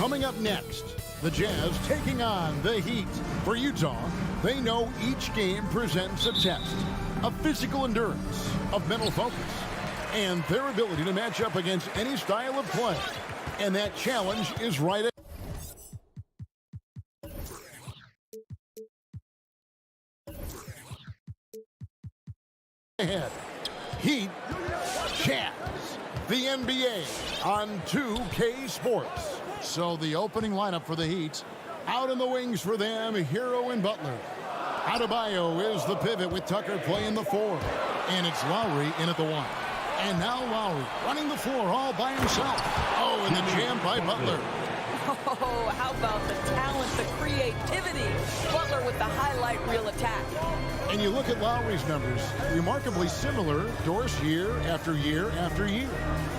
Coming up next, the Jazz taking on the Heat. For Utah, they know each game presents a test of physical endurance, of mental focus, and their ability to match up against any style of play. And that challenge is right ahead. Heat, Jazz, the NBA on 2K Sports. So the opening lineup for the Heat. Out in the wings for them, Hero and Butler. Adebayo is the pivot with Tucker playing the 4. And it's Lowry in at the 1. And now Lowry running the floor all by himself. Oh, and the jam by Butler. Oh, how about the talent, the creativity. Butler with the highlight reel attack. And you look at Lowry's numbers, remarkably similar, Doris, year after year after year.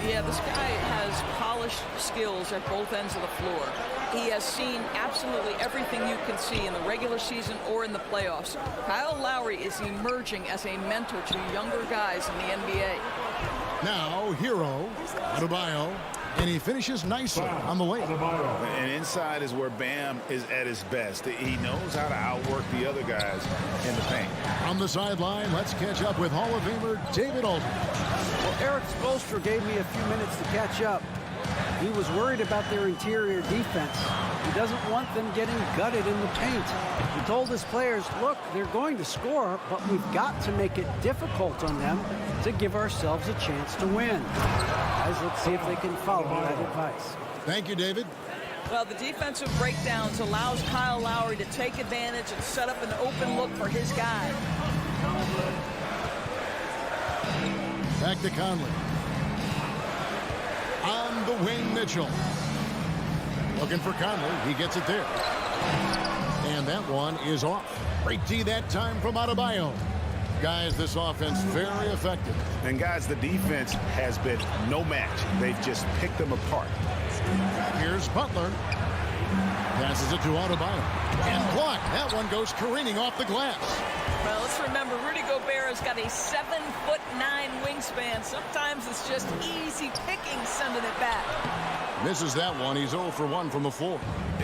Yeah, this guy has polished skills at both ends of the floor. He has seen absolutely everything you can see in the regular season or in the playoffs. Kyle Lowry is emerging as a mentor to younger guys in the NBA. Now, Hero, Adebayo, and he finishes nicely on the lane. And inside is where Bam is at his best. He knows how to outwork the other guys in the paint. On the sideline, let's catch up with Hall of Famer David Aldridge. Well, Eric Spoelstra gave me a few minutes to catch up. He was worried about their interior defense. He doesn't want them getting gutted in the paint. He told his players, look, they're going to score, but we've got to make it difficult on them to give ourselves a chance to win. Guys, let's see if they can follow that advice. Thank you, David. Well, the defensive breakdowns allows Kyle Lowry to take advantage and set up an open look for his guy. Back to Conley. On the wing, Mitchell. Looking for Conley. He gets it there. And that one is off. Great D that time from Adebayo. Guys, this offense very effective. And guys, the defense has been no match. They've just picked them apart. Here's Butler. Passes it to Adebayo. And blocked. That one goes careening off the glass. Well, let's remember, Rudy Gobert has got a 7'9" wingspan. Sometimes it's just easy picking sending it back. Misses that one. He's 0 for 1 from the floor.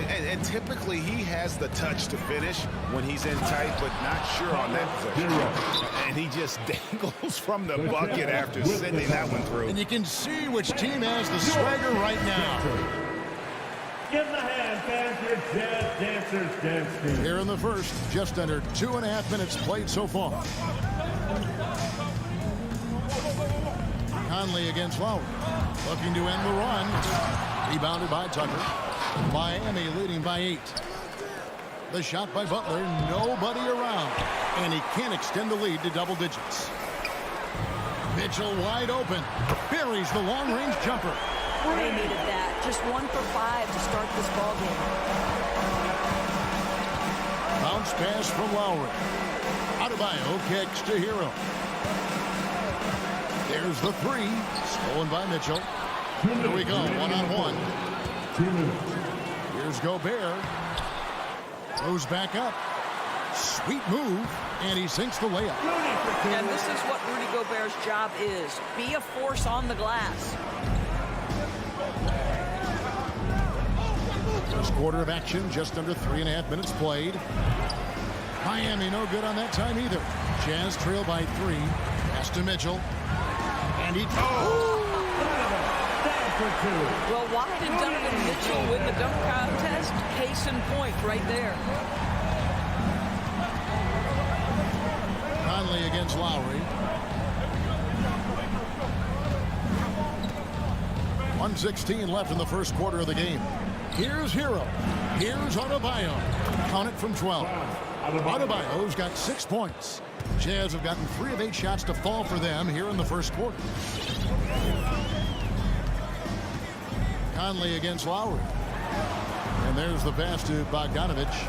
And typically he has the touch to finish when he's in tight, but not sure on that possession. And he just dangles from the bucket after sending that one through. And you can see which team has the swagger right now. Give them a hand, fans. Your Jazz Dancers dance team. Here in the first, just under 2.5 minutes played so far. Conley against Lowry. Looking to end the run. Rebounded by Tucker. Miami leading by 8. The shot by Butler. Nobody around. And he can't extend the lead to double digits. Mitchell wide open. Buries the long-range jumper. They needed that. Just 1 for 5 to start this ball game. Bounce pass from Lowry. Adebayo kicks to Hero. There's the 3. Stolen by Mitchell. Here we go. 1-on-1. Here's Gobert. Goes back up. Sweet move. And he sinks the layup. And this is what Rudy Gobert's job is. Be a force on the glass. First quarter of action, just under 3.5 minutes played. Miami no good on that time either. Jazz trail by 3. Pass to Mitchell. And he... Well, why did Donovan Mitchell win the dunk contest? Case in point right there. Conley against Lowry. 1:16 left in the first quarter of the game. Here's Hero. Here's Adebayo. Count it from 12. Adebayo's got 6 points. Jazz have gotten 3 of 8 shots to fall for them here in the first quarter. Conley against Lowry. And there's the pass to Bogdanovich.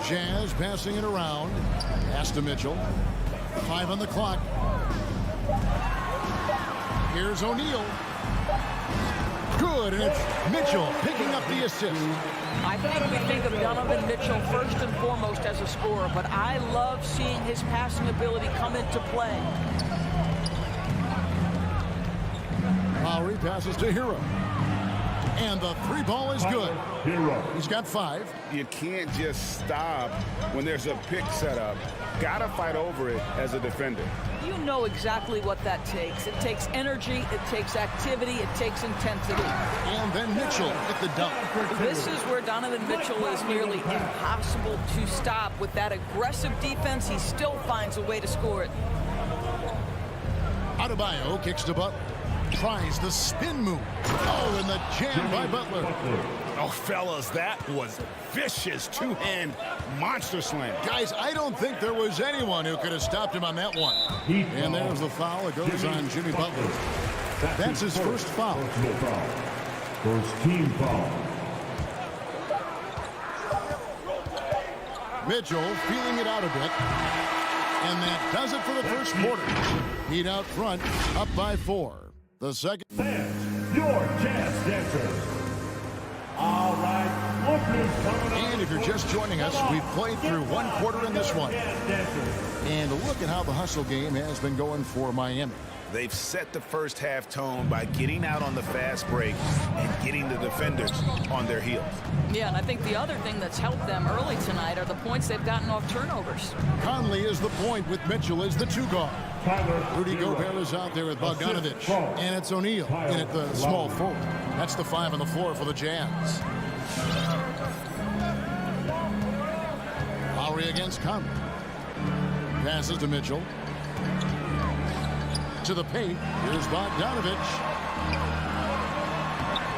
Jazz passing it around. Pass to Mitchell. 5 on the clock. Here's O'Neal. Good, and it's Mitchell picking up the assist. I think we think of Donovan Mitchell first and foremost as a scorer, but I love seeing his passing ability come into play. Lowry passes to Hero. And the three ball is good. He's got 5. You can't just stop when there's a pick set up. Gotta fight over it as a defender. You know exactly what that takes. It takes energy, it takes activity, it takes intensity. And then Mitchell at the dump. This is where Donovan Mitchell is nearly impossible to stop. With that aggressive defense, he still finds a way to score it. Adebayo kicks to Butler. Tries the spin move. Oh, and the jam by Butler. Oh, fellas, that was vicious two-hand monster slam. Guys, I don't think there was anyone who could have stopped him on that one. And there's the foul. It goes on Jimmy Butler. That's his first foul. First team foul. Mitchell feeling it out a bit. And that does it for the first quarter. Heat out front, up by 4. The second. Fans, your chance dancers. All right, look who's coming up. And if you're just joining us, we've played through one quarter in this one. And look at how the hustle game has been going for Miami. They've set the first half tone by getting out on the fast break and getting the defenders on their heels. Yeah, and I think the other thing that's helped them early tonight are the points they've gotten off turnovers. Conley is the point with Mitchell as the 2 guard. Rudy Gobert is out there with Bogdanovich. And it's O'Neal in at the small forward. That's the 5 on the floor for the Jazz. Lowry against Conley. Passes to Mitchell. To the paint. Here's Bogdanovich.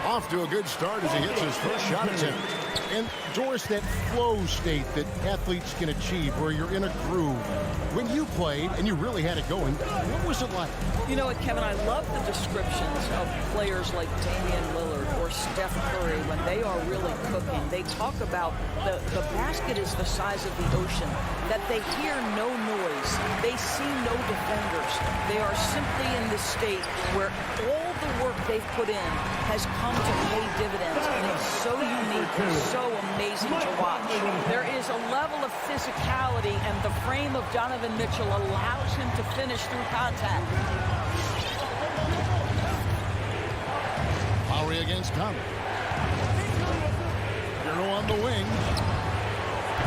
Off to a good start as he hits his first shot attempt. And Doris, that flow state that athletes can achieve where you're in a groove. When you played and you really had it going, what was it like? You know what, Kevin, I love the descriptions of players like Damian Lillard or Steph Curry when they are really cooking. They talk about the basket is the size of the ocean, that they hear no noise, they see no defenders. They are simply in this state where all the work they've put in has come to pay dividends, and it's so unique, so amazing to watch. There is a level of physicality, and the frame of Donovan Mitchell allows him to finish through contact. Lowry against Conley. Hero on the wing.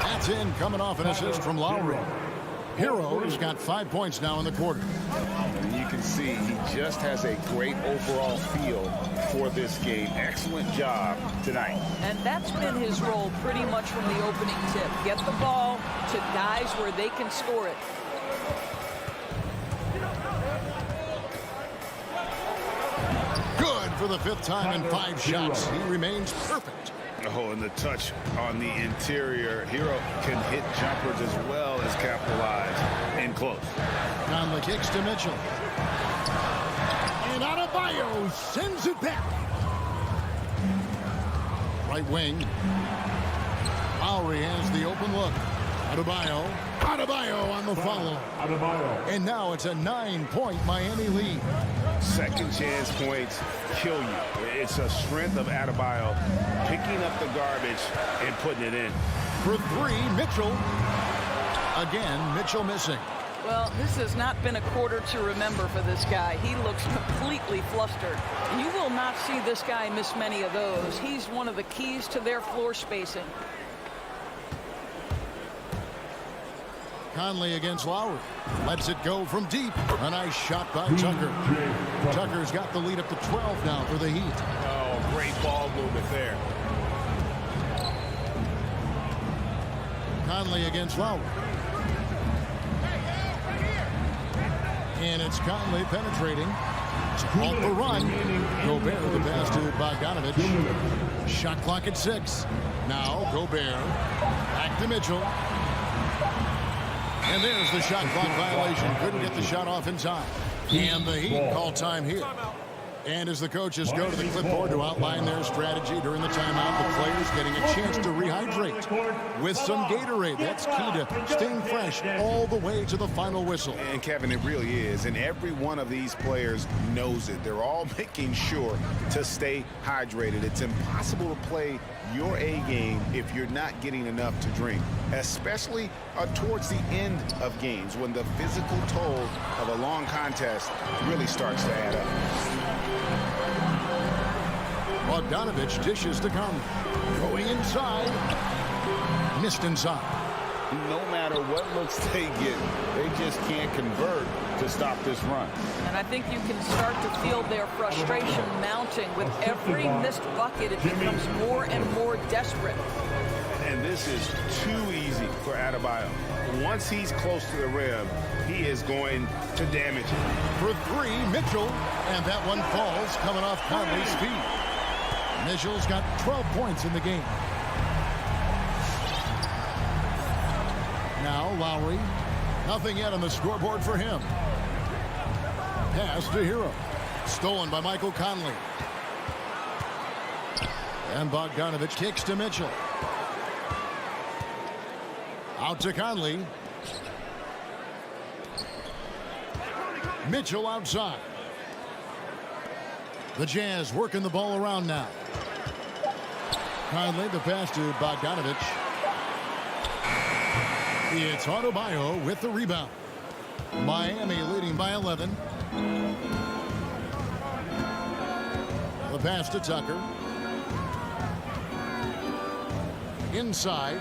That's in, coming off an assist from Lowry. Hero has got 5 points now in the quarter. And you can see he just has a great overall feel for this game. Excellent job tonight. And that's been his role pretty much from the opening tip. Get the ball to guys where they can score it. Good for the 5th time in 5 shots. He remains perfect. Oh, and the touch on the interior. Hero can hit jumpers as well as capitalize and close. Conley kicks to Mitchell. And Adebayo sends it back. Right wing. Lowry has the open look. Adebayo on the follow. And now it's a 9-point Miami lead. Second chance points kill you. It's a strength of Adebayo picking up the garbage and putting it in. For 3, Mitchell. Again, Mitchell missing. Well, this has not been a quarter to remember for this guy. He looks completely flustered. And you will not see this guy miss many of those. He's one of the keys to their floor spacing. Conley against Lowry. Lets it go from deep. A nice shot by Tucker. Tucker's got the lead up to 12 now for the Heat. Oh, great ball movement there. Conley against Lowry. And it's Conley penetrating. Off the run. Gobert the pass to Bogdanovich. Shot clock at 6. Now Gobert. Back to Mitchell. And there's the shot clock violation. Couldn't get the shot off in time. And the Heat call time here. And as the coaches go to the clipboard to outline their strategy during the timeout, the players getting a chance to rehydrate with some Gatorade. That's key to staying fresh all the way to the final whistle. And Kevin, it really is. And every one of these players knows it. They're all making sure to stay hydrated. It's impossible to play your A game if you're not getting enough to drink, especially towards the end of games when the physical toll of a long contest really starts to add up. Bogdanovich dishes to Conley. Going inside. Missed inside. No matter what looks they get, they just can't convert to stop this run. And I think you can start to feel their frustration mounting. With every missed bucket, it becomes more and more desperate. And this is too easy for Adebayo. Once he's close to the rim, he is going to damage it. For three, Mitchell. And that one falls coming off Conley's feet. Mitchell's got 12 points in the game. Now Lowry. Nothing yet on the scoreboard for him. Pass to Hero. Stolen by Michael Conley. And Bogdanovich kicks to Mitchell. Out to Conley. Mitchell outside. The Jazz working the ball around now. Conley, the pass to Bogdanovich. It's Adebayo with the rebound. Miami leading by 11. The pass to Tucker. Inside.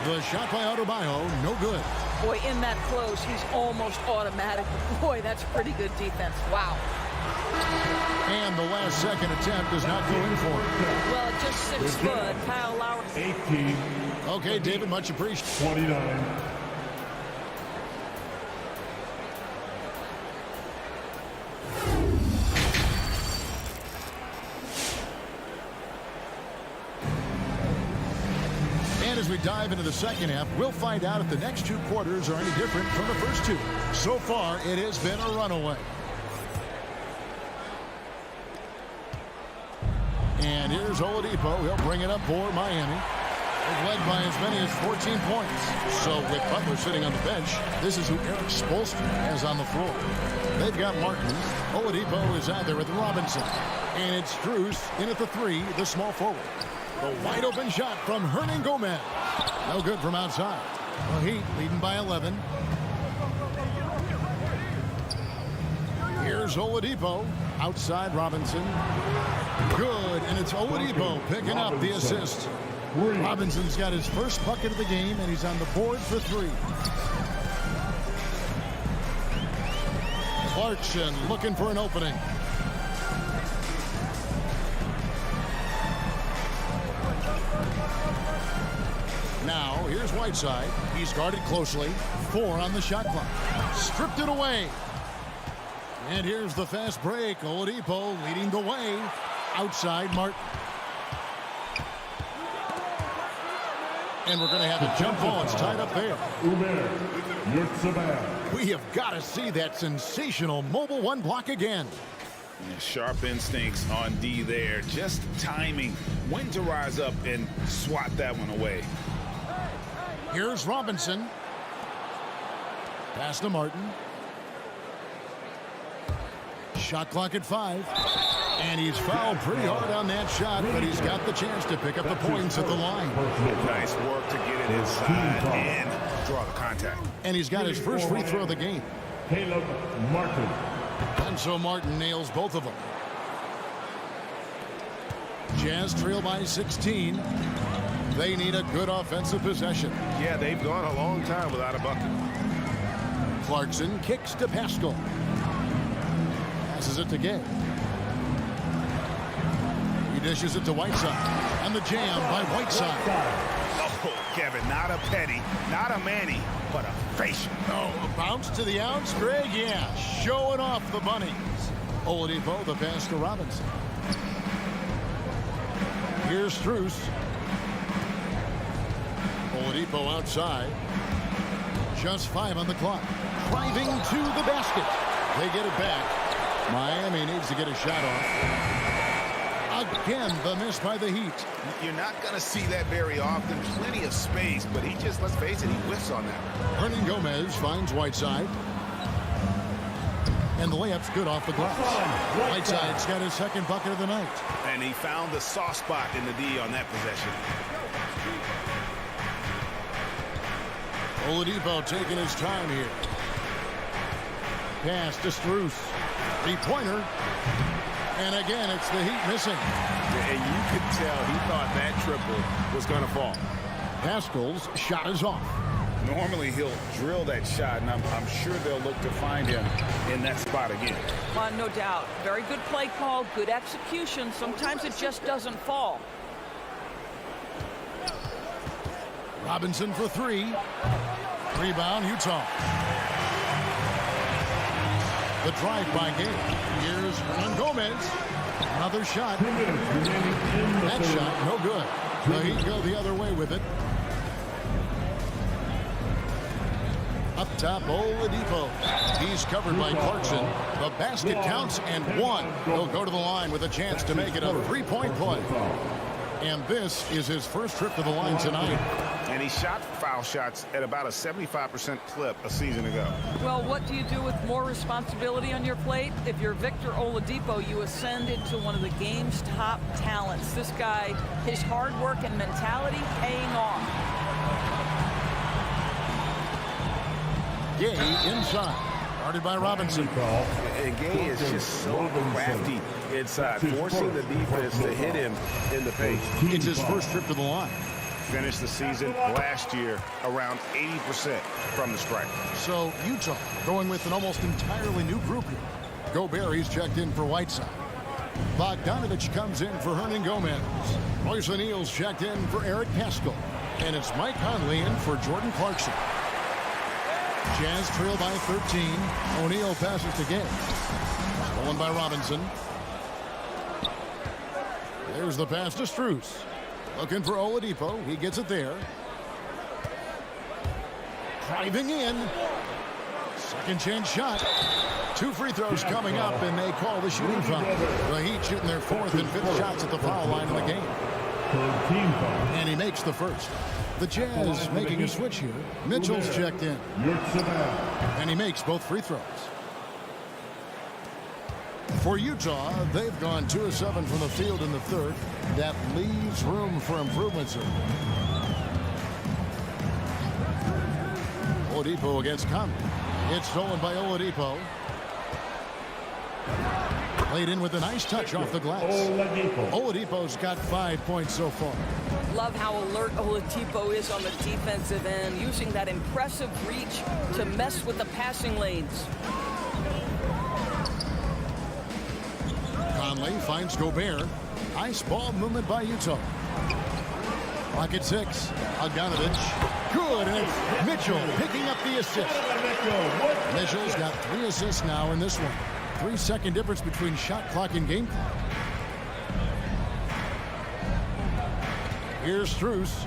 The shot by Adebayo, no good. Boy, in that close, he's almost automatic. Boy, that's pretty good defense. Wow. And the last second attempt does not go in for it. Well, just 6 foot. Kyle Lowry. 18. Okay, David, much appreciated. 29. And as we dive into the second half, we'll find out if the next 2 quarters are any different from the first 2. So far, it has been a runaway. And here's Oladipo. He'll bring it up for Miami. They've led by as many as 14 points. So with Butler sitting on the bench, this is who Eric Spoelstra has on the floor. They've got Martin. Oladipo is out there with Robinson. And it's Strus in at the 3, the small forward. The wide open shot from Hernan Gomez. No good from outside. The Heat leading by 11. Here's Oladipo. Outside Robinson. Good, and it's Oladipo picking up the assist. Robinson's got his first bucket of the game, and he's on the board for 3. Clarkson looking for an opening. Now, here's Whiteside. He's guarded closely. 4 on the shot clock. Stripped it away. And here's the fast break. Oladipo leading the way. Outside Martin. And we're going to have a jump ball. It's tied up there. We have got to see that sensational mobile 1 block again. Yeah, sharp instincts on D there. Just timing. When to rise up and swat that one away. Here's Robinson. Pass to Martin. Shot clock at 5. And he's fouled pretty hard on that shot, but he's got the chance to pick up the points at the line. Nice work to get it inside and draw the contact. And he's got his first free throw of the game. Caleb Martin. And so Martin nails both of them. Jazz trail by 16. They need a good offensive possession. Yeah, they've gone a long time without a bucket. Clarkson kicks to Pascal. Passes it to Gay. He dishes it to Whiteside. And the jam by Whiteside. Oh, Kevin, not a Petty, not a Manny, but a facial. Oh, a bounce to the outs, Greg? Yeah, showing off the bunnies. Oladipo, the pass to Robinson. Here's Strus. Oladipo outside. Just 5 on the clock. Driving to the basket. They get it back. Miami needs to get a shot off. Again, the miss by the Heat. You're not going to see that very often. Plenty of space, but he just, let's face it, he whiffs on that. Hernan Gomez finds Whiteside. And the layup's good off the glass. Whiteside's got his second bucket of the night. And he found the soft spot in the D on that possession. Oladipo taking his time here. Pass to Strus. 3-pointer. And again, it's the Heat missing. And you could tell he thought that triple was going to fall. Pascal's shot is off. Normally he'll drill that shot, and I'm sure they'll look to find him in that spot again. No doubt. Very good play call, good execution. Sometimes it just doesn't fall. Robinson for three. Rebound, Utah. The drive by Gay. Here's Hernan Gomez. Another shot. That shot, no good. The Heat go the other way with it. Up top, Oladipo. He's covered by Clarkson. The basket counts and one. He'll go to the line with a chance to make it a three-point play. And this is his first trip to the line tonight. And he shot foul shots at about a 75% clip a season ago. Well, what do you do with more responsibility on your plate? If you're Victor Oladipo, you ascend into one of the game's top talents. This guy, his hard work and mentality paying off. Gay inside. Guarded by Robinson. And Gay is just so crafty inside, forcing the defense to hit him in the paint. It's his first trip to the line. Finished the season last year around 80% from the stripe. So Utah going with an almost entirely new group here. Gobert, he's checked in for Whiteside. Bogdanovich comes in for Hernan Gomez. Royce O'Neal's checked in for Eric Pascal. And it's Mike Conley in for Jordan Clarkson. Jazz trail by 13. O'Neal passes to Gay. Stolen by Robinson. There's the pass to Strus. Looking for Oladipo. He gets it there. Driving in. Second chance shot. Two free throws coming up, and they call the shooting foul. The Heat shooting their fourth and fifth shots at the foul line in the game. And he makes the first. The Jazz making a switch here. Mitchell's checked in. And he makes both free throws. For Utah, they've gone 2 of 7 from the field in the third. That leaves room for improvement, sir. Oladipo against Conley. It's stolen by Oladipo. Played in with a nice touch off the glass. Oladipo's got 5 points so far. Love how alert Oladipo is on the defensive end, using that impressive reach to mess with the passing lanes. Conley finds Gobert. Nice ball movement by Utah. Clock at 6. Bogdanovich. Good, and it's Mitchell picking up the assist. Mitchell's got 3 assists now in this one. 3-second difference between shot clock and game clock. Here's Strus.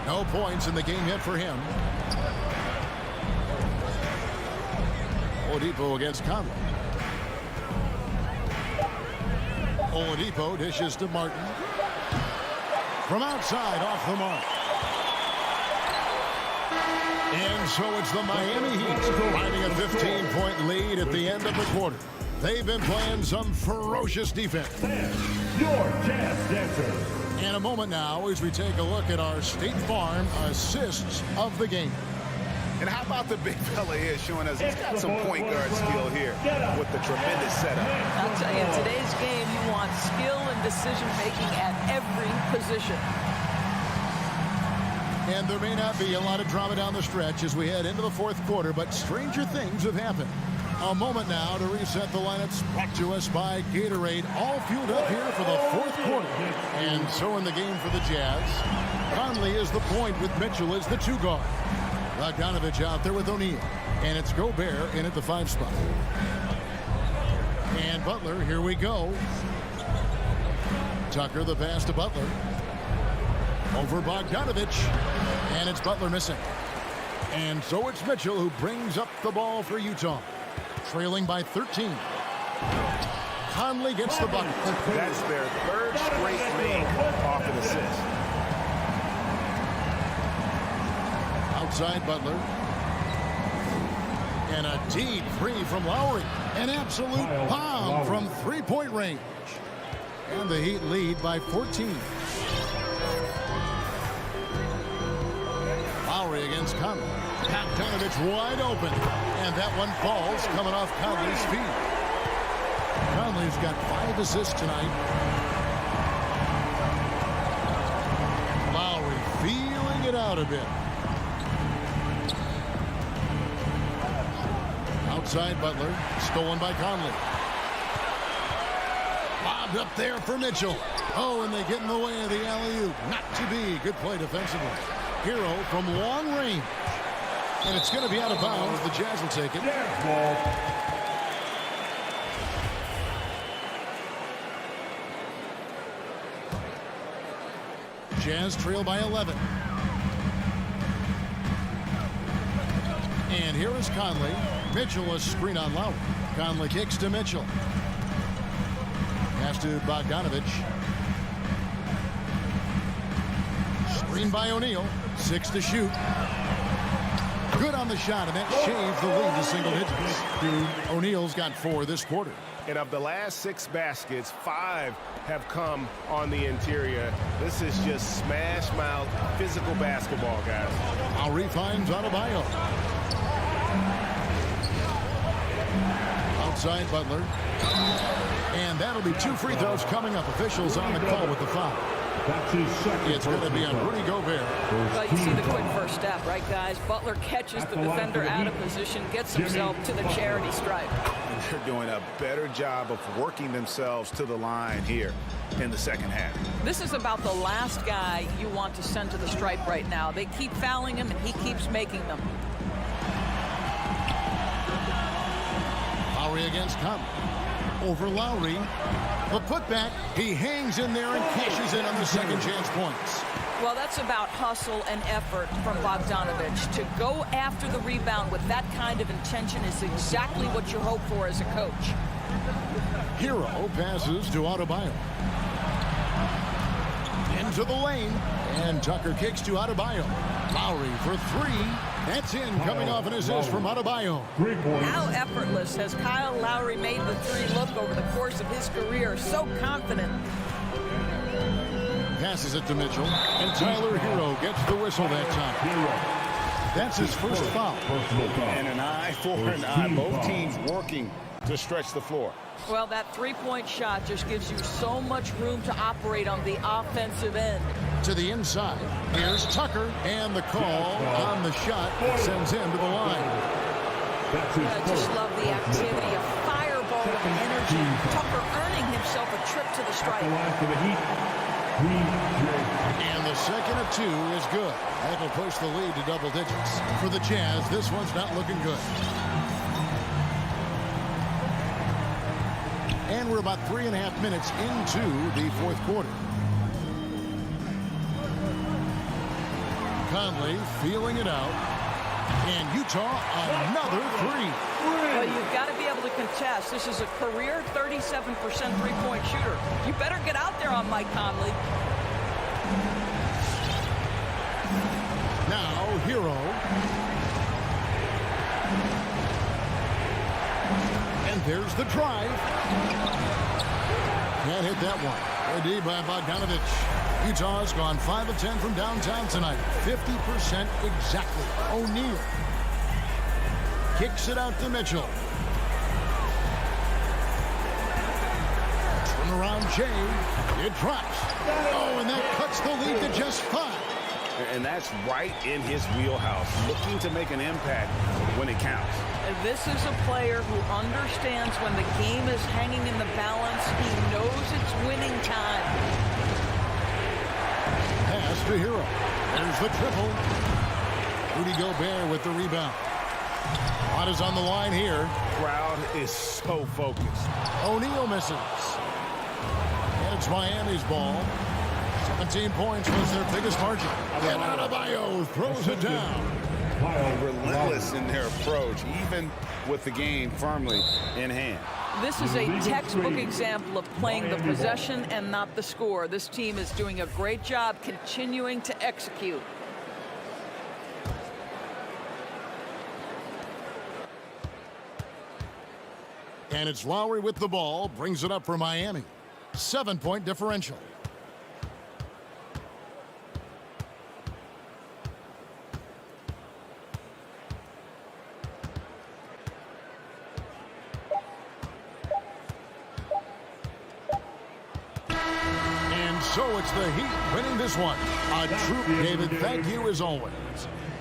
No points in the game yet for him. Oladipo against Conley. Oladipo dishes to Martin. From outside, off the mark. And so it's the Miami Heat finding a 15-point lead at the end of the quarter. They've been playing some ferocious defense. Your Jazz Dancers. In a moment now as we take a look at our State Farm assists of the game. And how about the big fella here showing us he's got some point guard skill here with the tremendous setup. I'll tell you, in today's game, you want skill and decision-making at every position. And there may not be a lot of drama down the stretch as we head into the fourth quarter, but stranger things have happened. A moment now to reset the lineups brought to us by Gatorade, all fueled up here for the fourth quarter. And so in the game for the Jazz, Conley is the point with Mitchell as the 2 guard. Bogdanovich out there with O'Neal. And it's Gobert in at the 5 spot. And Butler, here we go. Tucker the pass to Butler. Over Bogdanovich. And it's Butler missing. And so it's Mitchell who brings up the ball for Utah. Trailing by 13. Conley gets the bucket. That's their 3rd straight make off an assist. Outside Butler. And a deep 3 from Lowry. An absolute bomb from 3-point range. And the Heat lead by 14. Lowry against Conley. Bogdanovich wide open. And that one falls coming off Conley's feet. Conley's got 5 5 assists tonight. Lowry feeling it out a bit. Outside Butler, stolen by Conley. Lobbed up there for Mitchell. Oh, and they get in the way of the alley-oop. Not to be. Good play defensively. Hero from long range. And it's going to be out of bounds. The Jazz will take it. Jazz trail by 11. And here is Conley. Mitchell, a screen on Lowry. Conley kicks to Mitchell. Pass to Bogdanovich. Screen by O'Neal. 6 to shoot. Good on the shot, and that shaves the lead to single digits. O'Neal's got 4 this quarter. And of the last 6 baskets, 5 have come on the interior. This is just smash mouth physical basketball, guys. Lowry finds Adebayo. Outside Butler. And that'll be 2 free throws coming up. Officials on the call with the foul. It's going to be on Rudy Gobert. Well, you see the quick first step, right, guys? Butler catches the defender out of position, gets himself to the charity stripe. They're doing a better job of working themselves to the line here in the second half. This is about the last guy you want to send to the stripe right now. They keep fouling him, and he keeps making them. Lowry against Conley. Over Lowry. The putback. He hangs in there and cashes in on the second chance points. Well, that's about hustle and effort from Bogdanovich. To go after the rebound with that kind of intention is exactly what you hope for as a coach. Hero passes to Adebayo. Into the lane. And Tucker kicks to Adebayo. Lowry for 3. That's in, coming off an assist from Adebayo. How effortless has Kyle Lowry made the 3 look over the course of his career? So confident. Passes it to Mitchell. And Tyler Hero gets the whistle that time. That's his first foul. And an eye for an eye. Both teams working to stretch the floor. Well, that 3-point shot just gives you so much room to operate on the offensive end. To the inside. Here's Tucker. And the call on the shot sends him to the line. I just love the activity, a fireball of energy. Tucker earning himself a trip to the stripe. And the second of 2 is good. That'll push the lead to double digits. For the Jazz, this one's not looking good. And we're about 3.5 minutes into the fourth quarter. Conley feeling it out. And Utah, another 3. Well, you've got to be able to contest. This is a career 37% three-point shooter. You better get out there on Mike Conley. Now, Hero. And there's the drive. Can't hit that one. Good D by Bogdanovich. Utah's gone 5 of 10 from downtown tonight. 50% exactly. O'Neal kicks it out to Mitchell. Turn around Jay. It drops. Oh, and that cuts the lead to just 5. And that's right in his wheelhouse, looking to make an impact when it counts. And this is a player who understands when the game is hanging in the balance. He knows it's winning time. Pass to Hero. There's the triple. Rudy Gobert with the rebound. Lot is on the line here. Crowd is so focused. O'Neal misses. And it's Miami's ball. 17 points was their biggest margin. And Adebayo throws it down. Relentless in their approach, even with the game firmly in hand. This is a textbook example of playing the possession and not the score. This team is doing a great job continuing to execute. And it's Lowry with the ball. Brings it up for Miami. 7-point differential. So it's the Heat winning this one. A true, David, thank you as always.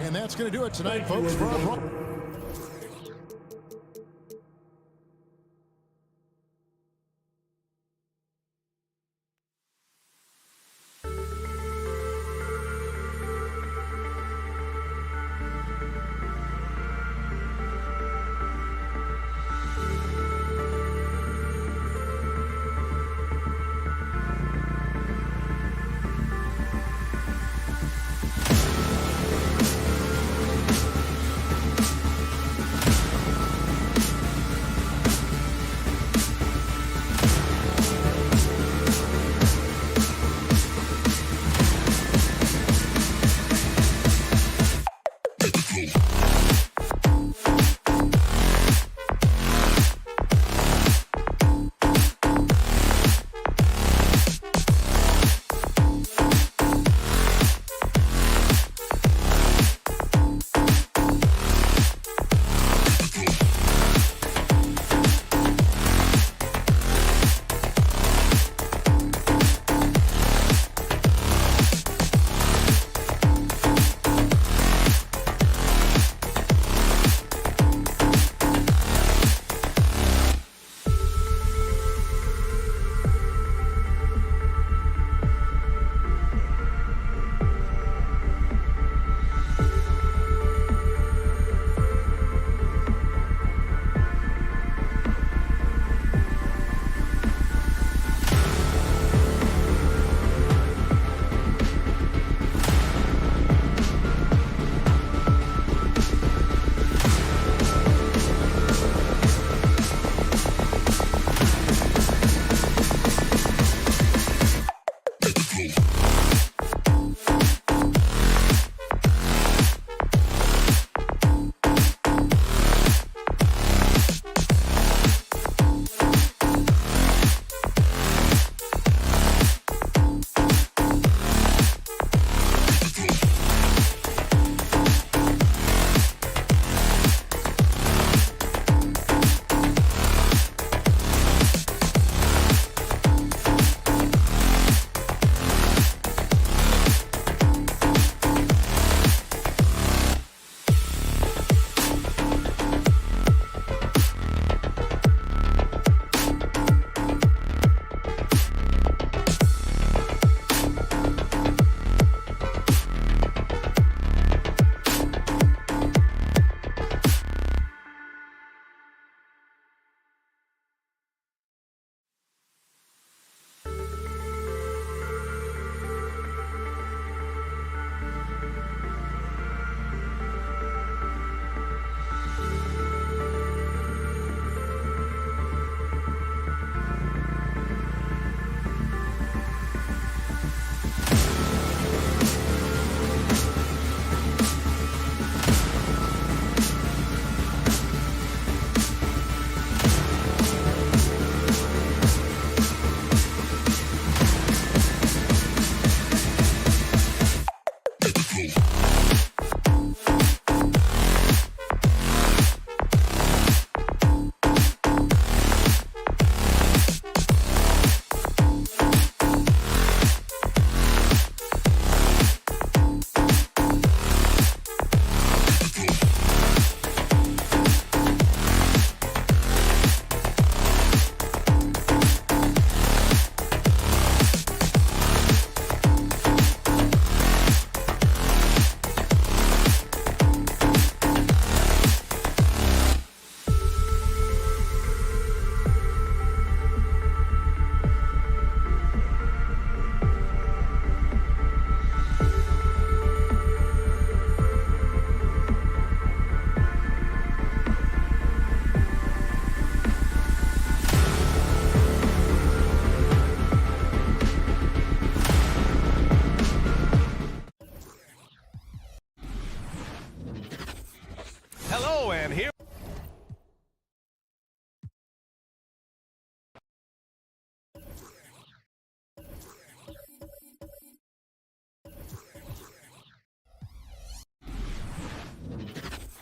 And that's going to do it tonight, folks, for our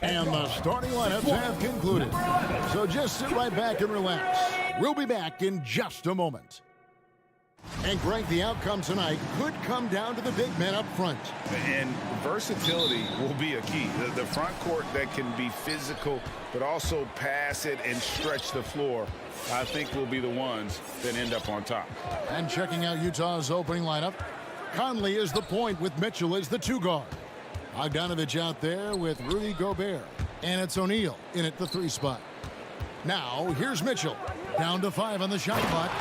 And the starting lineups have concluded. So just sit right back and relax. We'll be back in just a moment. And Greg, the outcome tonight could come down to the big men up front. And versatility will be a key. The front court that can be physical, but also pass it and stretch the floor, I think will be the ones that end up on top. And checking out Utah's opening lineup, Conley is the point with Mitchell as the 2 guard. Bogdanovich out there with Rudy Gobert. And it's O'Neal in at the 3 spot. Now, here's Mitchell. Down to 5 on the shot clock.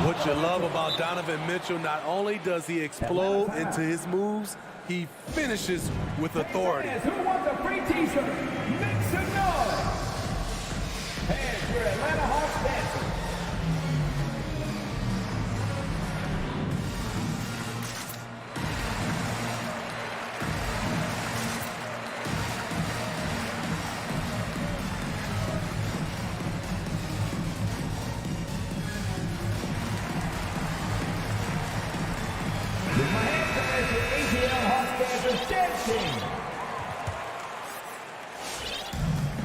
What you love about Donovan Mitchell, not only does he explode into his moves, he finishes with authority. Who wants a free t-shirt? Make some noise! And your Atlanta Hawks dancers.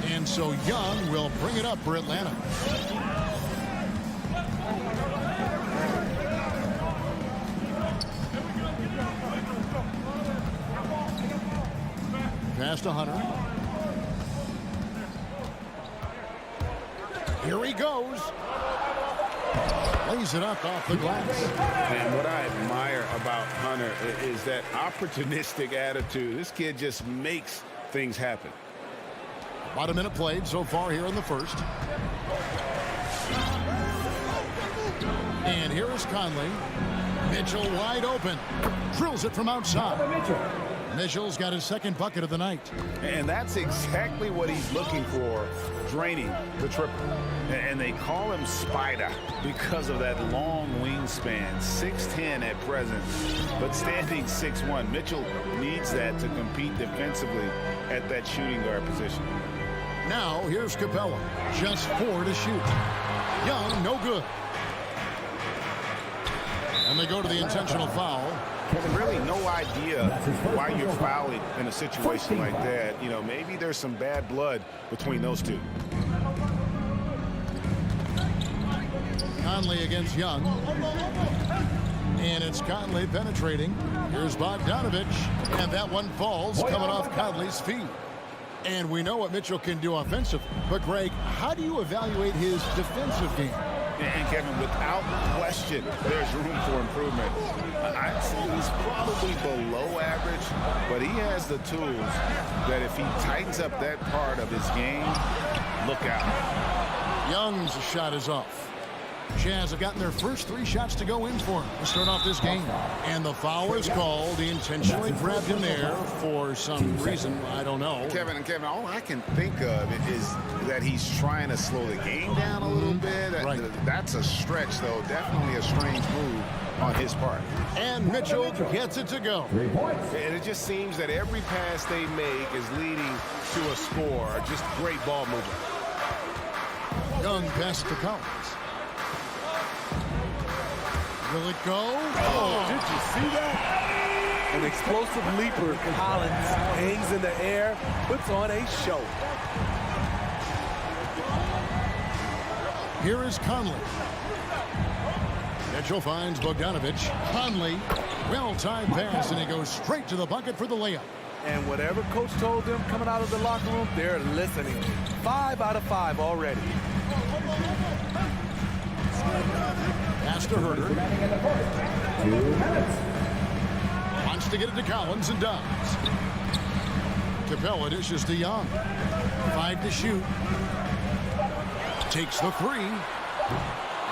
And so Young will bring it up for Atlanta. Pass to Hunter. Here he goes. Lays it up off the glass. And what I admire about Hunter is that opportunistic attitude. This kid just makes things happen. About a minute played so far here in the first. And here is Conley. Mitchell wide open. Drills it from outside. Mitchell's got his second bucket of the night. And that's exactly what he's looking for, draining the triple. And they call him Spider because of that long wingspan, 6'10" at present, but standing 6'1". Mitchell needs that to compete defensively at that shooting guard position. Now here's Capella. Just 4 to shoot. Young, no good. And they go to the intentional foul. Really no idea why you're fouling in a situation like that. You know, maybe there's some bad blood between those two. Conley against Young. And it's Conley penetrating. Here's Bogdanovich. And that one falls coming off Conley's feet. And we know what Mitchell can do offensively. But, Greg, how do you evaluate his defensive game? And Kevin, without question, there's room for improvement. I'd say he's probably below average, but he has the tools that if he tightens up that part of his game, look out. Young's shot is off. Jazz have gotten their first 3 shots to go in for him to start off this game. And the foul is called. He intentionally grabbed him there for some reason. I don't know. Kevin, all I can think of is that he's trying to slow the game down a little bit. Right. That's a stretch, though. Definitely a strange move on his part. And Mitchell gets it to go. 3 points. And it just seems that every pass they make is leading to a score. Just great ball movement. Young pass to Collins. Will it go? Oh, Did you see that? An explosive leaper. Collins hangs in the air, puts on a show. here is Conley. Mitchell finds Bogdanovich. Conley, well-timed pass, and he goes straight to the bucket for the layup. And whatever coach told them coming out of the locker room, they're listening. 5 out of 5 already. Pass to Herter. Remaining in the first. 2 minutes. Wants to get it to Collins and does. Capella dishes to Young. 5 to shoot. Takes the 3.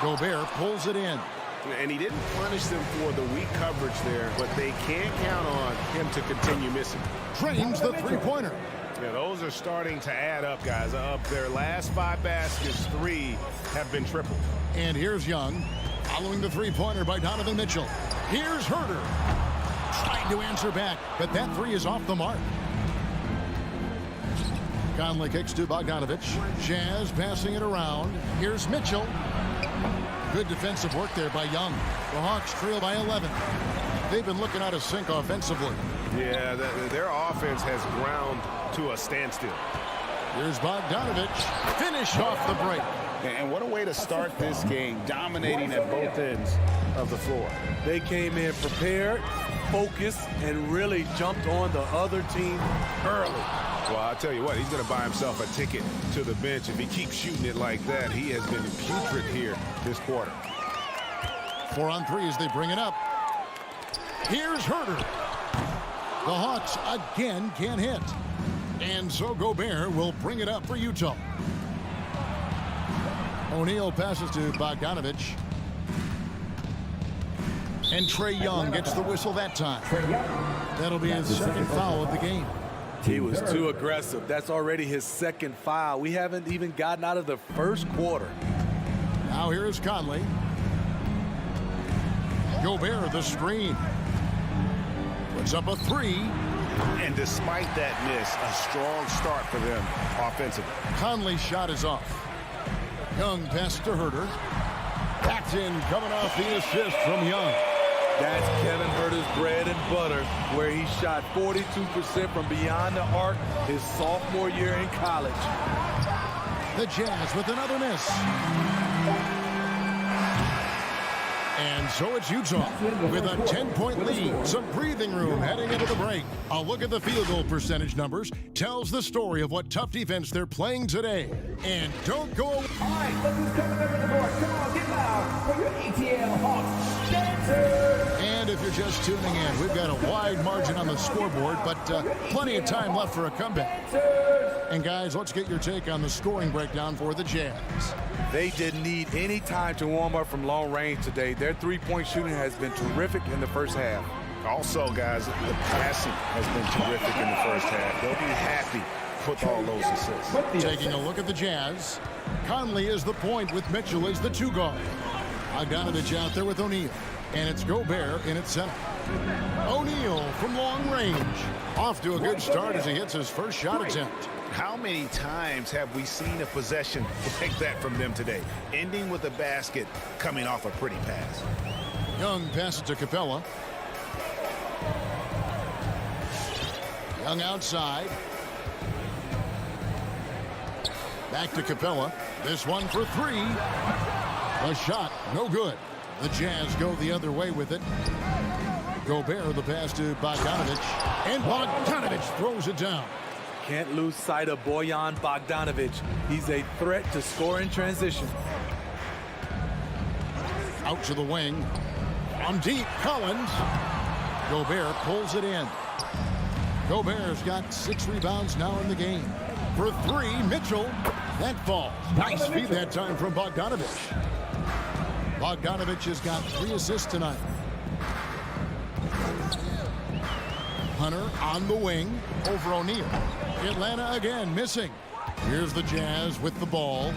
Gobert pulls it in. And he didn't punish them for the weak coverage there, but they can't count on him to continue missing. Drains the three-pointer. Yeah, those are starting to add up, guys. Of their last 5 baskets, 3 have been triple. And here's Young, following the three-pointer by Donovan Mitchell. Here's Herter. Trying to answer back, but that 3 is off the mark. Conley kicks to Bogdanovich. Jazz passing it around. Here's Mitchell. Good defensive work there by Young. The Hawks trail by 11. They've been looking out of sync offensively. Yeah, their offense has ground to a standstill. Here's Bogdanovich. Finish off the break. And what a way to start this game, dominating at both ends of the floor. They came in prepared, focused, and really jumped on the other team early. Well, I'll tell you what, he's going to buy himself a ticket to the bench. If he keeps shooting it like that, he has been putrid here this quarter. 4 on 3 as they bring it up. Here's Herter. The Hawks again can't hit. And so Gobert will bring it up for Utah. O'Neal passes to Bogdanovich. And Trae Young gets the whistle that time. That'll be his second foul of the game. He was too aggressive. That's already his second foul. We haven't even gotten out of the first quarter. Now here is Conley. Gobert the screen. Puts up a 3. And despite that miss, a strong start for them offensively. Conley's shot is off. Young pass to Herter. Backed in, coming off the assist from Young. That's Kevin Herter's bread and butter, where he shot 42% from beyond the arc his sophomore year in college. The Jazz with another miss. And so it's Utah with a 10-point lead. Some breathing room heading into the break. A look at the field goal percentage numbers tells the story of what tough defense they're playing today. And don't go away. All right, look who's coming up in the board. Come on, get loud for your ATL Hawks dancers. And if you're just tuning in, we've got a wide margin on the scoreboard, but plenty of time left for a comeback. And guys, let's get your take on the scoring breakdown for the Jazz. They didn't need any time to warm up from long range today. Their three-point shooting has been terrific in the first half. Also, guys, the passing has been terrific in the first half. They'll be happy with all those assists. Taking a look at the Jazz, Conley is the point with Mitchell as the 2 guard. Bogdanovich out there with O'Neal, and it's Gobert in its center. O'Neal from long range. Off to a good start as he hits his first shot attempt. How many times have we seen a possession like that from them today? Ending with a basket, coming off a pretty pass. Young passes to Capella. Young outside. Back to Capella. This one for 3. A shot, no good. The Jazz go the other way with it. Gobert, the pass to Bogdanovich. And Bogdanovich throws it down. Can't lose sight of Bojan Bogdanovich. He's a threat to score in transition. Out to the wing. On deep, Collins. Gobert pulls it in. Gobert's got 6 rebounds now in the game. For 3, Mitchell. That falls. Nice feed that time from Bogdanovich. Bogdanovich has got 3 assists tonight. Hunter on the wing over O'Neal. Atlanta again missing. Here's the Jazz with the ball.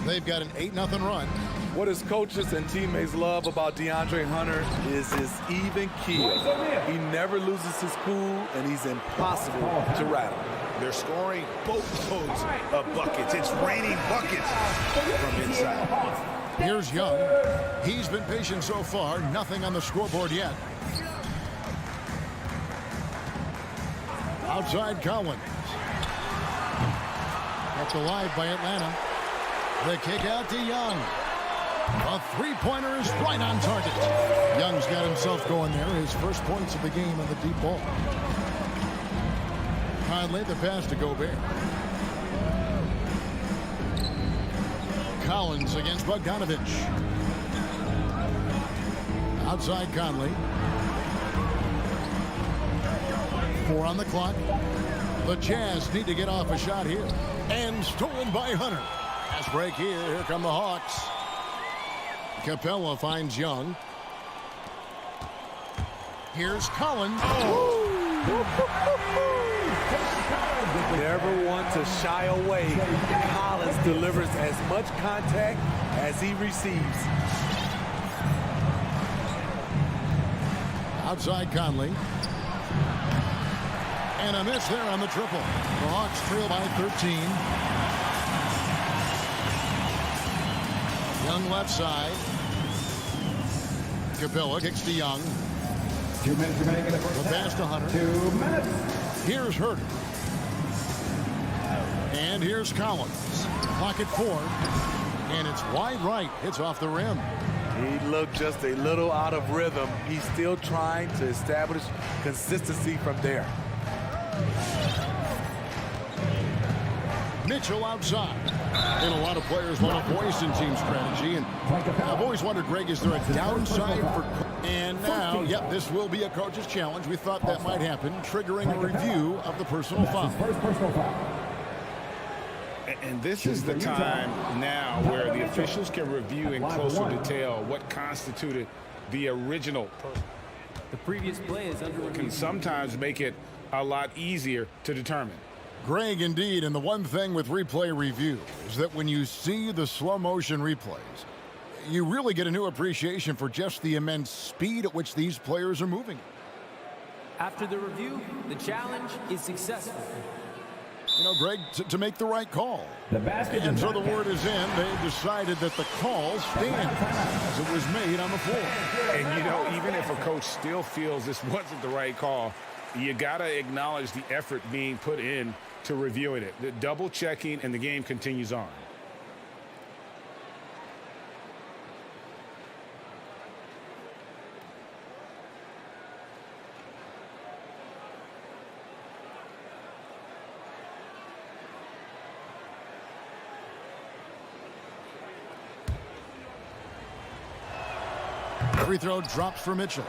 They've got an 8-0 run. What his coaches and teammates love about DeAndre Hunter is his even keel. He never loses his cool, and he's impossible to rattle. They're scoring boatloads of buckets. It's raining buckets from inside. Here's Young. He's been patient so far. Nothing on the scoreboard yet. Outside Collins. Kept alive by Atlanta. The kick out to Young. A 3-pointer is right on target. Young's got himself going there. His first points of the game on the deep ball. Conley, the pass to Gobert. Collins against Bogdanovich. Outside Conley. 4 on the clock. The Jazz need to get off a shot here. And stolen by Hunter. Fast break here. Here come the Hawks. Capella finds Young. Here's Collins. Never want to shy away. Collins delivers as much contact as he receives. Outside Conley. And a miss there on the triple. The Hawks trail by 13. Young left side. Capella kicks to Young. 2 minutes remaining in the first The pass to Hunter. 2 minutes. Here's Herter. And here's Collins. Clock at 4. And it's wide right. It's off the rim. He looked just a little out of rhythm. He's still trying to establish consistency from there. Mitchell outside. And a lot of players want a voice in team strategy. And I've always wondered, Greg, is there a downside for... And now, yep, this will be a coach's challenge. We thought that might happen, triggering a review of the personal foul. First personal foul. And this is the time now where the officials can review in closer detail what constituted the original. The previous play is under review. Can sometimes make it a lot easier to determine. Greg, indeed, and the one thing with replay review is that when you see the slow motion replays, you really get a new appreciation for just the immense speed at which these players are moving. After the review, the challenge is successful. You know, Greg, to make the right call. The basket And so the word is in. They've decided that the call stands as it was made on the floor. And, you know, even if a coach still feels this wasn't the right call, you got to acknowledge the effort being put in to reviewing it. The double checking, and the game continues on. Free throw drops for Mitchell.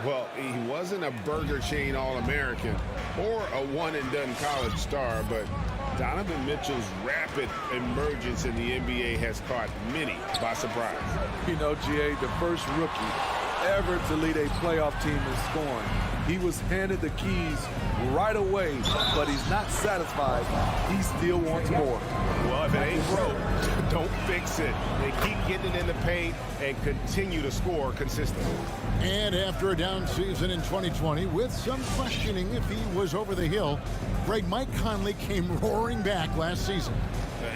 Well, he wasn't a Burger Chain All-American or a one-and-done college star, but Donovan Mitchell's rapid emergence in the NBA has caught many by surprise. You know, GA, the first rookie ever to lead a playoff team in scoring. He was handed the keys right away, but he's not satisfied. He still wants more. Well, if it ain't broke, don't fix it. They keep getting it in the paint and continue to score consistently. And after a down season in 2020, with some questioning if he was over the hill, Greg, Mike Conley came roaring back last season.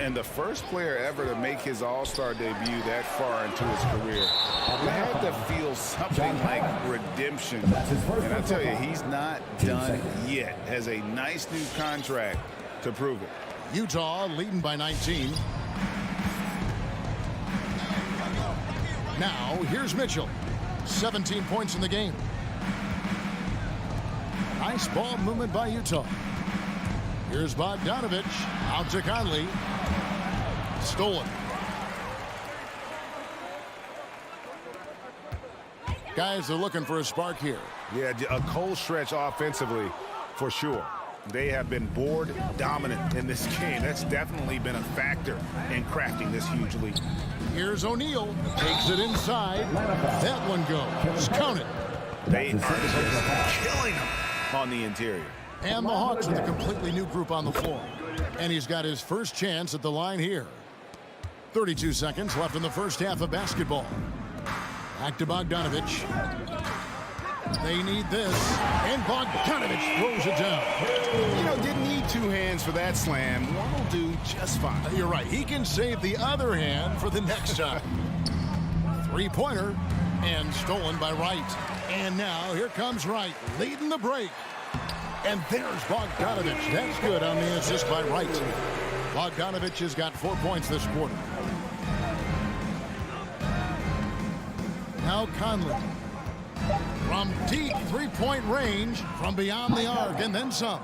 And the first player ever to make his all-star debut that far into his career. You had to feel something like redemption. And I tell you, he's not done yet. Has a nice new contract to prove it. Utah leading by 19. Now, here's Mitchell. 17 points in the game. Nice ball movement by Utah. Here's Bogdanovich. Out to Conley. Stolen. Guys are looking for a spark here. Yeah, a cold stretch offensively for sure. They have been board dominant in this game. That's definitely been a factor in crafting this huge lead. Here's O'Neal. Takes it inside. That one goes. Count it. They are just killing them on the interior. And the Hawks with a completely new group on the floor. And he's got his first chance at the line here. 32 seconds left in the first half of basketball. Back to Bogdanovich. They need this. And Bogdanovich throws it down. You know, didn't need two hands for that slam. One will do just fine. You're right. He can save the other hand for the next time. Three-pointer. And stolen by Wright. And now here comes Wright leading the break. And there's Bogdanovich. That's good on the assist by Wright. Bogdanovich has got 4 points this quarter. Now Conley. From deep three-point range, from beyond the arc, and then some.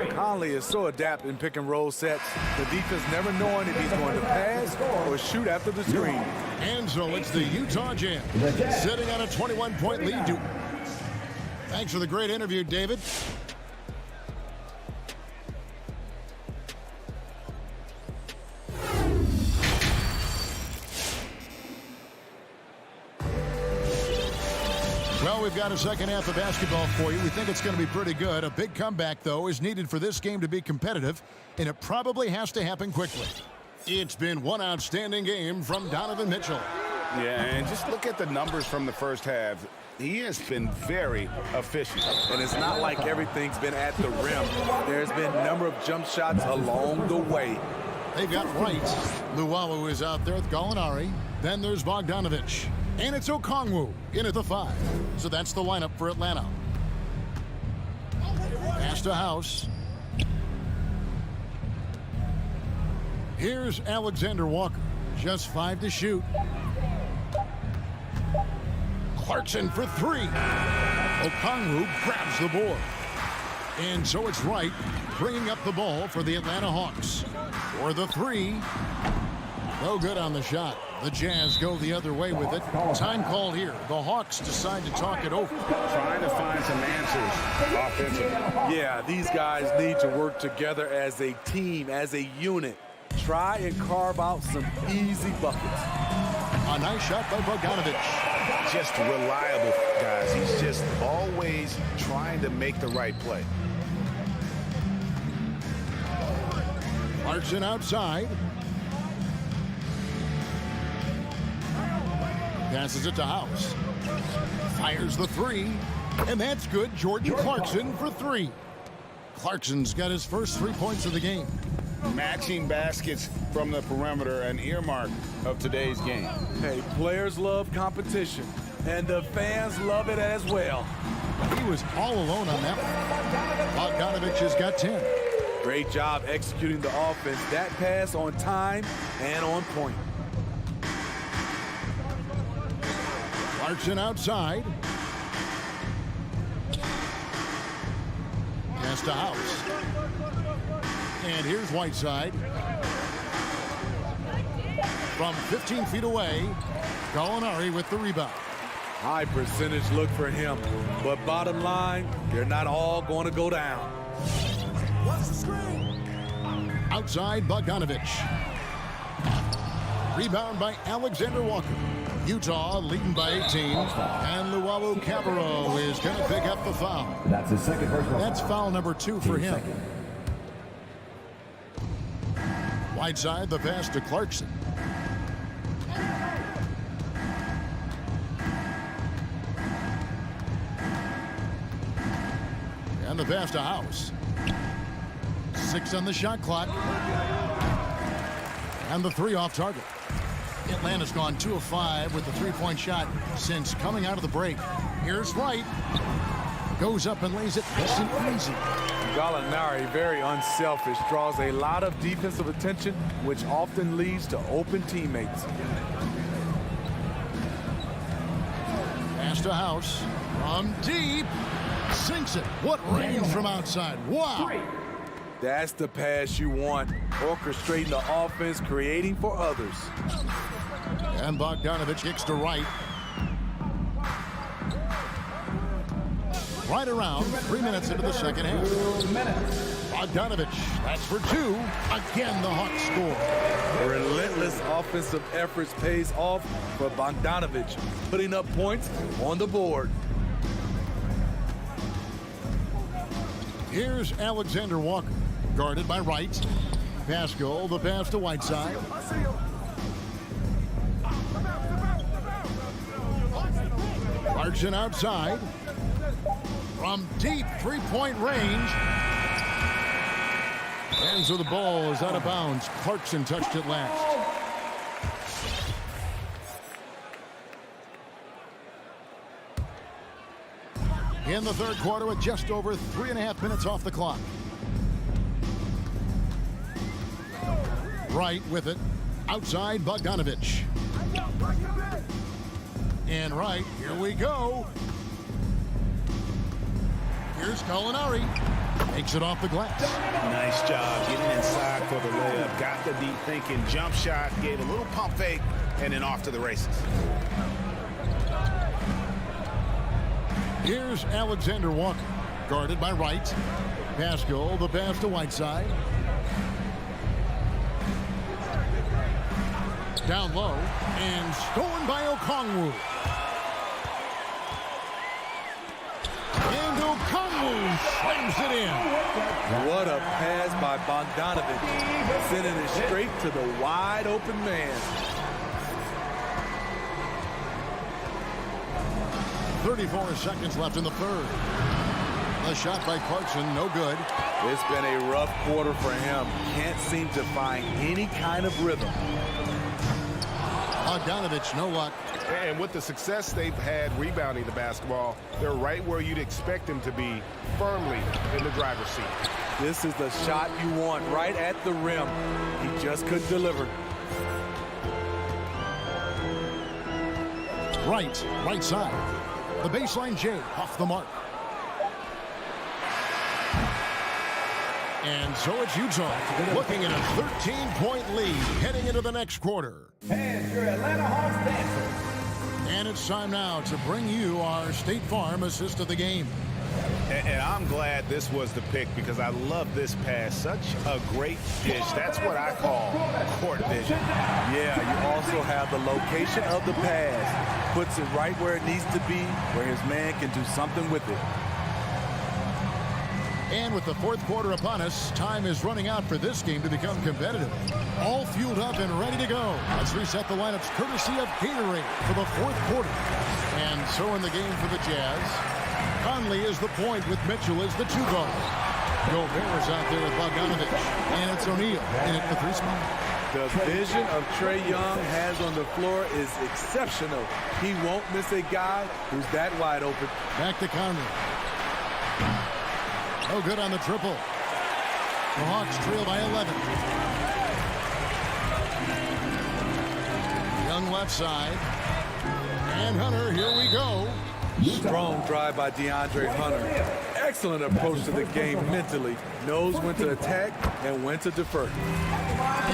Conley is so adept in pick and roll sets. The defense never knowing if he's going to pass or shoot after the screen. And so it's the Utah Jazz sitting on a 21-point lead. Thanks for the great interview, David. Well, we've got a second half of basketball for you. We think it's going to be pretty good. A big comeback, though, is needed for this game to be competitive, and it probably has to happen quickly. It's been one outstanding game from Donovan Mitchell. Yeah, and just look at the numbers from the first half. He has been very efficient. And it's not like everything's been at the rim. There's been a number of jump shots along the way. They've got Wright. Luwawu is out there with Gallinari. Then there's Bogdanovich. And it's Okongwu in at the 5. So that's the lineup for Atlanta. Pass to House. Here's Alexander Walker. Just 5 to shoot. Clarkson for 3. Okongwu grabs the board. And so it's Wright bringing up the ball for the Atlanta Hawks. For the 3. No good on the shot. The Jazz go the other way with it. Time called here. The Hawks decide to talk it over. Trying to find some answers offensively. Yeah, these guys need to work together as a team, as a unit. Try and carve out some easy buckets. A nice shot by Bogdanovic. Just reliable, guys. He's just always trying to make the right play. Clarkson outside. Passes it to House. Fires the 3. And that's good. Jordan Clarkson for 3. Clarkson's got his first 3 points of the game. Matching baskets from the perimeter, an earmark of today's game. Hey, players love competition, and the fans love it as well. He was all alone on that one. Bogdanovic has got 10. Great job executing the offense. That pass on time and on point. Clarkson outside. Pass to House. And here's Whiteside. From 15 feet away, Gallinari with the rebound. High percentage look for him. But bottom line, they're not all going to go down. What's the screen? Outside, Bogdanovic. Rebound by Alexander Walker. Utah leading by 18. And Luwawu Cabarro is going to pick up the foul. That's his second personal. That's foul number 2 for him. Second. Whiteside, the pass to Clarkson. And the pass to House. 6 on the shot clock. And the 3 off target. Atlanta's gone 2 of 5 with the 3-point shot since coming out of the break. Here's Wright. Goes up and lays it nice and easy. Gallinari, very unselfish, draws a lot of defensive attention, which often leads to open teammates. Pass to House. From deep. Sinks it. What range from outside. Wow. That's the pass you want. Orchestrating the offense, creating for others. And Bogdanovic kicks to Wright. Right around 3 minutes into the second half. Bogdanovic, that's for 2. Again, the Hawks score. Relentless offensive efforts pays off for Bogdanovic, putting up points on the board. Here's Alexander Walker, guarded by Wright. Pascal, the pass to Whiteside. Clarkson outside. From deep 3-point range. And so the ball is out of bounds. Clarkson touched it last. In the third quarter with just over 3.5 minutes off the clock. Wright with it. Outside Bogdanovic. And Wright, here we go. Here's Gallinari. Takes it off the glass. Nice job getting inside for the layup. Got the deep thinking jump shot. Gave a little pump fake. And then off to the races. Here's Alexander Walker. Guarded by Wright. Pascal, the pass to Whiteside. Down low. And stolen by Okongwu. And Okongwu slams it in. What a pass by Bogdanovic, sending it straight to the wide open man. 34 seconds left in the third. A shot by Clarkson, no good. It's been a rough quarter for him. Can't seem to find any kind of rhythm. Bogdanovic, no luck. And with the success they've had rebounding the basketball, they're right where you'd expect them to be, firmly in the driver's seat. This is the shot you want, right at the rim. He just couldn't deliver. Right side. The baseline J off the mark. And so it's Utah looking at a 13-point lead heading into the next quarter. And your Atlanta Hawks dancers. And it's time now to bring you our State Farm assist of the game. And I'm glad this was the pick because I love this pass. Such a great dish. That's what I call court vision. Yeah, you also have the location of the pass. Puts it right where it needs to be, where his man can do something with it. And with the fourth quarter upon us, time is running out for this game to become competitive. All fueled up and ready to go. Let's reset the lineups courtesy of Gatorade for the fourth quarter. And so in the game for the Jazz, Conley is the point with Mitchell as the 2 guard. Gobert is out there with Bogdanovich. And it's O'Neal in at the 3 spot. The vision of Trae Young has on the floor is exceptional. He won't miss a guy who's that wide open. Back to Conley. No good on the triple. The Hawks trail by 11. Young left side. And Hunter, here we go. Strong drive by DeAndre Hunter. Excellent approach to the game mentally. Knows when to attack and when to defer.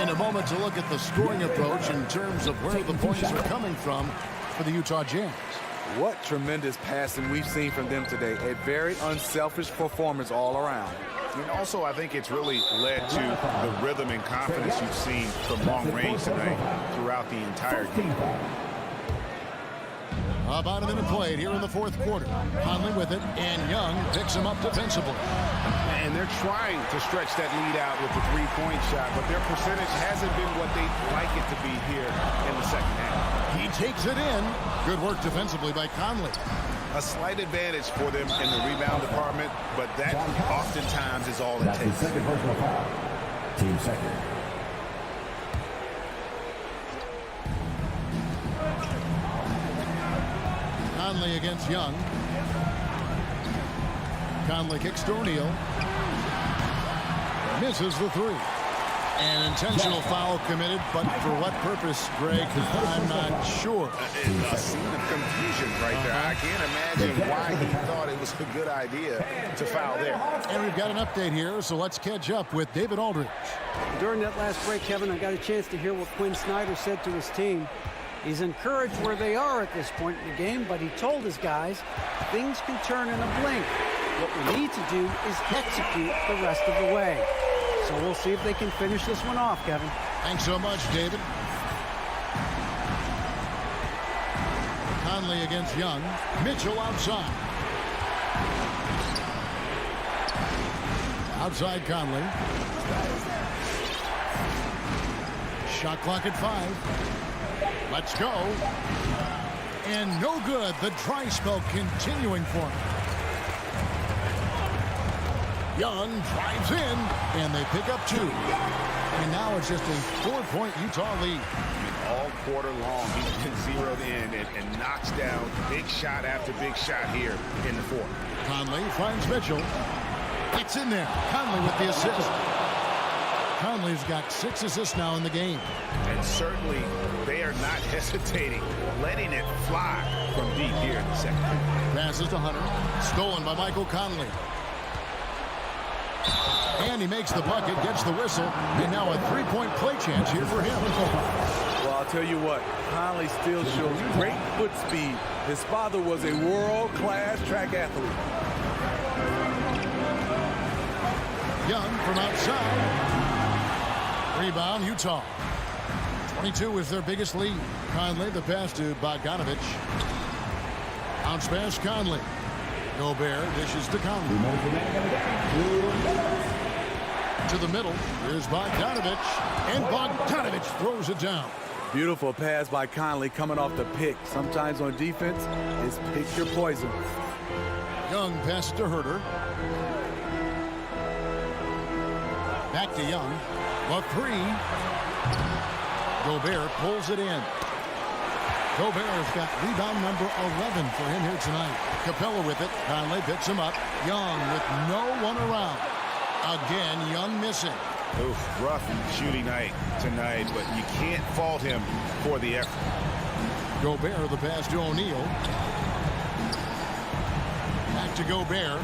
In a moment to look at the scoring approach in terms of where the points are coming from for the Utah Jazz. What tremendous passing we've seen from them today. A very unselfish performance all around. And also, I think it's really led to the rhythm and confidence you've seen from long range tonight throughout the entire game. About a minute played here in the fourth quarter. Conley with it, and Young picks him up defensively. And they're trying to stretch that lead out with the three-point shot, but their percentage hasn't been what they'd like it to be here in the second half. He takes it in. Good work defensively by Conley. A slight advantage for them in the rebound department, but that oftentimes is all it That's takes. the second personal foul. Team second. Conley against Young. Conley kicks to O'Neal. Misses the 3. An intentional foul committed, but for what purpose, Greg? I'm not sure. A scene of confusion right there. I can't imagine why he thought it was a good idea to foul there. And we've got an update here, so let's catch up with David Aldridge. During that last break, Kevin, I got a chance to hear what Quinn Snyder said to his team. He's encouraged where they are at this point in the game, but he told his guys things can turn in a blink. What we need to do is execute the rest of the way. So we'll see if they can finish this one off, Kevin. Thanks so much, David. Conley against Young. Mitchell outside. Outside Conley. Shot clock at 5. Let's go. And no good. The dry spell continuing for him. Young drives in, and they pick up 2. And now it's just a 4-point Utah lead. All quarter long, he's been zeroed in and knocks down big shot after big shot here in the fourth. Conley finds Mitchell. It's in there. Conley with the assist. Conley's got 6 assists now in the game. And certainly they are not hesitating, letting it fly from deep here in the second. Passes to Hunter. Stolen by Michael Conley. And he makes the bucket, gets the whistle, and now a 3-point play chance here for him. Well, I'll tell you what, Conley still shows great foot speed. His father was a world-class track athlete. Young from outside. Rebound, Utah. 22 is their biggest lead. Conley, the pass to Bogdanovich. Bounce pass, Conley. Gobert dishes to Conley. To the middle. Here's Bogdanovich. And Bogdanovich throws it down. Beautiful pass by Conley coming off the pick. Sometimes on defense, it's pick your poison. Young passes to Herter. Back to Young. The 3. Gobert pulls it in. Gobert's got rebound number 11 for him here tonight. Capella with it. Conley picks him up. Young with no one around. Again, Young missing. Oof, rough shooting night tonight, but you can't fault him for the effort. Gobert, the pass to O'Neal. Back to Gobert.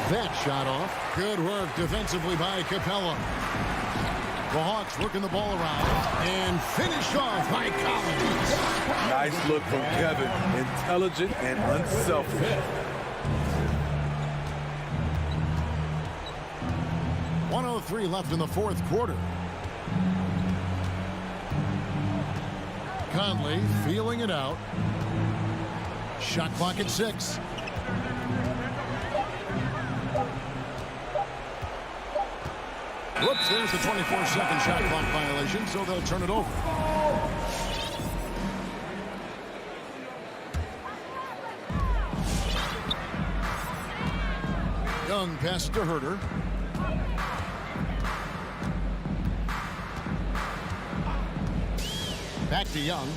That shot off. Good work defensively by Capella. The Hawks working the ball around and finished off by Collins. Nice look from Kevin. Intelligent and unselfish. 1:03 left in the fourth quarter. Conley feeling it out. Shot clock at 6. Whoops, there's the 24-second shot clock violation, so they'll turn it over. Young pass to Herter. Back to Young.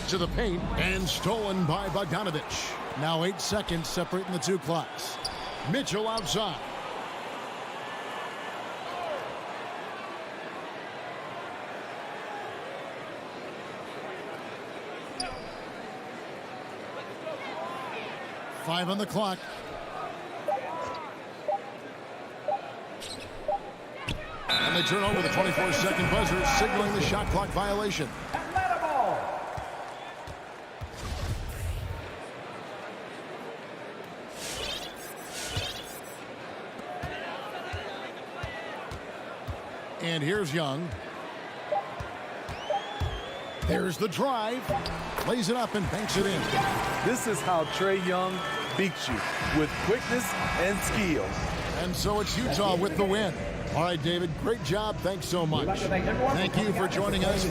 To the paint and stolen by Bogdanovich. Now 8 seconds separating the two clocks. Mitchell outside. Five on the clock. And they turn over the 24-second buzzer, signaling the shot clock violation. Atlanta ball. And here's Young. There's the drive. Lays it up and banks it in. This is how Trae Young beats you, with quickness and skill. And so it's Utah with the win. All right, David, great job. Thanks so much. Thank you for joining us.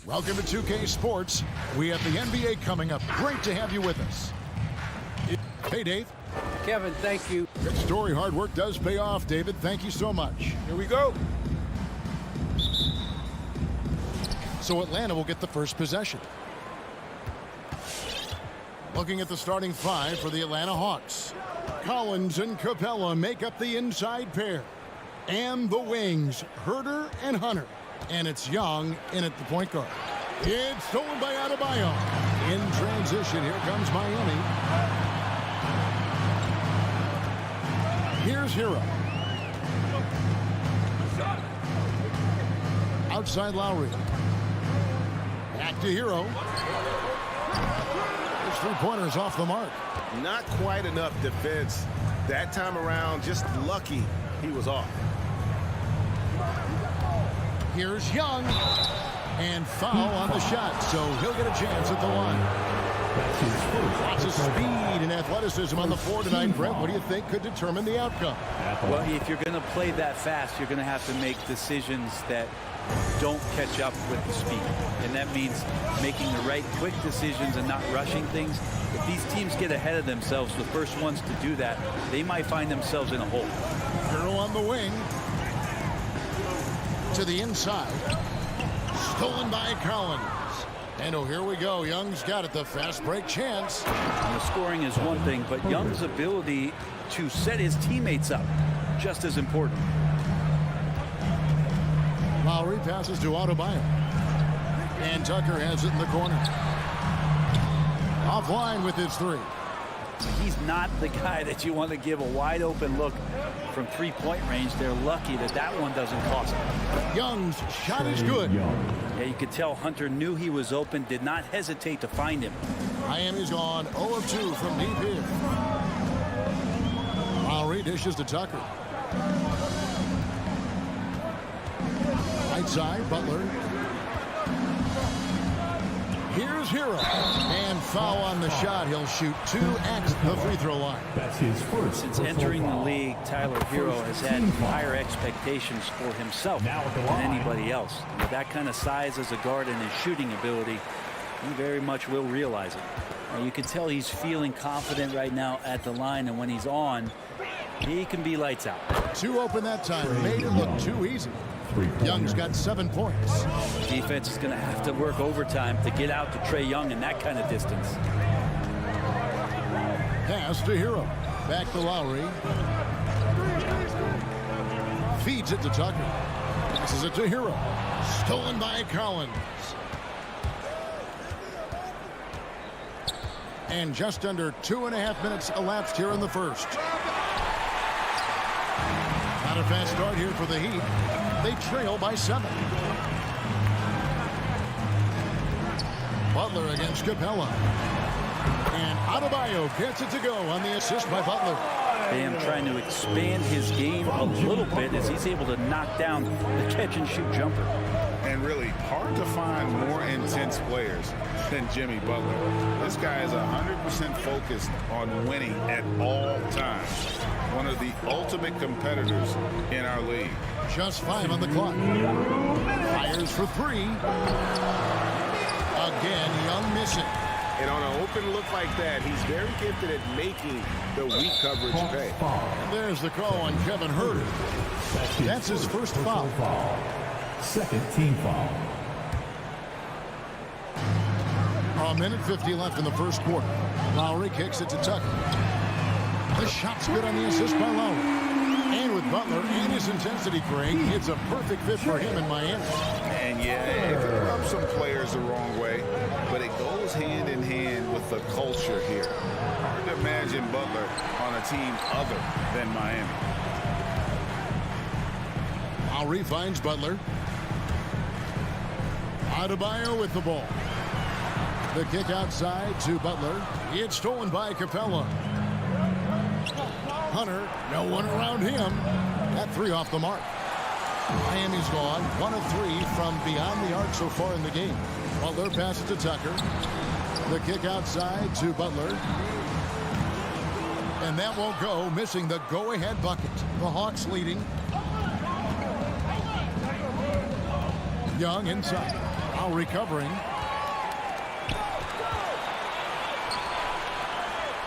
Welcome to 2K Sports. We have the NBA coming up. Great to have you with us. Hey, Dave. Kevin, thank you. Good story. Hard work does pay off, David. Thank you so much. Here we go. So Atlanta will get the first possession. Looking at the starting five for the Atlanta Hawks. Collins and Capella make up the inside pair. And the wings, Herder and Hunter. And it's Young in at the point guard. It's stolen by Adebayo. In transition, here comes Miami. Here's Hero. Outside Lowry. Back to Hero. His three-pointers off the mark. Not quite enough defense that time around. Just lucky he was off. Here's Young. And foul on the shot, so he'll get a chance at the line. Lots of speed and athleticism on the floor tonight. Brent, what do you think could determine the outcome? Well, if you're going to play that fast, you're going to have to make decisions that don't catch up with the speed. And that means making the right quick decisions and not rushing things. If these teams get ahead of themselves, the first ones to do that, they might find themselves in a hole. Hero on the wing. To the inside. Stolen by Collins. And oh, here we go. Young's got it. The fast break chance. And the scoring is one thing, but Young's ability to set his teammates up, just as important. Lowry passes to Adebayo. And Tucker has it in the corner. Offline with his three. He's not the guy that you want to give a wide open look from three-point range. They're lucky that that one doesn't cost them. Young's shot is good. Yeah, you could tell Hunter knew he was open, did not hesitate to find him. Miami's gone 0 of 2 from deep here. Lowry dishes to Tucker. Right side, Butler. Here's Hero. And foul on the shot. He'll shoot 2 at the free throw line. That's his first. Since entering the league, Tyler Hero has had higher expectations for himself than anybody else. With that kind of size as a guard and his shooting ability, he very much will realize it. And you can tell he's feeling confident right now at the line, and when he's on, he can be lights out. 2 open that time. Made it look too easy. Young's got 7 points. Defense is going to have to work overtime to get out to Trae Young in that kind of distance. Pass to Hero. Back to Lowry. Feeds it to Tucker. Passes it to Hero. Stolen by Collins. And just under 2.5 minutes elapsed here in the first. Not a fast start here for the Heat. They trail by 7. Butler against Capella. And Adebayo gets it to go on the assist by Butler. Bam trying to expand his game a little bit as he's able to knock down the catch-and-shoot jumper. And really hard to find more intense players than Jimmy Butler. This guy is 100% focused on winning at all times. One of the ultimate competitors in our league. Just 5 on the clock. Fires for 3. Again, Young missing. And on an open look like that, he's very gifted at making the weak coverage pay. And there's the call on Kevin Herder. That's his first foul. Second team foul. A minute 50 left in the first quarter. Lowry kicks it to Tucker. The shot's good on the assist by Lowry. And with Butler and his intensity, Craig, it's a perfect fit for him in Miami. And yeah, it can rub some players the wrong way, but it goes hand in hand with the culture here. Hard to imagine Butler on a team other than Miami. Lowry finds Butler. Adebayo with the ball. The kick outside to Butler. It's stolen by Capella. Hunter, no one around him. That 3 off the mark. Miami's gone 1 of 3 from beyond the arc so far in the game. Butler passes to Tucker. The kick outside to Butler. And that won't go, missing the go-ahead bucket. The Hawks leading. Young inside. Now recovering.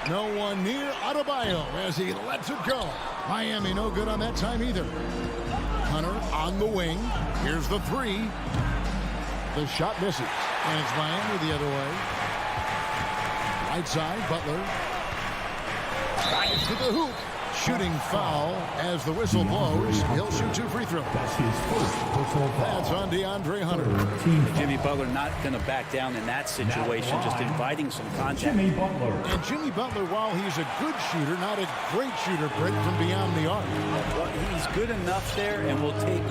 No one near Adebayo as he lets it go. Miami no good on that time either. Hunter on the wing. Here's the 3. The shot misses. And it's Miami the other way. Right side, Butler. Drives to the hoop. Shooting foul as the whistle blows. He'll shoot 2 free throws. That's on DeAndre Hunter. Jimmy Butler not going to back down in that situation, just inviting some contact. And Jimmy Butler, while he's a good shooter, not a great shooter, Britt, from beyond the arc. Well, he's good enough there, and will take,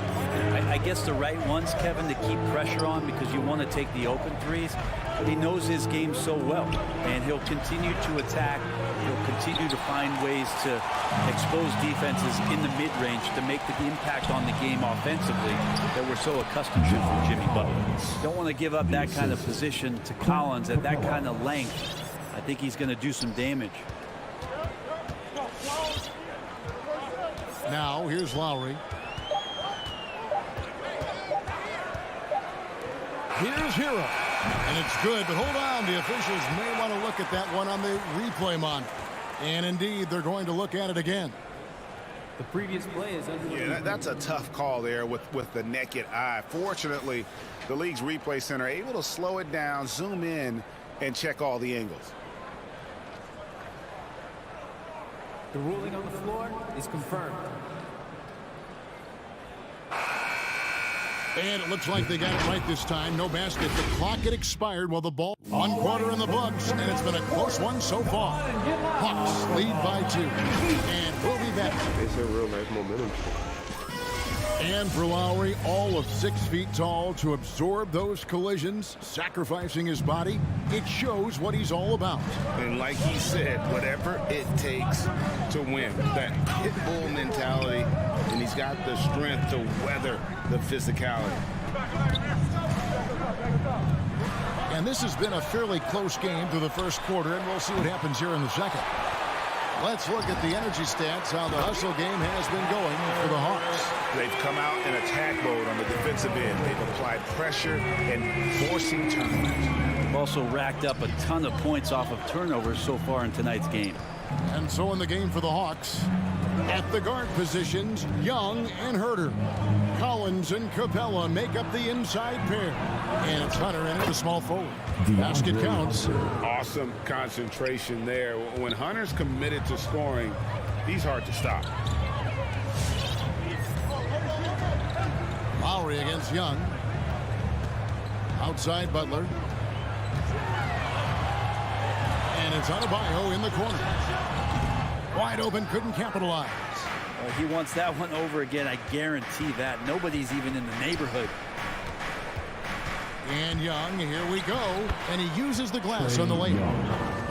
I guess, the right ones, Kevin, to keep pressure on, because you want to take the open threes. But he knows his game so well, and he'll continue to attack. He'll continue to find ways to expose defenses in the mid-range to make the impact on the game offensively that we're so accustomed to from Jimmy Butler. Don't want to give up that kind of position to Collins at that kind of length. I think he's going to do some damage. Now, here's Lowry. Here's Hero. And it's good, but hold on. The officials may want to look at that one on the replay monitor. And indeed, they're going to look at it again. The previous play is under. Yeah, that's a tough call there with the naked eye. Fortunately, the league's replay center able to slow it down, zoom in, and check all the angles. The ruling on the floor is confirmed. And it looks like they got it right this time. No basket. The clock had expired while the ball. 1 quarter in the books, and it's been a close one so far. Hawks lead by 2. And we'll be back. It's a real nice momentum. And for Lowry, all of 6 feet tall to absorb those collisions, sacrificing his body. It shows what he's all about. And like he said, whatever it takes to win. That pit bull mentality, and he's got the strength to weather the physicality. And this has been a fairly close game through the first quarter, and we'll see what happens here in the second. Let's look at the energy stats, how the hustle game has been going for the Hawks. They've come out in attack mode on the defensive end. They've applied pressure and forcing turnovers. They've also racked up a ton of points off of turnovers so far in tonight's game. And so in the game for the Hawks, at the guard positions, Young and Herter. Collins and Capella make up the inside pair. And it's Hunter in at the small forward. Basket counts. Awesome concentration there. When Hunter's committed to scoring, he's hard to stop. Lowry against Young. Outside Butler. And it's Adebayo in the corner. Wide open, couldn't capitalize. He wants that one over again, I guarantee that. Nobody's even in the neighborhood. And Young, here we go. And he uses the glass on the lane.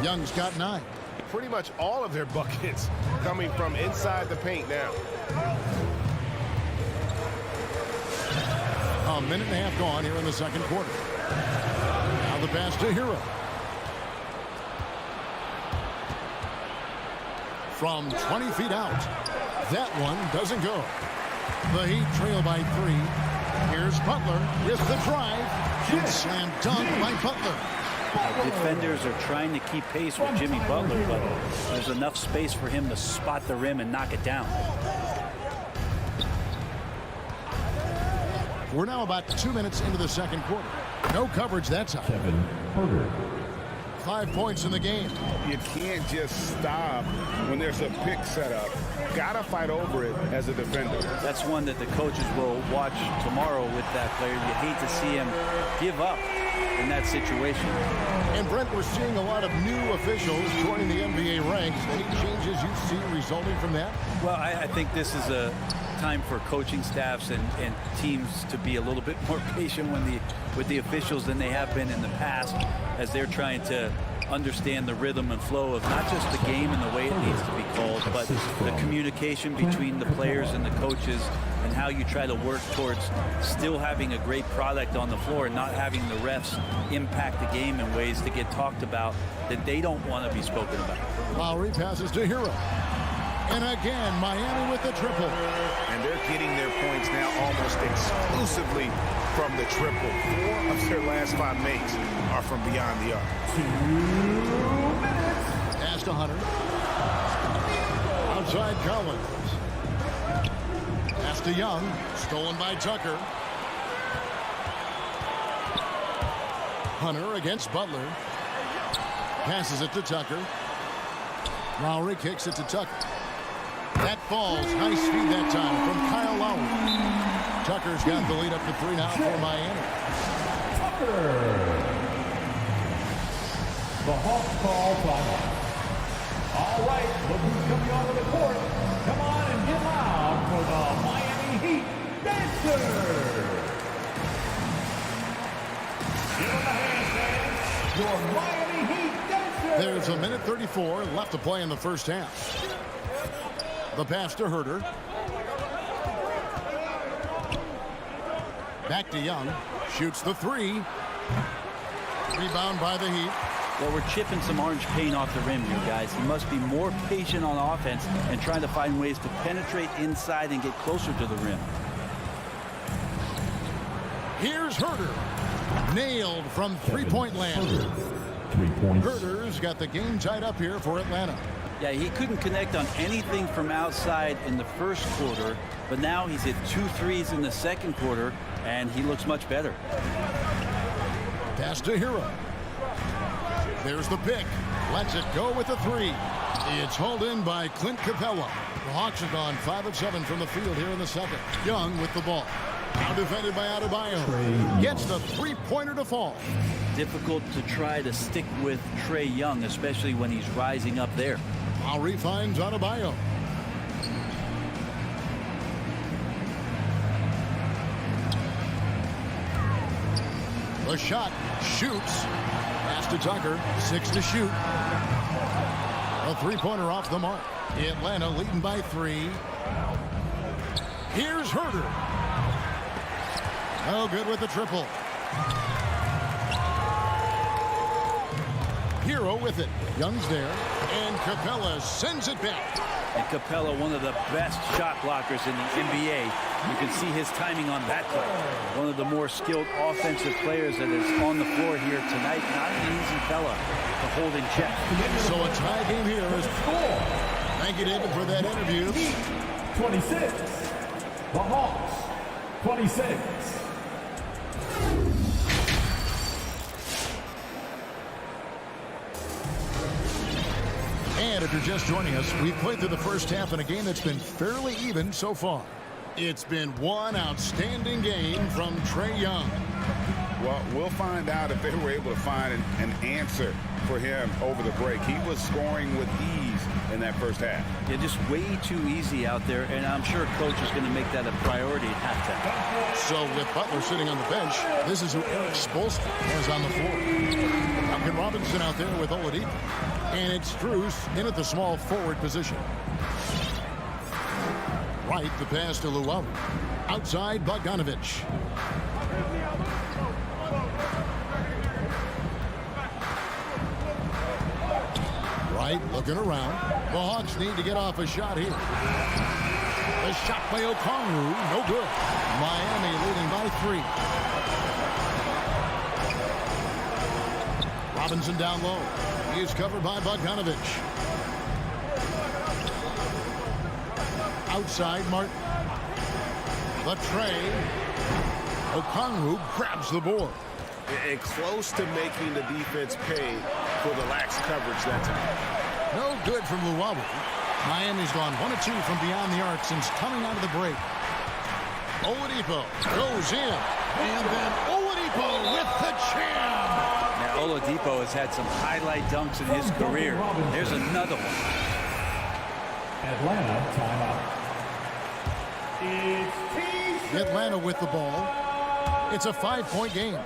Young's got 9. Pretty much all of their buckets coming from inside the paint now. A minute and a half gone here in the second quarter. Now the pass to Hero. From 20 feet out. That one doesn't go. The Heat trail by 3. Here's Butler with the drive. And slam dunk by Butler. Defenders are trying to keep pace with Jimmy Butler, but there's enough space for him to spot the rim and knock it down. We're now about 2 minutes into the second quarter. No coverage that time. 5 points in the game. You can't just stop when there's a pick set up. Gotta fight over it as a defender. That's one that the coaches will watch tomorrow with that player. You hate to see him give up in that situation. And Brent, we're seeing a lot of new officials joining the NBA ranks. Any changes you see resulting from that? Well, I think this is a time for coaching staffs and teams to be a little bit more patient with the officials than they have been in the past, as they're trying to understand the rhythm and flow of not just the game and the way it needs to be called, but the communication between the players and the coaches, and how you try to work towards still having a great product on the floor and not having the refs impact the game in ways to get talked about that they don't want to be spoken about. Lowry passes to Hero. And again, Miami with the triple. And they're getting their points now almost exclusively from the triple. 4 of their last 5 makes are from beyond the arc. 2 minutes. Pass to Hunter. Outside Collins. Pass to Young. Stolen by Tucker. Hunter against Butler. Passes it to Tucker. Lowry kicks it to Tucker. That falls. Nice feed that time from Kyle Lowry. Tucker's got the lead up to 3 now for Miami. Tucker. The Hawks call time. All right, look who's coming onto the court. Come on and get loud for the Miami Heat Dancers. Give them a hand, fans. Your Miami Heat Dancers. There's a minute 34 left to play in the first half. The pass to Herter. Back to Young. Shoots the 3. Rebound by the Heat. Well, we're chipping some orange paint off the rim here, guys. He must be more patient on offense and trying to find ways to penetrate inside and get closer to the rim. Here's Herter. Nailed from three-point land. 3 points. Herter's got the game tied up here for Atlanta. Yeah, he couldn't connect on anything from outside in the first quarter, but now he's hit 2 threes in the second quarter, and he looks much better. Pass to Hero. There's the pick. Lets it go with the 3. It's hauled in by Clint Capella. The Hawks have gone 5 of 7 from the field here in the second. Young with the ball. Now defended by Adebayo. Gets the 3-pointer to fall. Difficult to try to stick with Trae Young, especially when he's rising up there. Lowry finds Adebayo. The shot shoots. Pass to Tucker. 6 to shoot. A 3-pointer off the mark. Atlanta leading by 3. Here's Herter. No good with the triple. Hero with it. Young's there. And Capella sends it back. And Capella, one of the best shot blockers in the NBA. You can see his timing on that play. One of the more skilled offensive players that is on the floor here tonight. Not an easy fella to hold in check. So a tie game here is 4. Thank you, David, for that interview. 26. The Hawks, 26. And if you're just joining us, we've played through the first half in a game that's been fairly even so far. It's been one outstanding game from Trae Young. Well, we'll find out if they were able to find an answer for him over the break. He was scoring with ease in that first half. Yeah, just way too easy out there, and I'm sure coach is going to make that a priority at halftime. So with Butler sitting on the bench, this is who Eric Spoelstra has on the floor. Duncan Robinson out there with Oladipo. And it's Strus in at the small forward position. Right, the pass to Luau. Outside, Bogdanovich. Right, looking around. The Hawks need to get off a shot here. The shot by Okongwu, no good. Miami leading by 3. Robinson down low. He is covered by Bogdanovich. Outside, Martin. The Trae. Okongwu grabs the board. And close to making the defense pay for the lax coverage that time. No good from Luau. Miami's gone 1 of 2 from beyond the arc since coming out of the break. Oladipo goes in. And then Oladipo with the jam. Now, Oladipo has had some highlight dunks in his career. There's another one. Atlanta timeout. It's Atlanta with the ball. It's a 5-point game.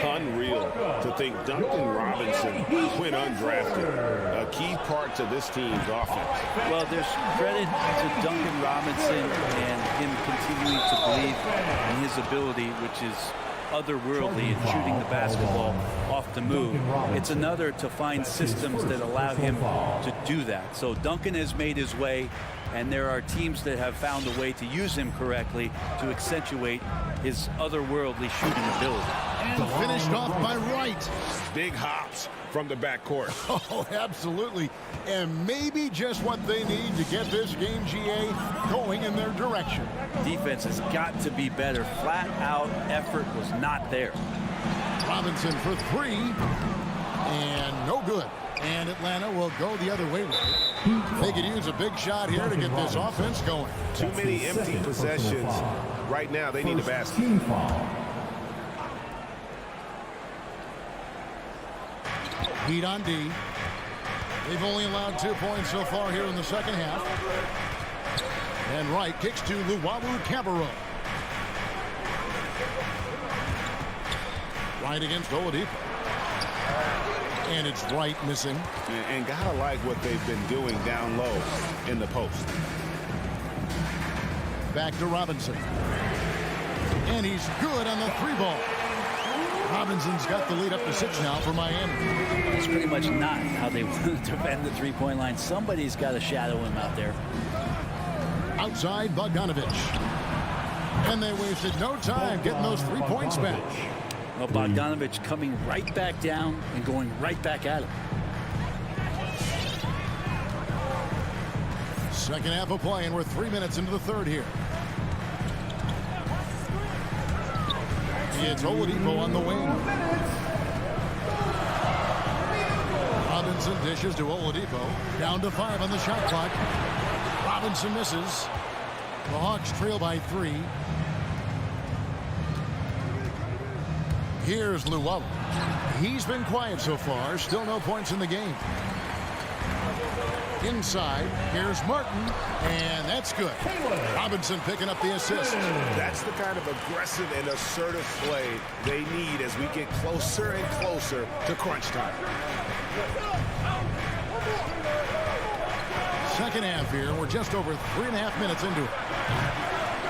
Unreal to think Duncan Robinson went undrafted. A key part to this team's offense. Well, there's credit to Duncan Robinson and him continuing to believe in his ability, which is otherworldly in shooting the basketball off the move. It's another to find systems that allow him to do that. So Duncan has made his way, and there are teams that have found a way to use him correctly to accentuate his otherworldly shooting ability. And finished off by Wright. Big hops from the backcourt. Oh, absolutely. And maybe just what they need to get this game, GA, going in their direction. Defense has got to be better. Flat out effort was not there. Robinson for 3. And no good. And Atlanta will go the other way with it. They could use a big shot here to get this offense going. Too many empty possessions. Right now, they need a basket. Team foul. Heat on D. They've only allowed 2 points so far here in the second half. And Wright kicks to Luwawu Cabarro. Wright against Oladipo. And it's Wright missing. And gotta like what they've been doing down low in the post. Back to Robinson. And he's good on the 3-ball. Robinson's got the lead up to 6 now for Miami. That's pretty much not how they want to defend the 3-point line. Somebody's got to shadow him out there. Outside Bogdanovich. And they wasted no time getting those 3 points back. Well, Bogdanovich coming right back down and going right back at him. Second half of play, and we're 3 minutes into the third here. It's Oladipo on the wing. Robinson dishes to Oladipo. Down to 5 on the shot clock. Robinson misses. The Hawks trail by 3. Here's Luwawu. He's been quiet so far. Still no points in the game. Inside, here's Martin, and that's good. Robinson picking up the assist. That's the kind of aggressive and assertive play they need as we get closer and closer to crunch time. Second half here. We're just over 3.5 minutes into it.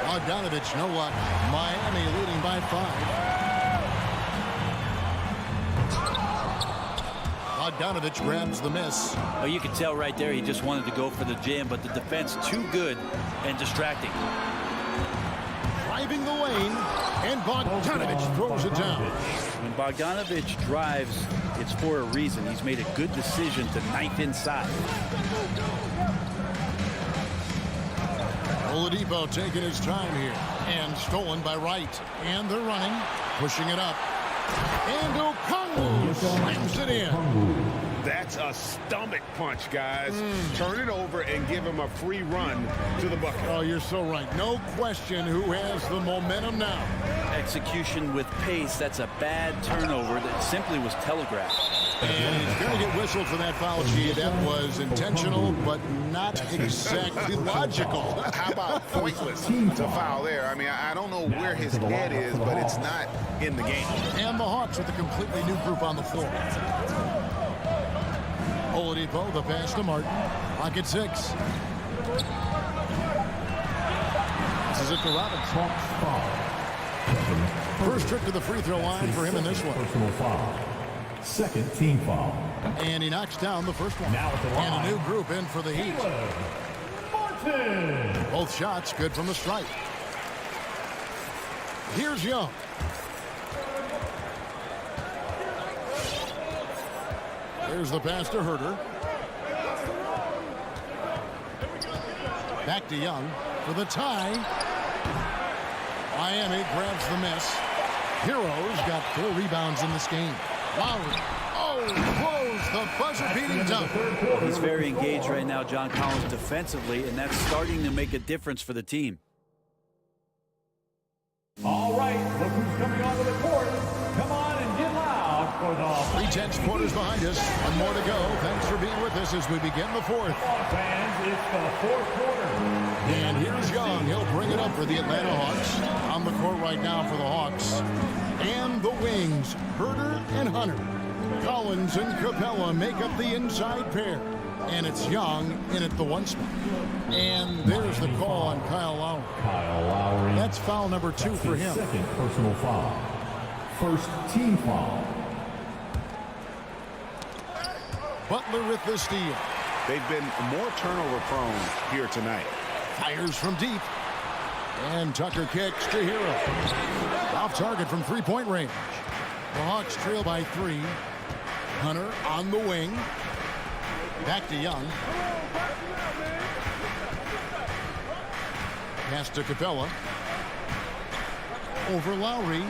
Bogdanovich, no luck. Miami leading by 5. Bogdanovich grabs the miss. Oh, you can tell right there he just wanted to go for the jam, but the defense too good and distracting. Driving the lane, and Bogdanovich throws it down. When Bogdanovich drives, it's for a reason. He's made a good decision to knife inside. Oladipo taking his time here, and stolen by Wright. And they're running, pushing it up. And Okongwu slams it in. That's a stomach punch, guys. Turn it over and give him a free run to the bucket. Oh, you're so right. No question who has the momentum now. Execution with pace. That's a bad turnover that simply was telegraphed. And he's going to get whistled for that foul, G. That was intentional, but not exactly logical. How about pointless to foul there? I mean, I don't know where his head is, but it's not in the game. And the Hawks with a completely new group on the floor. Oladipo, the pass to Martin. Pocket 6. This is it to Robinson. First trip to the free throw line for him in this one. Personal foul. Second team foul. And he knocks down the first one. Now at the line. And a new group in for the Heat. Martin. Both shots good from the stripe. Here's Young. There's the pass to Herter. Back to Young for the tie. Miami grabs the miss. Heroes got 4 rebounds in this game. Lowry. Oh, close the buzzer-beating dunk. He's very engaged right now, John Collins, defensively, and that's starting to make a difference for the team. All right, look who's coming onto the court. Come on and get loud for the 3/10 quarters behind us. One more to go. Thanks for being with us as we begin the fourth. fans. It's the fourth quarter. And here's Young. He'll bring it up for the Atlanta Hawks. On the court right now for the Hawks. And the wings, Herter and Hunter. Collins and Capella make up the inside pair. And it's Young in at the 1 spot. And there's the call on Kyle Lowry. Kyle Lowry. That's foul number 2 for him. Second personal foul. First team foul. Butler with the steal. They've been more turnover prone here tonight. Fires from deep. And Tucker kicks to Hero. Off target from 3-point range. The Hawks trail by 3. Hunter on the wing. Back to Young. Pass to Capella. Over Lowry.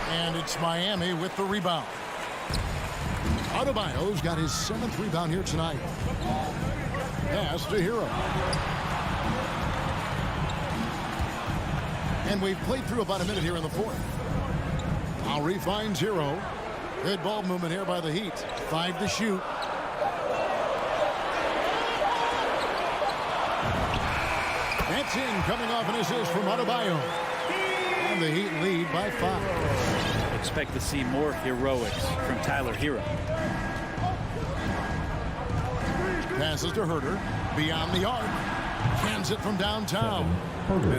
And it's Miami with the rebound. Adebayo's got his 7th rebound here tonight. Pass to Hero. And we've played through about a minute here in the 4th. Lowry finds Hero. Good ball movement here by the Heat. 5 to shoot. That's in, coming off an assist from Adebayo. And the Heat lead by 5. Expect to see more heroics from Tyler Hero. Passes to Herter. Beyond the arc. Cans it from downtown.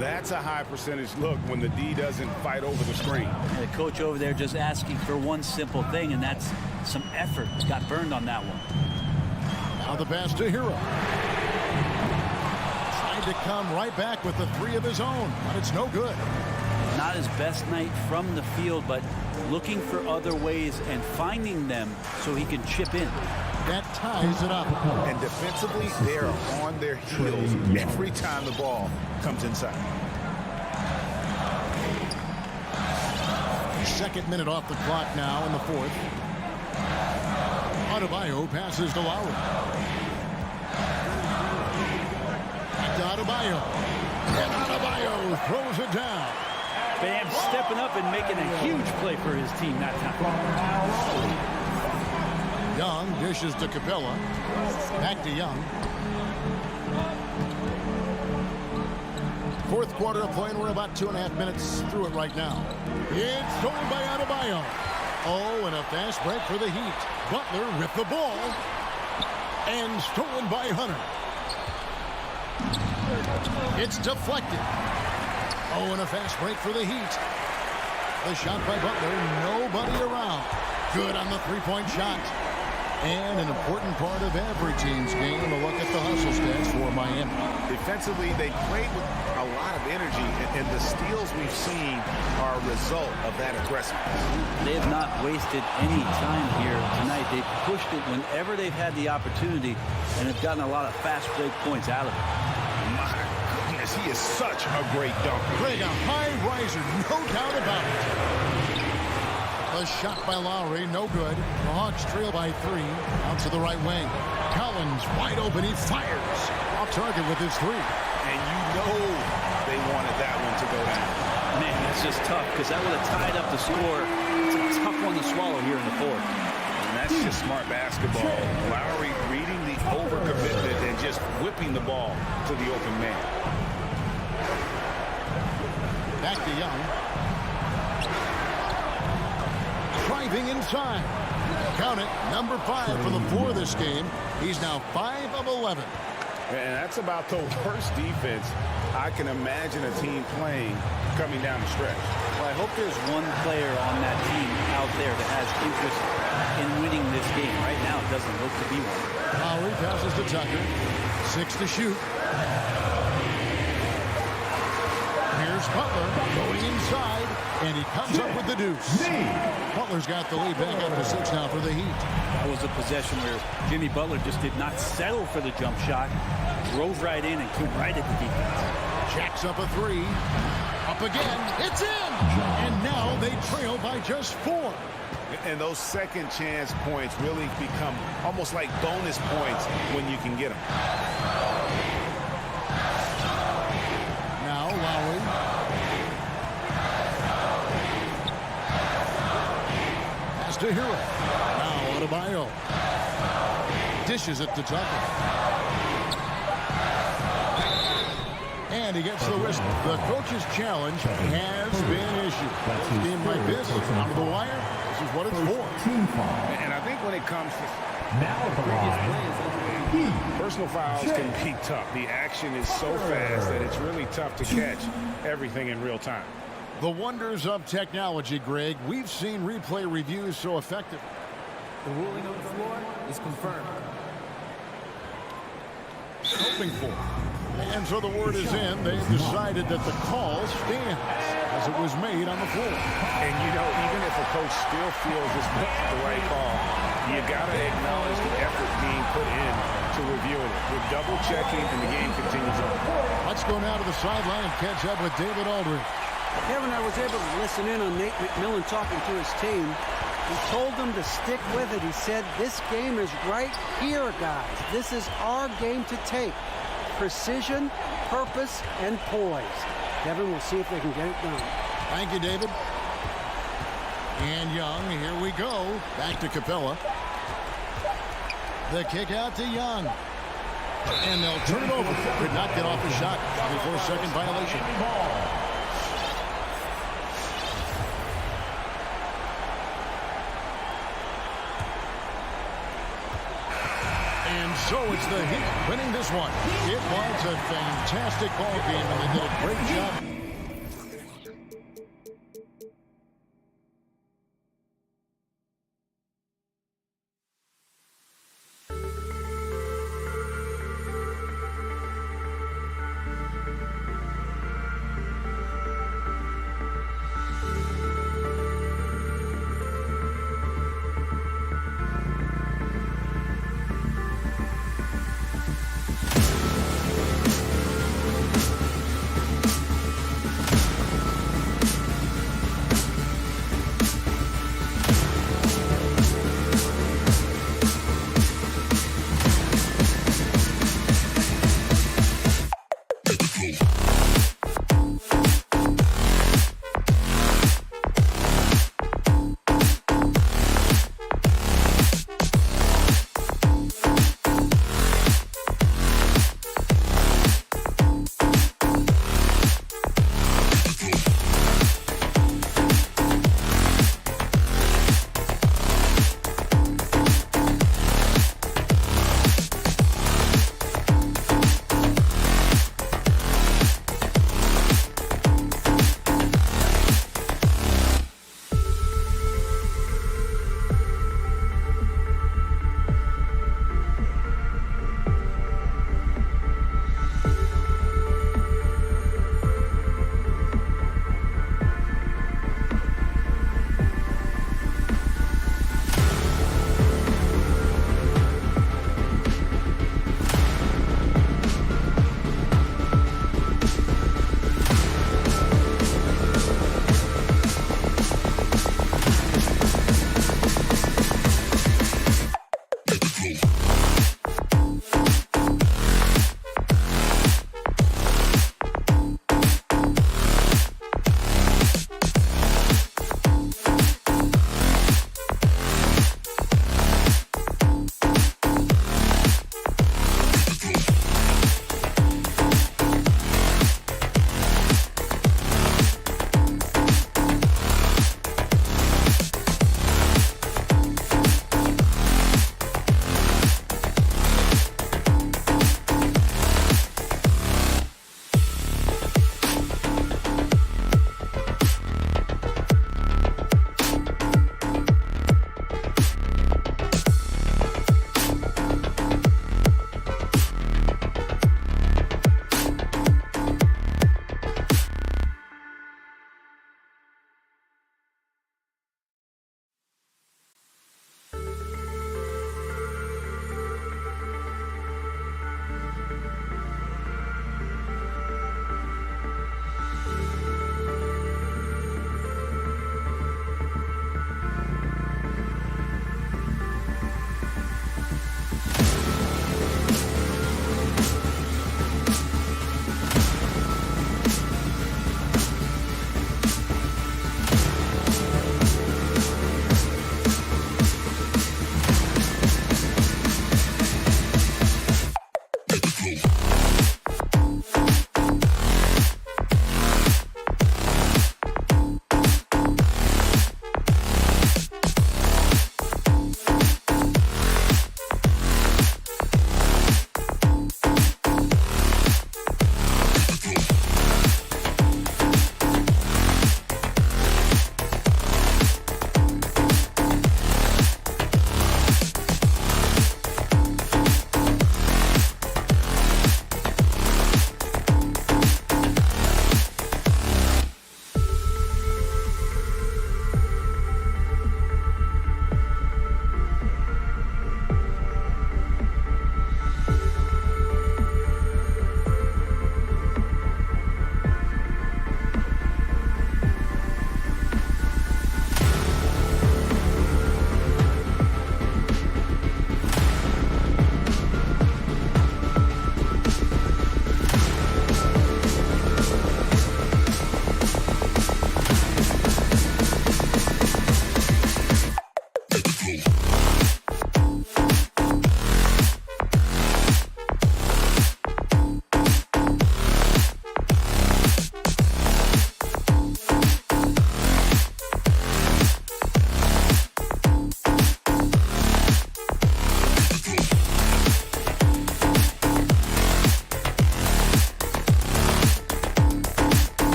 That's a high percentage look when the D doesn't fight over the screen. The coach over there just asking for one simple thing, and that's some effort. Got burned on that one. Now the pass to Hero. Tried to come right back with the 3 of his own, but it's no good. Not his best night from the field, but looking for other ways and finding them so he can chip in. That ties it up. And defensively, they're on their heels every time the ball comes inside. 2nd minute off the clock now in the 4th. Adebayo passes to Lowry. Back to Adebayo. And Adebayo throws it down. Bam stepping up and making a huge play for his team that time. Young dishes to Capella. Back to Young. 4th quarter of play, and we're about 2.5 minutes through it right now. It's stolen by Adebayo. Oh, and a fast break for the Heat. Butler with the ball. And stolen by Hunter. It's deflected. Oh, and a fast break for the Heat. The shot by Butler. Nobody around. Good on the 3-point shot. And an important part of every team's game, a look at the hustle stats for Miami. Defensively, they played with a lot of energy, and the steals we've seen are a result of that aggressiveness. They have not wasted any time here tonight. They've pushed it whenever they've had the opportunity and have gotten a lot of fast break points out of it. My goodness, he is such a great dunker. Greg, a high riser, no doubt about it. A shot by Lowry, no good. The Hawks trail by 3. Out to the right wing. Collins wide open. He fires. Off target with his 3. And you know they wanted that one to go down. Man, that's just tough because that would have tied up the score. It's a tough one to swallow here in the 4th. And that's just smart basketball. Lowry reading the overcommitment and just whipping the ball to the open man. Back to Young. Driving inside. Count it, number 5 for the 4 this game. He's now 5 of 11. And that's about the worst defense I can imagine a team playing coming down the stretch. Well, I hope there's one player on that team out there that has interest in winning this game. Right now, it doesn't look to be one. Lowry passes to Tucker. 6 to shoot. Here's Butler going inside, and he comes up with the deuce. Butler's got the lead back up to 6 now for the Heat. That was a possession where Jimmy Butler just did not settle for the jump shot. Drove right in and came right at the defense. Jacks up a 3. Up again. It's in! And now they trail by just 4. And those second chance points really become almost like bonus points when you can get them. Now Lowry. Pass to Hero. Now Adebayo. Dishes it to Tucker. And he gets the whistle. The coach's challenge has been issued. This game like this, on the wire, this is what it's for. And I think when it comes to personal fouls can be tough. The action is so fast that it's really tough to catch everything in real time. The wonders of technology, Greg. We've seen replay reviews so effective. The ruling on the floor is confirmed. Hoping for. And so the word is in. They've decided that the call stands as it was made on the floor. And, you know, even if a coach still feels this was the right call, you got to acknowledge the effort being put in to reviewing it. We're double-checking, and the game continues on. Let's go now to the sideline and catch up with David Aldridge. Kevin, I was able to listen in on Nate McMillan talking to his team. He told them to stick with it. He said, this game is right here, guys. This is our game to take. Precision, purpose, and poise. Kevin, we'll see if they can get it done. Thank you, David. And Young, here we go. Back to Capella. The kick out to Young. And they'll turn it over. Could not get off the shot. 24-second violation. And so it's the Heat winning this one. It was a fantastic ball game, and they did a great job.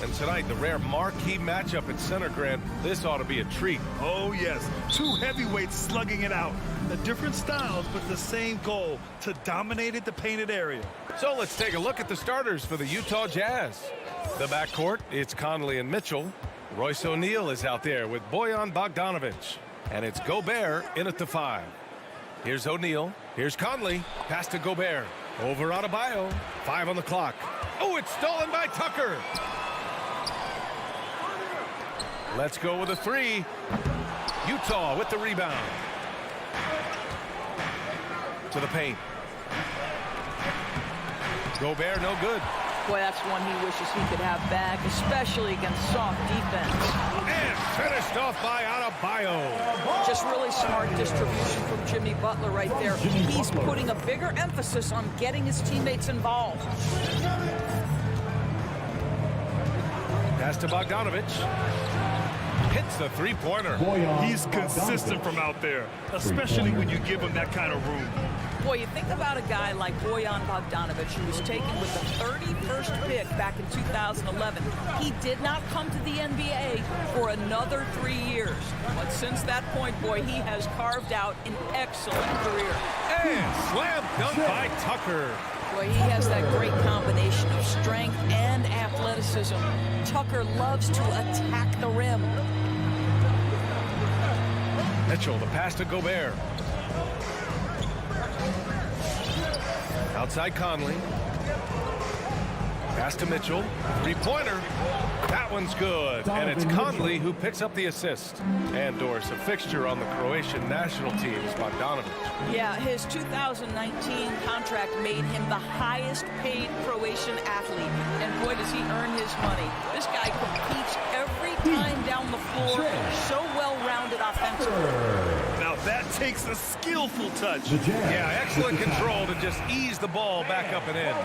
And tonight, the rare marquee matchup at center, Grant. This ought to be a treat. Oh, yes. Two heavyweights slugging it out. The different styles, but the same goal, to dominate the painted area. So let's take a look at the starters for the Utah Jazz. The backcourt, it's Conley and Mitchell. Royce O'Neal is out there with Bojan Bogdanovic. And it's Gobert in at the 5. Here's O'Neal. Here's Conley. Pass to Gobert. Over Adebayo. 5 on the clock. Oh, it's stolen by Tucker. Let's go with a 3. Utah with the rebound. To the paint. Gobert, no good. Boy, that's one he wishes he could have back, especially against soft defense. And finished off by Adebayo. Just really smart distribution from Jimmy Butler right there. He's putting a bigger emphasis on getting his teammates involved. Pass to Bogdanovic. Hits the three-pointer. He's consistent from out there, especially when you give him that kind of room. Boy, you think about a guy like Bojan Bogdanovic, who was taken with the 31st pick back in 2011. He did not come to the NBA for another 3 years. But since that point, boy, he has carved out an excellent career. And slam dunk by Tucker. Boy, he has that great combination of strength and athleticism. Tucker loves to attack the rim. Mitchell, the pass to Gobert. Outside Conley. Pass to Mitchell. Three-pointer. That one's good. And it's Conley who picks up the assist. And Doris, a fixture on the Croatian national team is Bogdanovic. Yeah, his 2019 contract made him the highest paid Croatian athlete. And boy, does he earn his money. This guy competes every time down the floor. So well-rounded offensively. Now that takes a skillful touch. Yeah, excellent control to just ease the ball back up and in.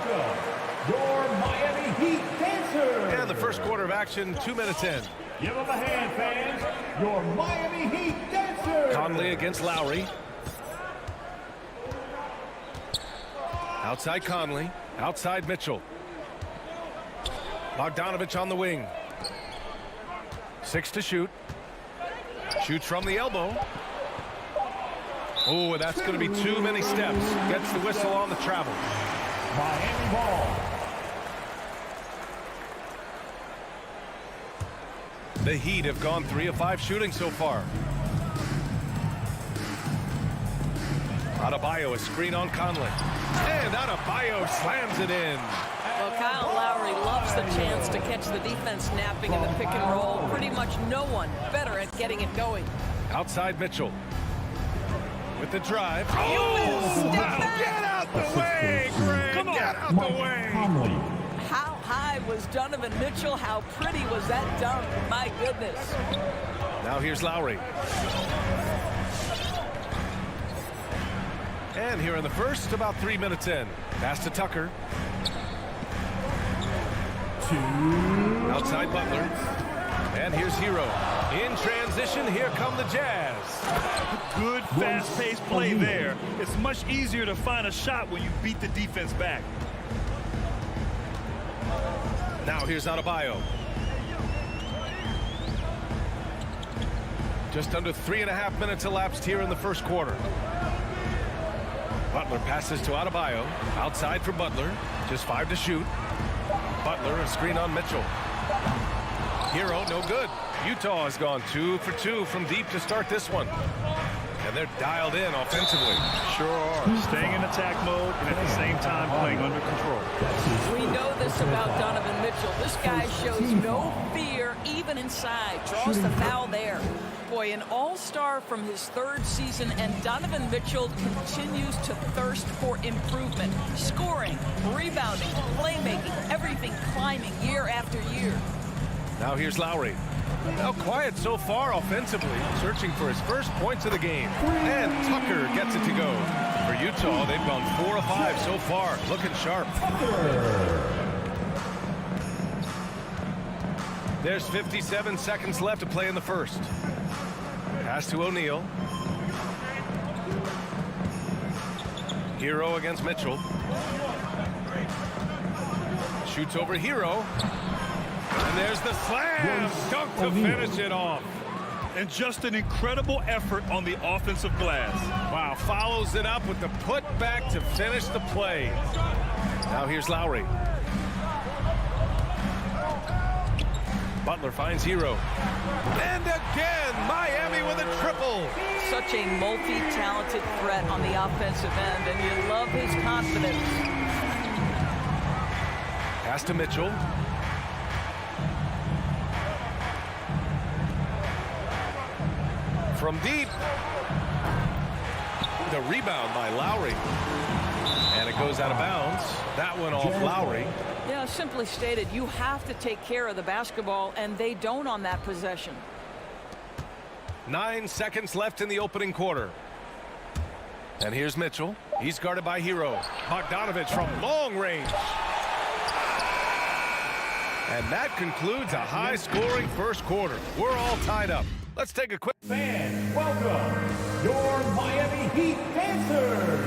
Your Miami Heat dancer. And the first quarter of action, 2 minutes in. Give him a hand, fans. Your Miami Heat dancer. Conley against Lowry. Outside Conley. Outside Mitchell. Bogdanovic on the wing. 6 to shoot. Shoots from the elbow. Oh, that's going to be too many steps. Gets the whistle on the travel. Miami ball. The Heat have gone 3 of 5 shooting so far. Adebayo, a screen on Conley. And Adebayo slams it in. Well, Kyle Lowry loves the chance to catch the defense napping in the pick and roll. Pretty much no one better at getting it going. Outside Mitchell. With the drive. Oh, Get out the way, Greg. Come on. Get out the way. How high was Donovan Mitchell? How pretty was that dunk? My goodness. Now here's Lowry. And here in the first, about 3 minutes in. Pass to Tucker. Outside Butler. And here's Hero. In transition, here come the Jazz. Good fast-paced play there. It's much easier to find a shot when you beat the defense back. Now here's Adebayo. Just under 3.5 minutes elapsed here in the first quarter. Butler passes to Adebayo. Outside for Butler. Just 5 to shoot. Butler, a screen on Mitchell. Hero, no good. Utah has gone 2 for 2 from deep to start this one. And they're dialed in offensively. Sure are. Staying in attack mode and at the same time playing under control. We know this about Donovan Mitchell. This guy shows no fear even inside. Draws the foul there. Boy, an all-star from his 3rd season, and Donovan Mitchell continues to thirst for improvement. Scoring, rebounding, playmaking, everything climbing year after year. Now here's Lowry. Now quiet so far offensively, searching for his first points of the game. And Tucker gets it to go. For Utah, they've gone 4 of 5 so far, looking sharp. There's 57 seconds left to play in the first. Pass to O'Neal. Hero against Mitchell. Shoots over Hero. And there's the slam dunk to finish it off. And just an incredible effort on the offensive glass. Wow, follows it up with the putback to finish the play. Now here's Lowry. Butler finds Hero. And again, Miami with a triple. Such a multi-talented threat on the offensive end, and you love his confidence. Pass to Mitchell. From deep. The rebound by Lowry. And it goes out of bounds. That one off Lowry. Yeah, simply stated, you have to take care of the basketball, and they don't on that possession. 9 seconds left in the opening quarter. And here's Mitchell. He's guarded by Hero. Bogdanovich from long range. And that concludes a high-scoring first quarter. We're all tied up. Let's take a quick... Fans, welcome your Miami Heat dancers.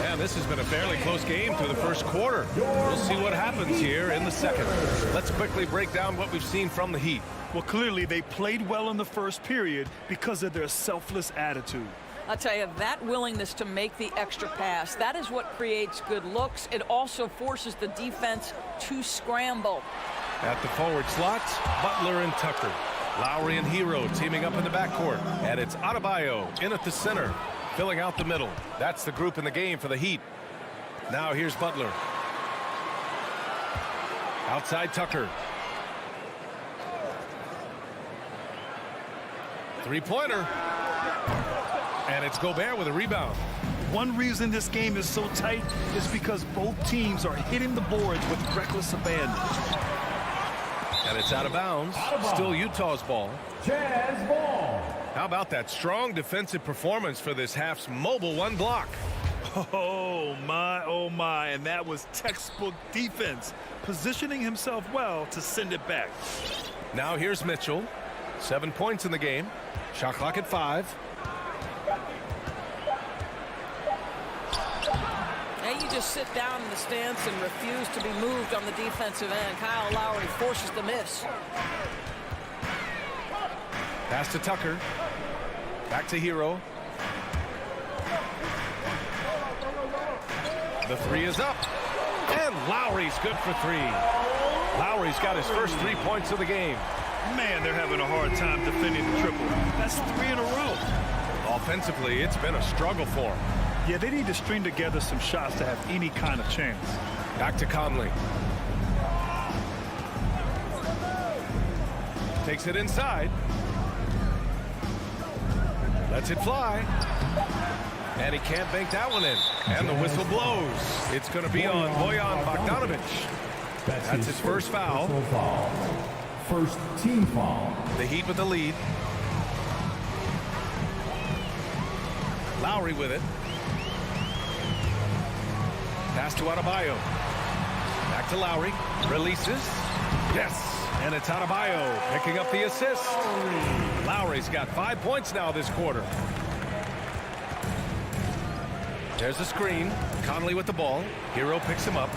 And this has been a fairly close game through the first quarter. We'll see what happens here in the second. Let's quickly break down what we've seen from the Heat. Well, clearly they played well in the first period because of their selfless attitude. I'll tell you, that willingness to make the extra pass, that is what creates good looks. It also forces the defense to scramble. At the forward slots, Butler and Tucker. Lowry and Hero teaming up in the backcourt. And it's Adebayo in at the center, filling out the middle. That's the group in the game for the Heat. Now here's Butler. Outside Tucker. Three-pointer. And it's Gobert with a rebound. One reason this game is so tight is because both teams are hitting the boards with reckless abandon. And it's out of bounds. Still Utah's ball. Jazz ball. How about that strong defensive performance for this half's mobile one block? Oh my, and that was textbook defense, positioning himself well to send it back. Now here's Mitchell. 7 points in the game. Shot clock at 5. Now you just sit down in the stance and refuse to be moved on the defensive end. Kyle Lowry forces the miss. Pass to Tucker. Back to Hero. The three is up. And Lowry's good for 3. Lowry's got his first 3 points of the game. Man, they're having a hard time defending the triple. That's 3 in a row. Offensively, it's been a struggle for him. Yeah, they need to string together some shots to have any kind of chance. Back to Conley. Takes it inside. Lets it fly. And he can't bank that one in. And the whistle blows. It's going to be on Bojan Bogdanovich. That's his first foul. First team foul. The Heat with the lead. Lowry with it. Pass to Adebayo. Back to Lowry. Releases. Yes. And it's Adebayo picking up the assist. Lowry's got 5 points now this quarter. There's a screen. Conley with the ball. Hero picks him up.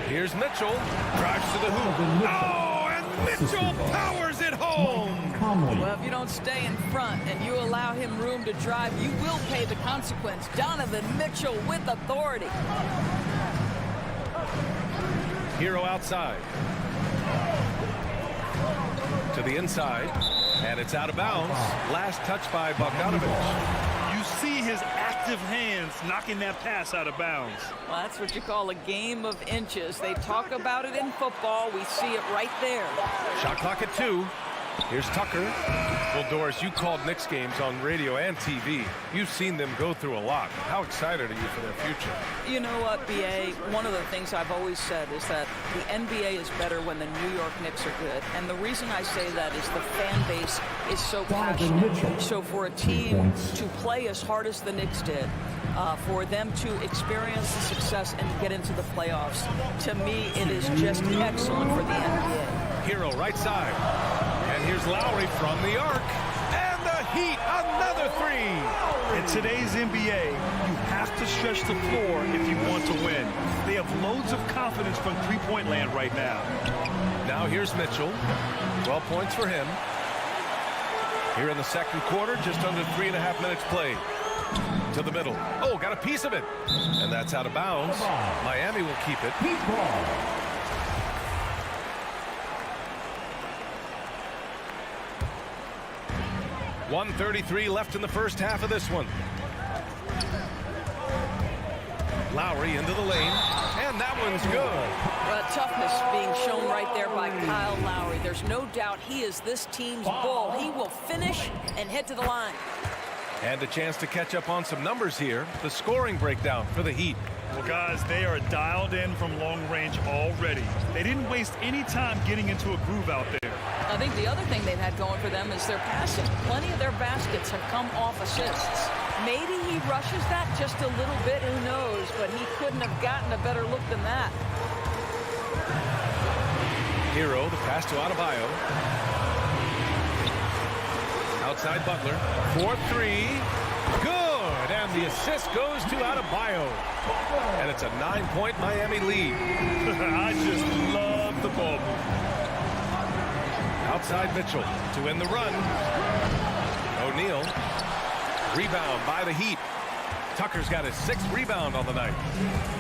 Here's Mitchell. Drives to the hoop. Oh, and Mitchell powers it home. Well, if you don't stay in front and you allow him room to drive, you will pay the consequence. Donovan Mitchell with authority. Hero outside. To the inside. And it's out of bounds. Last touch by Bogdanovich. You see his active hands knocking that pass out of bounds. Well, that's what you call a game of inches. They talk about it in football. We see it right there. Shot clock at 2. Here's Tucker. Well, Doris, you called Knicks games on radio and TV. You've seen them go through a lot. How excited are you for their future? You know what, B.A., one of the things I've always said is that the NBA is better when the New York Knicks are good. And the reason I say that is the fan base is so passionate. So for a team to play as hard as the Knicks did, for them to experience the success and get into the playoffs, to me, it is just excellent for the NBA. Hero right side. And here's Lowry from the arc. And the Heat, another three. In today's NBA, you have to stretch the floor if you want to win. They have loads of confidence from three-point land right now. Now here's Mitchell. 12 points for him. Here in the second quarter, just under 3.5 minutes played. To the middle. Oh, got a piece of it. And that's out of bounds. Miami will keep it. 1:33 left in the first half of this one. Lowry into the lane, and that one's good. Well, toughness being shown right there by Kyle Lowry. There's no doubt he is this team's bull. He will finish and head to the line. And a chance to catch up on some numbers here. The scoring breakdown for the Heat. Well, guys, they are dialed in from long range already. They didn't waste any time getting into a groove out there. I think the other thing they've had going for them is their passing. Plenty of their baskets have come off assists. Maybe he rushes that just a little bit, who knows, but he couldn't have gotten a better look than that. Hero, the pass to Adebayo. Outside Butler. 4-3. Good. And the assist goes to Adebayo. And it's a 9-point Miami lead. I just love the ball movement. Outside Mitchell to win the run. O'Neal. Rebound by the Heat. Tucker's got his 6th rebound on the night.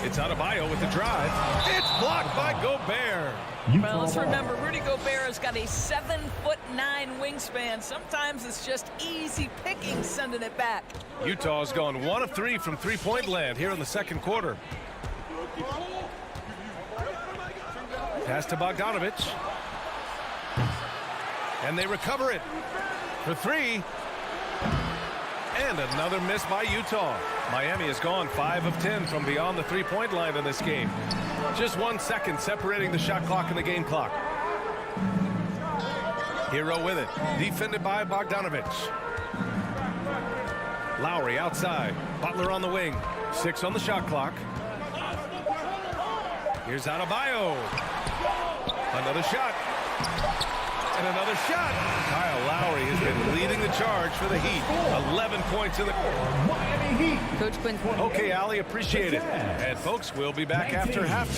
It's Adebayo with the drive. It's blocked by Gobert. Well, let's remember, Rudy Gobert has got a 7'9" wingspan. Sometimes it's just easy picking sending it back. Utah's gone 1 of 3 from three-point land here in the second quarter. Pass to Bogdanovich. And they recover it for 3. And another miss by Utah. Miami has gone 5 of 10 from beyond the three-point line in this game. Just 1 second separating the shot clock and the game clock. Hero with it. Defended by Bogdanovich. Lowry outside. Butler on the wing. 6 on the shot clock. Here's Adebayo. Another shot. And another shot. Kyle Lowry has been leading the charge for the Heat. 11 points in the Miami Heat. Coach Quinn. Okay, Ali, appreciate it. And folks, we'll be back after half.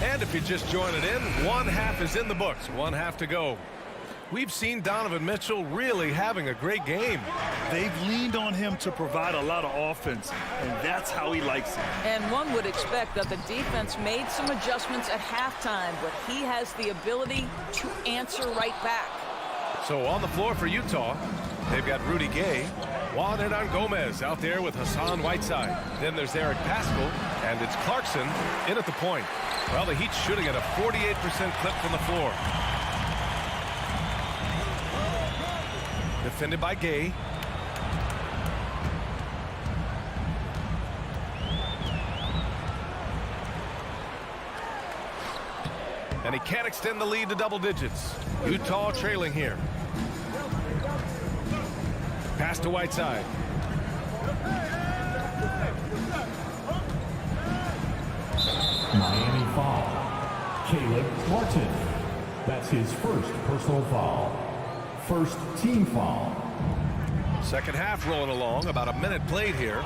And if you just join it in, 1 half is in the books. 1 half to go. We've seen Donovan Mitchell really having a great game. They've leaned on him to provide a lot of offense, and that's how he likes it. And one would expect that the defense made some adjustments at halftime, but he has the ability to answer right back. So on the floor for Utah, they've got Rudy Gay, Juan Hernan-Gomez out there with Hassan Whiteside. Then there's Eric Paschall, and it's Clarkson in at the point. Well, the Heat's shooting at a 48% clip from the floor. Defended by Gay. And he can't extend the lead to double digits. Utah trailing here. Pass to Whiteside. Miami foul. Caleb Martin. That's his first personal foul. First team foul. Second half rolling along. About a minute played here.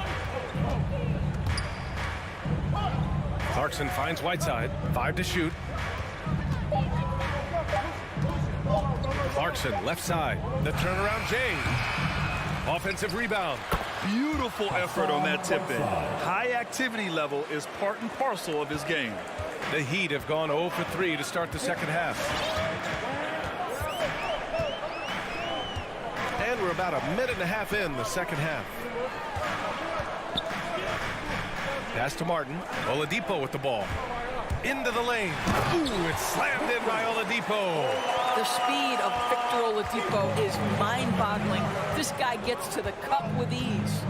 Clarkson finds Whiteside. 5 to shoot. Clarkson left side. The turnaround Jay. Offensive rebound. Beautiful effort on that tip-in. High activity level is part and parcel of his game. The Heat have gone 0 for 3 to start the second half. And we're about a minute and a half in the second half. Pass to Martin. Oladipo with the ball. Into the lane. Ooh, it's slammed in by Oladipo. The speed of Victor Oladipo is mind-boggling. This guy gets to the cup with ease.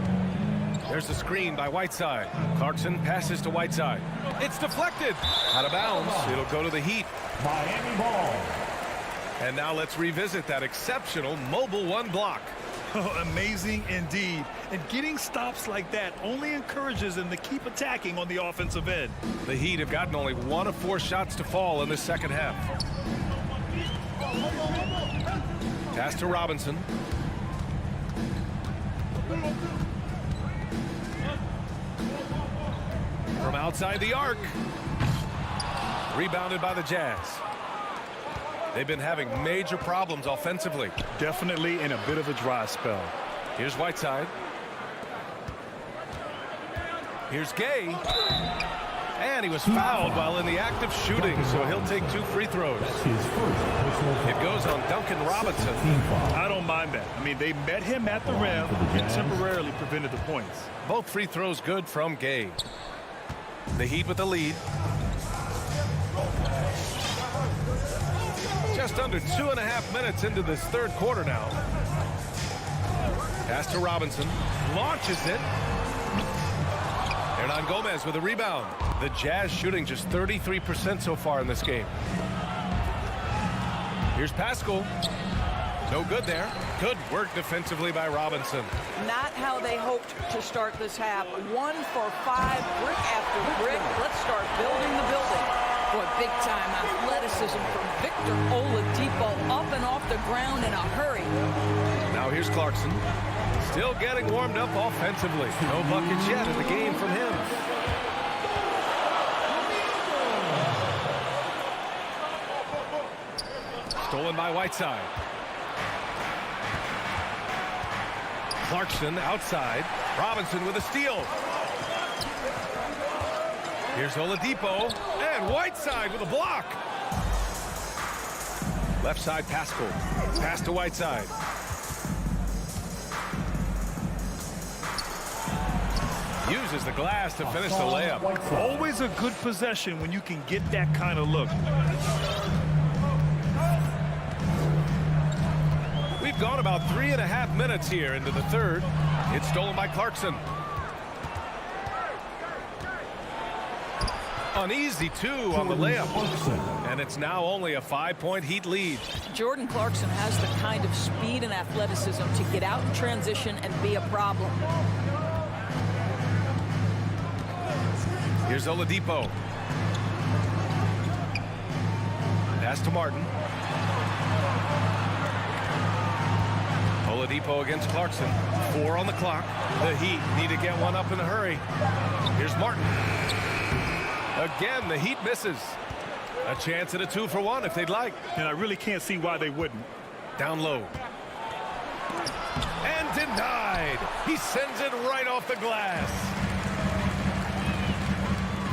There's the screen by Whiteside. Clarkson passes to Whiteside. It's deflected. Out of bounds. It'll go to the Heat. Miami ball. And now let's revisit that exceptional mobile 1 block. Amazing indeed. And getting stops like that only encourages them to keep attacking on the offensive end. The Heat have gotten only 1 of 4 shots to fall in the second half. Pass to Robinson. From outside the arc. Rebounded by the Jazz. They've been having major problems offensively. Definitely in a bit of a dry spell. Here's Whiteside. Here's Gay. And he was fouled while in the act of shooting, so he'll take 2 free throws. It goes on Duncan Robinson. I don't mind that. I mean, they met him at the rim and temporarily prevented the points. Both free throws good from Gay. The Heat with the lead. Just under 2.5 minutes into this third quarter now. Pass to Robinson. Launches it. Hernan Gomez with a rebound. The Jazz shooting just 33% so far in this game. Here's Pascal. No good there. Good work defensively by Robinson. Not how they hoped to start this half. 1 for 5, brick after brick. Let's start building the building. Boy, big-time athleticism from Victor Oladipo, up and off the ground in a hurry. Now here's Clarkson. Still getting warmed up offensively. No buckets yet in the game from him. Stolen by Whiteside. Clarkson outside. Robinson with a steal. Here's Oladipo. And Whiteside with a block. Left side, Pascal. Pass to Whiteside. Uses the glass to finish the layup. Always a good possession when you can get that kind of look. We've gone about 3.5 minutes here into the third. It's stolen by Clarkson. An easy 2 on the layup. And it's now only a 5-point Heat lead. Jordan Clarkson has the kind of speed and athleticism to get out in transition and be a problem. Here's Oladipo. Pass to Martin. Oladipo against Clarkson. 4 on the clock. The Heat need to get one up in a hurry. Here's Martin. Again, the Heat misses. A chance at a 2-for-1 if they'd like. And I really can't see why they wouldn't. Down low. And denied. He sends it right off the glass.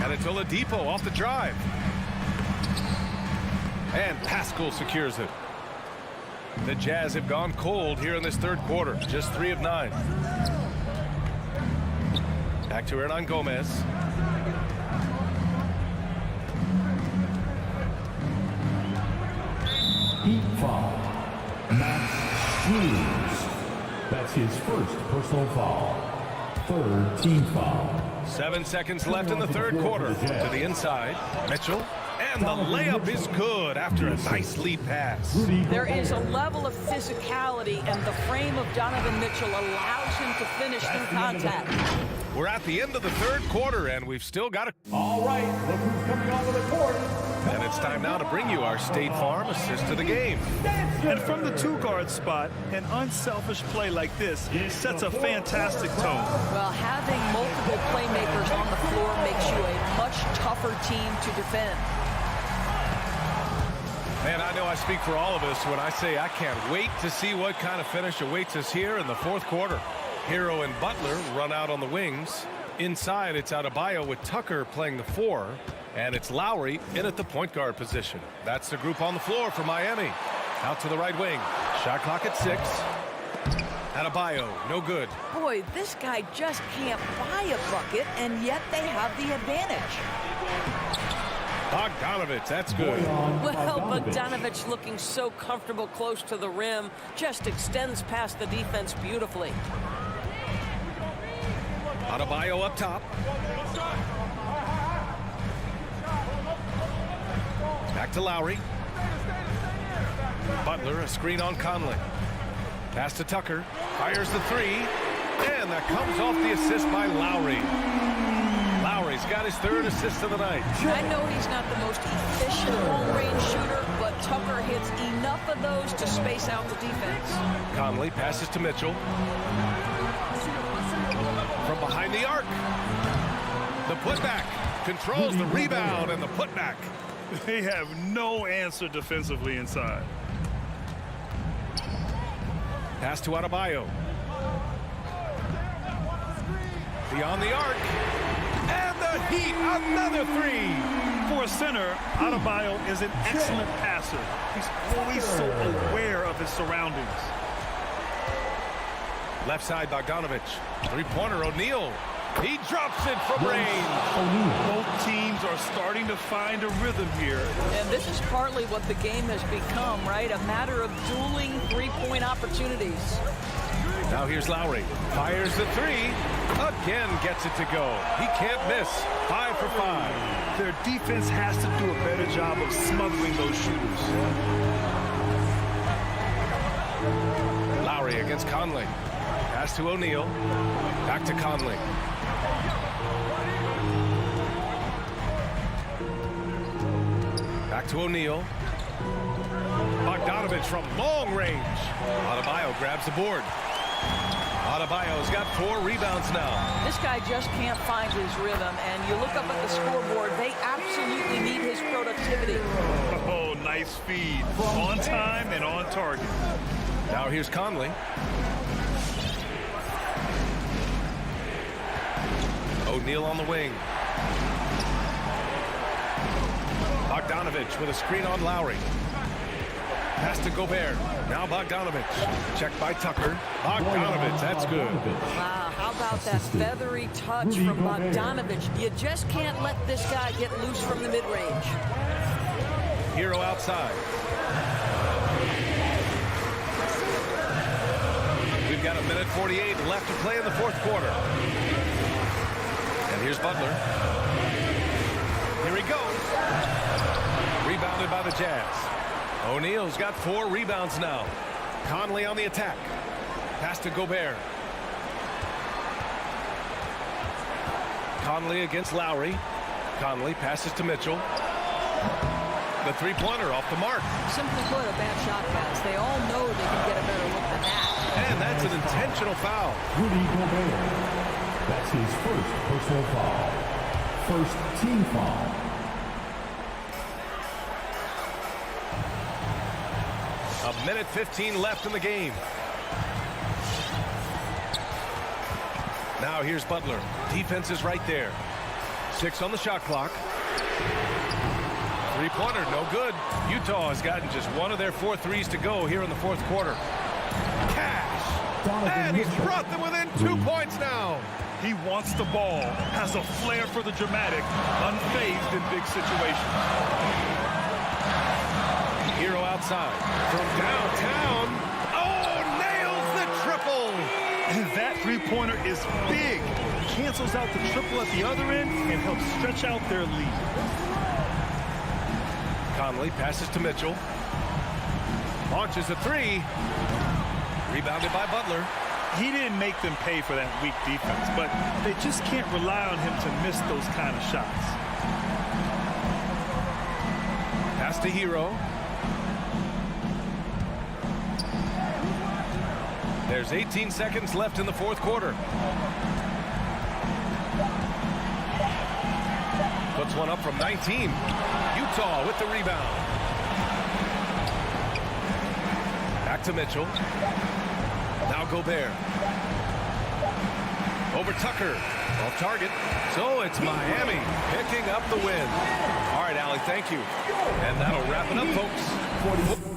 And it's Oladipo off the drive. And Pascal secures it. The Jazz have gone cold here in this third quarter. Just 3 of 9. Back to Hernan Gomez. Heat foul. Max Hughes. That's his first personal foul. 3rd team foul. 7 seconds left in the third quarter. To the inside. Mitchell. And the layup is good after a nice lead pass. There is a level of physicality, and the frame of Donovan Mitchell allows him to finish through contact. We're at the end of the third quarter, and we've still got a... All right, look who's coming onto the court. And it's time now to bring you our State Farm assist to the game. And from the 2-guard spot, an unselfish play like this sets a fantastic tone. Well, having multiple playmakers on the floor makes you a much tougher team to defend. Man, I know I speak for all of us when I say I can't wait to see what kind of finish awaits us here in the fourth quarter. Hero and Butler run out on the wings. Inside, it's Adebayo with Tucker playing the 4. And it's Lowry in at the point guard position. That's the group on the floor for Miami. Out to the right wing. Shot clock at 6. Adebayo, no good. Boy, this guy just can't buy a bucket, and yet they have the advantage. Bogdanovich, that's good. Well, Bogdanovich looking so comfortable close to the rim, just extends past the defense beautifully. Adebayo up top. Back to Lowry. Butler, a screen on Conley. Pass to Tucker. Fires the three. And that comes off the assist by Lowry. Lowry's got his third assist of the night. I know he's not the most efficient long-range shooter, but Tucker hits enough of those to space out the defense. Conley passes to Mitchell. From behind the arc. The putback. Controls the rebound and the putback. They have no answer defensively inside. Pass to Adebayo. Beyond the arc. And the Heat, another three. For a center, Adebayo is an excellent passer. He's always so aware of his surroundings. Left side, Bogdanovich. Three-pointer, O'Neal. He drops it from range. Both teams are starting to find a rhythm here. And this is partly what the game has become, right? A matter of dueling three-point opportunities. Now here's Lowry. Fires the three. Again gets it to go. He can't miss. 5 for 5. Their defense has to do a better job of smothering those shooters. Lowry against Conley. Pass to O'Neal. Back to Conley. Back to O'Neal. Bogdanovich from long range. Adebayo grabs the board. Adebayo's got 4 rebounds now. This guy just can't find his rhythm, and you look up at the scoreboard, they absolutely need his productivity. Oh, nice feed. On time and on target. Now here's Conley. O'Neal on the wing. Bogdanovich with a screen on Lowry. Pass to Gobert. Now Bogdanovich. Checked by Tucker. Bogdanovich, that's good. Wow, how about that feathery touch from Bogdanovich? You just can't let this guy get loose from the mid-range. Hero outside. We've got 1:48 left to play in the fourth quarter. And here's Butler. Here he goes. Rebounded by the Jazz. O'Neal's got 4 rebounds now. Conley on the attack. Pass to Gobert. Conley against Lowry. Conley passes to Mitchell. The three-pointer off the mark. Simply put, a bad shot, guys. They all know they can get a better look than that. And that's an intentional foul. Rudy Gobert. That's his first personal foul. First team foul. A minute 15 left in the game. Now here's Butler. Defense is right there. 6 on the shot clock. Three-pointer, no good. Utah has gotten just one of their 4 threes to go here in the fourth quarter. Cash! And he's brought them within 2 points now. He wants the ball, has a flair for the dramatic, unfazed in big situations. Hero outside. From downtown. Oh, nails the triple. And that three-pointer is big. Cancels out the triple at the other end and helps stretch out their lead. Conley passes to Mitchell. Launches a three. Rebounded by Butler. He didn't make them pay for that weak defense, but they just can't rely on him to miss those kind of shots. Pass to Hero. There's 18 seconds left in the fourth quarter. Puts one up from 19. Utah with the rebound. Back to Mitchell. Now Gobert. Over Tucker. Off target. So it's Miami picking up the win. All right, Allie, thank you. And that'll wrap it up, folks.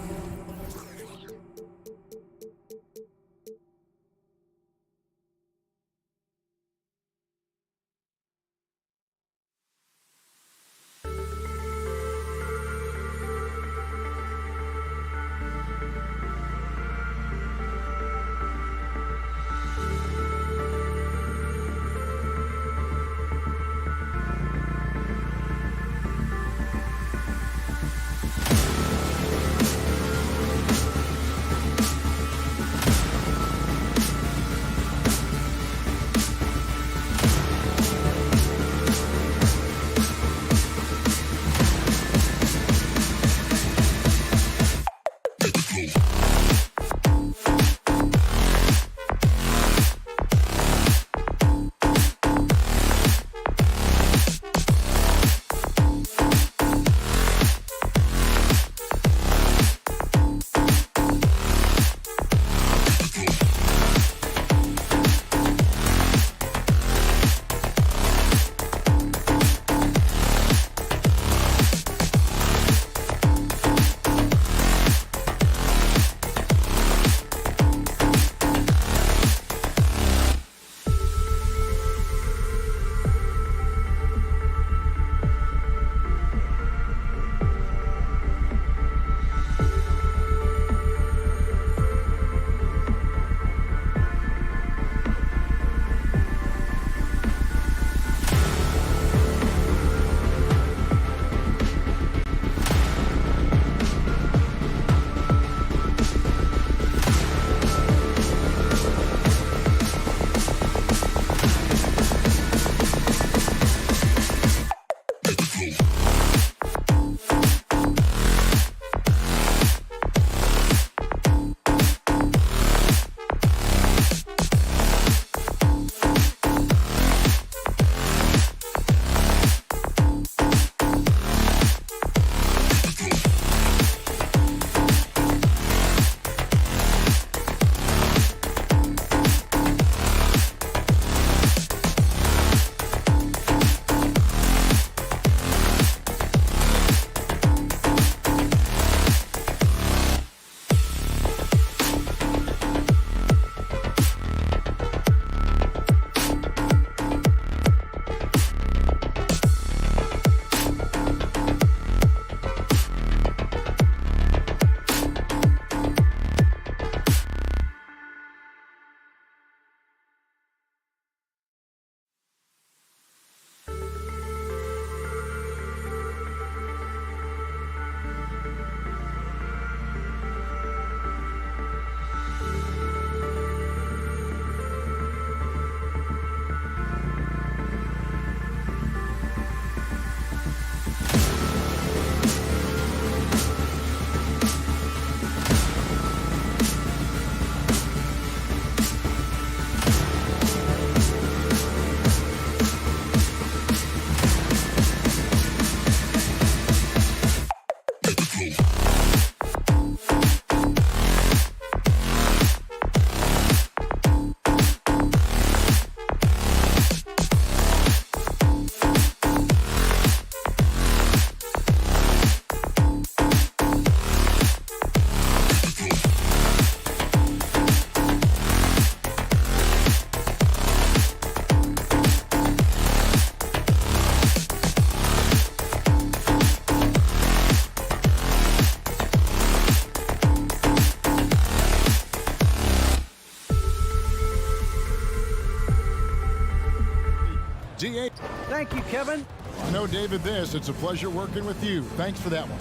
DA. Thank you, Kevin. I know, David, it's a pleasure working with you. Thanks for that one.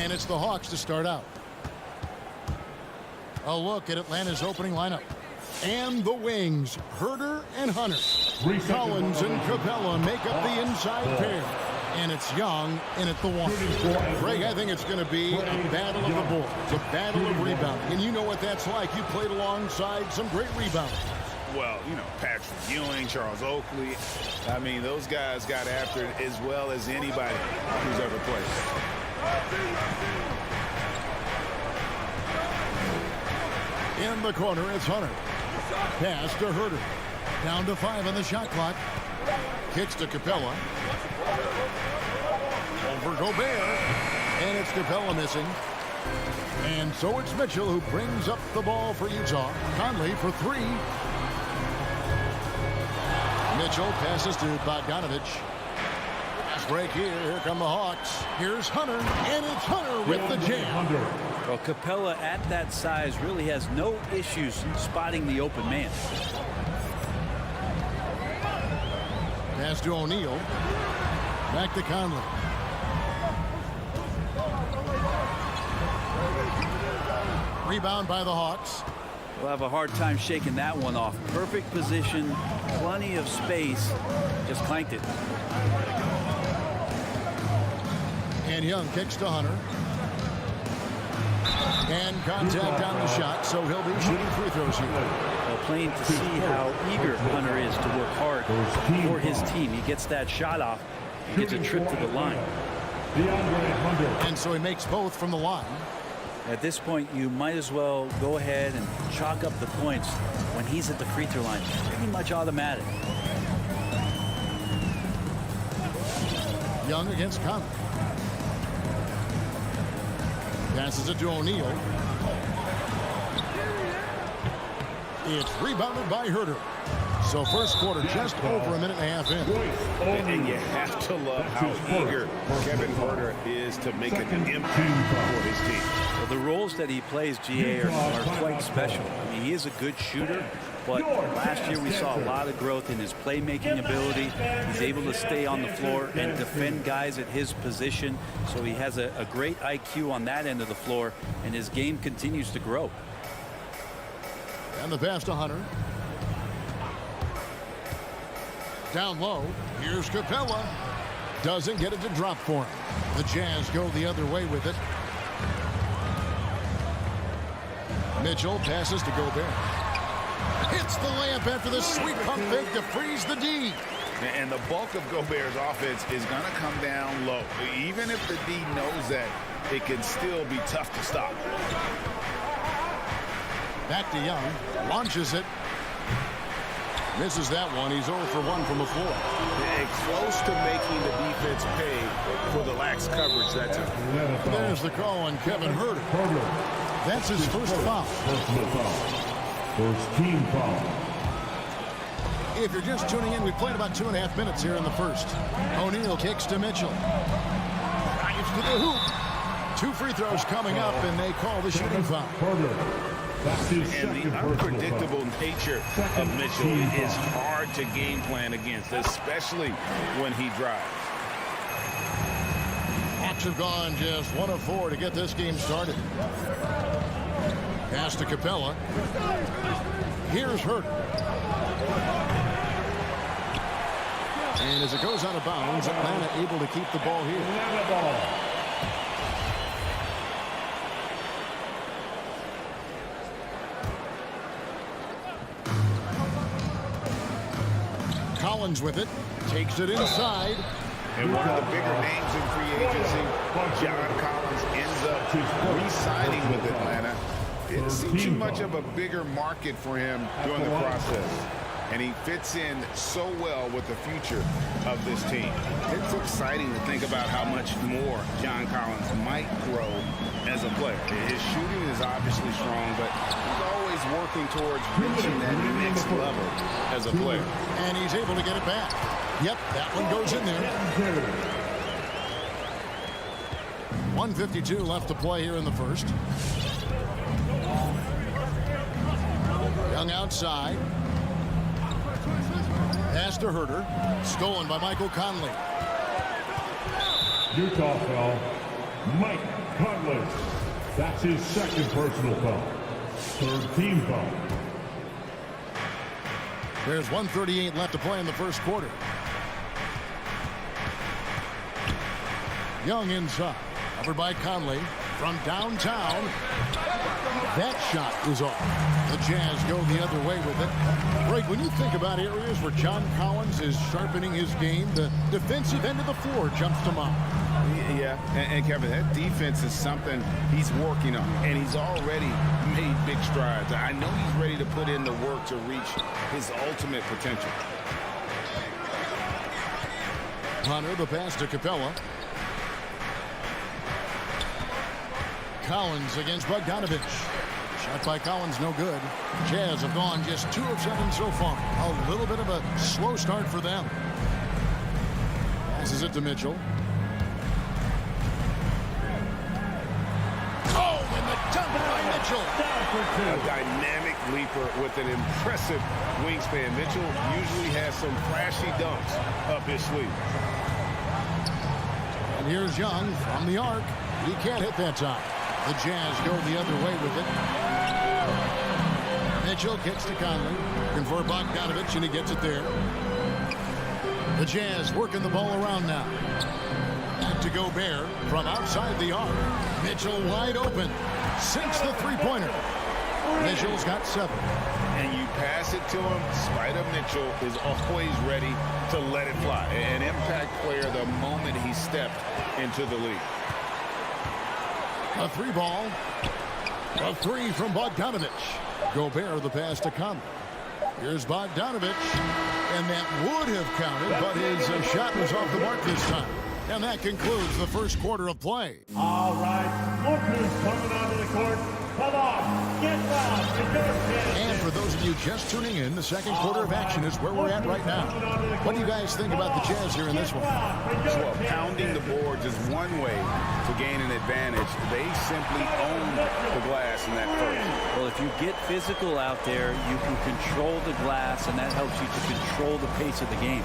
And it's the Hawks to start out. A look at Atlanta's opening lineup. And the wings, Herter and Hunter. Collins and Capella make up the inside pair. And it's Young in at the one. Greg, I think it's going to be a battle of the boards, a battle of rebounding. And you know what that's like. You played alongside some great rebounders. Well, you know, Patrick Ewing, Charles Oakley. I mean, those guys got after it as well as anybody who's ever played. In the corner, it's Hunter. Pass to Herter. Down to 5 on the shot clock. Kicks to Capella. Over Gobert. And it's Capella missing. And so it's Mitchell who brings up the ball for Utah. Conley for 3. Mitchell passes to Bogdanovich. Fast break here. Here come the Hawks. Here's Hunter. And it's Hunter with the jam. Well, Capella at that size really has no issues spotting the open man. Pass to O'Neal. Back to Conley. Rebound by the Hawks. We'll have a hard time shaking that one off. Perfect position, plenty of space. Just clanked it. And Young kicks to Hunter. And contact on the shot, so he'll be shooting free throws here. Well, plain to see how eager Hunter is to work hard for his team. He gets that shot off and gets a trip to the line. And so he makes both from the line. At this point, you might as well go ahead and chalk up the points when he's at the free throw line. Pretty much automatic. Young against Conley. Passes it to O'Neal. It's rebounded by Herter. So first quarter just over a minute and a half in. And you have to love how eager Kevin Herter is to make an impact for his team. Well, the roles that he plays, GA, are quite special. I mean, he is a good shooter, but last year we saw a lot of growth in his playmaking ability. He's able to stay on the floor and defend guys at his position. So he has a great IQ on that end of the floor, and his game continues to grow. And the pass to Hunter. Down low. Here's Capella. Doesn't get it to drop for him. The Jazz go the other way with it. Mitchell passes to Gobert. Hits the layup after the sweet pump fake to freeze the D. And the bulk of Gobert's offense is going to come down low. Even if the D knows that, it can still be tough to stop. Back to Young. Launches it. Misses that one. He's 0 for 1 from the floor. And close to making the defense pay for the lax coverage that time. There's the call on Kevin Herter. That's his first foul. First team foul. If you're just tuning in, we played about 2.5 minutes here in the first. O'Neal kicks to Mitchell. Drives to the hoop. 2 free throws coming up, and they call the shooting foul. And the unpredictable nature of Mitchell is hard to game plan against, especially when he drives. Hawks have gone just 1 of 4 to get this game started. Pass to Capella. Here's Herter. And as it goes out of bounds, Atlanta able to keep the ball here. Collins with it. Takes it inside. And one of the bigger names in free agency, John Collins, ends up re-signing with Atlanta. Didn't see too much of a bigger market for him during the process. And he fits in so well with the future of this team. It's exciting to think about how much more John Collins might grow as a player. His shooting is obviously strong, but he's always working towards reaching that next level as a player. And he's able to get it back. Yep, that one goes in there. 1:52 left to play here in the first. Young outside. Pass to Herter. Stolen by Michael Conley. Utah foul, Mike Conley. That's his second personal foul. Third team foul. There's 1:38 left to play in the first quarter. Young inside. Covered by Conley from downtown. That shot is off. The Jazz go the other way with it. Greg, when you think about areas where John Collins is sharpening his game, the defensive end of the floor jumps to mind. Yeah, and Kevin, that defense is something he's working on, and he's already made big strides. I know he's ready to put in the work to reach his ultimate potential. Hunter, the pass to Capella. Collins against Bogdanovich. Shot by Collins, no good. Jazz have gone just 2 of 7 so far. A little bit of a slow start for them. Passes it to Mitchell. Oh, and the dunk by Mitchell. A dynamic leaper with an impressive wingspan. Mitchell usually has some flashy dunks up his sleeve. And here's Young from the arc. He can't hit that time. The Jazz go the other way with it. Mitchell kicks to Conley. Looking for Bogdanovich, and he gets it there. The Jazz working the ball around now. Back to Gobert from outside the arc. Mitchell wide open. Sinks the three-pointer. Mitchell's got 7. And you pass it to him. Spider Mitchell is always ready to let it fly. An impact player the moment he stepped into the league. A 3-ball. A 3 from Bogdanovich. Gobert the pass to Conley. Here's Bogdanovich. And that would have counted, but his shot was off the mark this time. And that concludes the first quarter of play. All right, look who's coming onto the court. Come on, get down. And for those of you just tuning in, the second quarter of action is where we're at right now. What do you guys think about the Jazz here in this one? Well, pounding the boards is one way to gain an advantage. They simply own the glass in that first. Well, if you get physical out there, you can control the glass, and that helps you to control the pace of the game.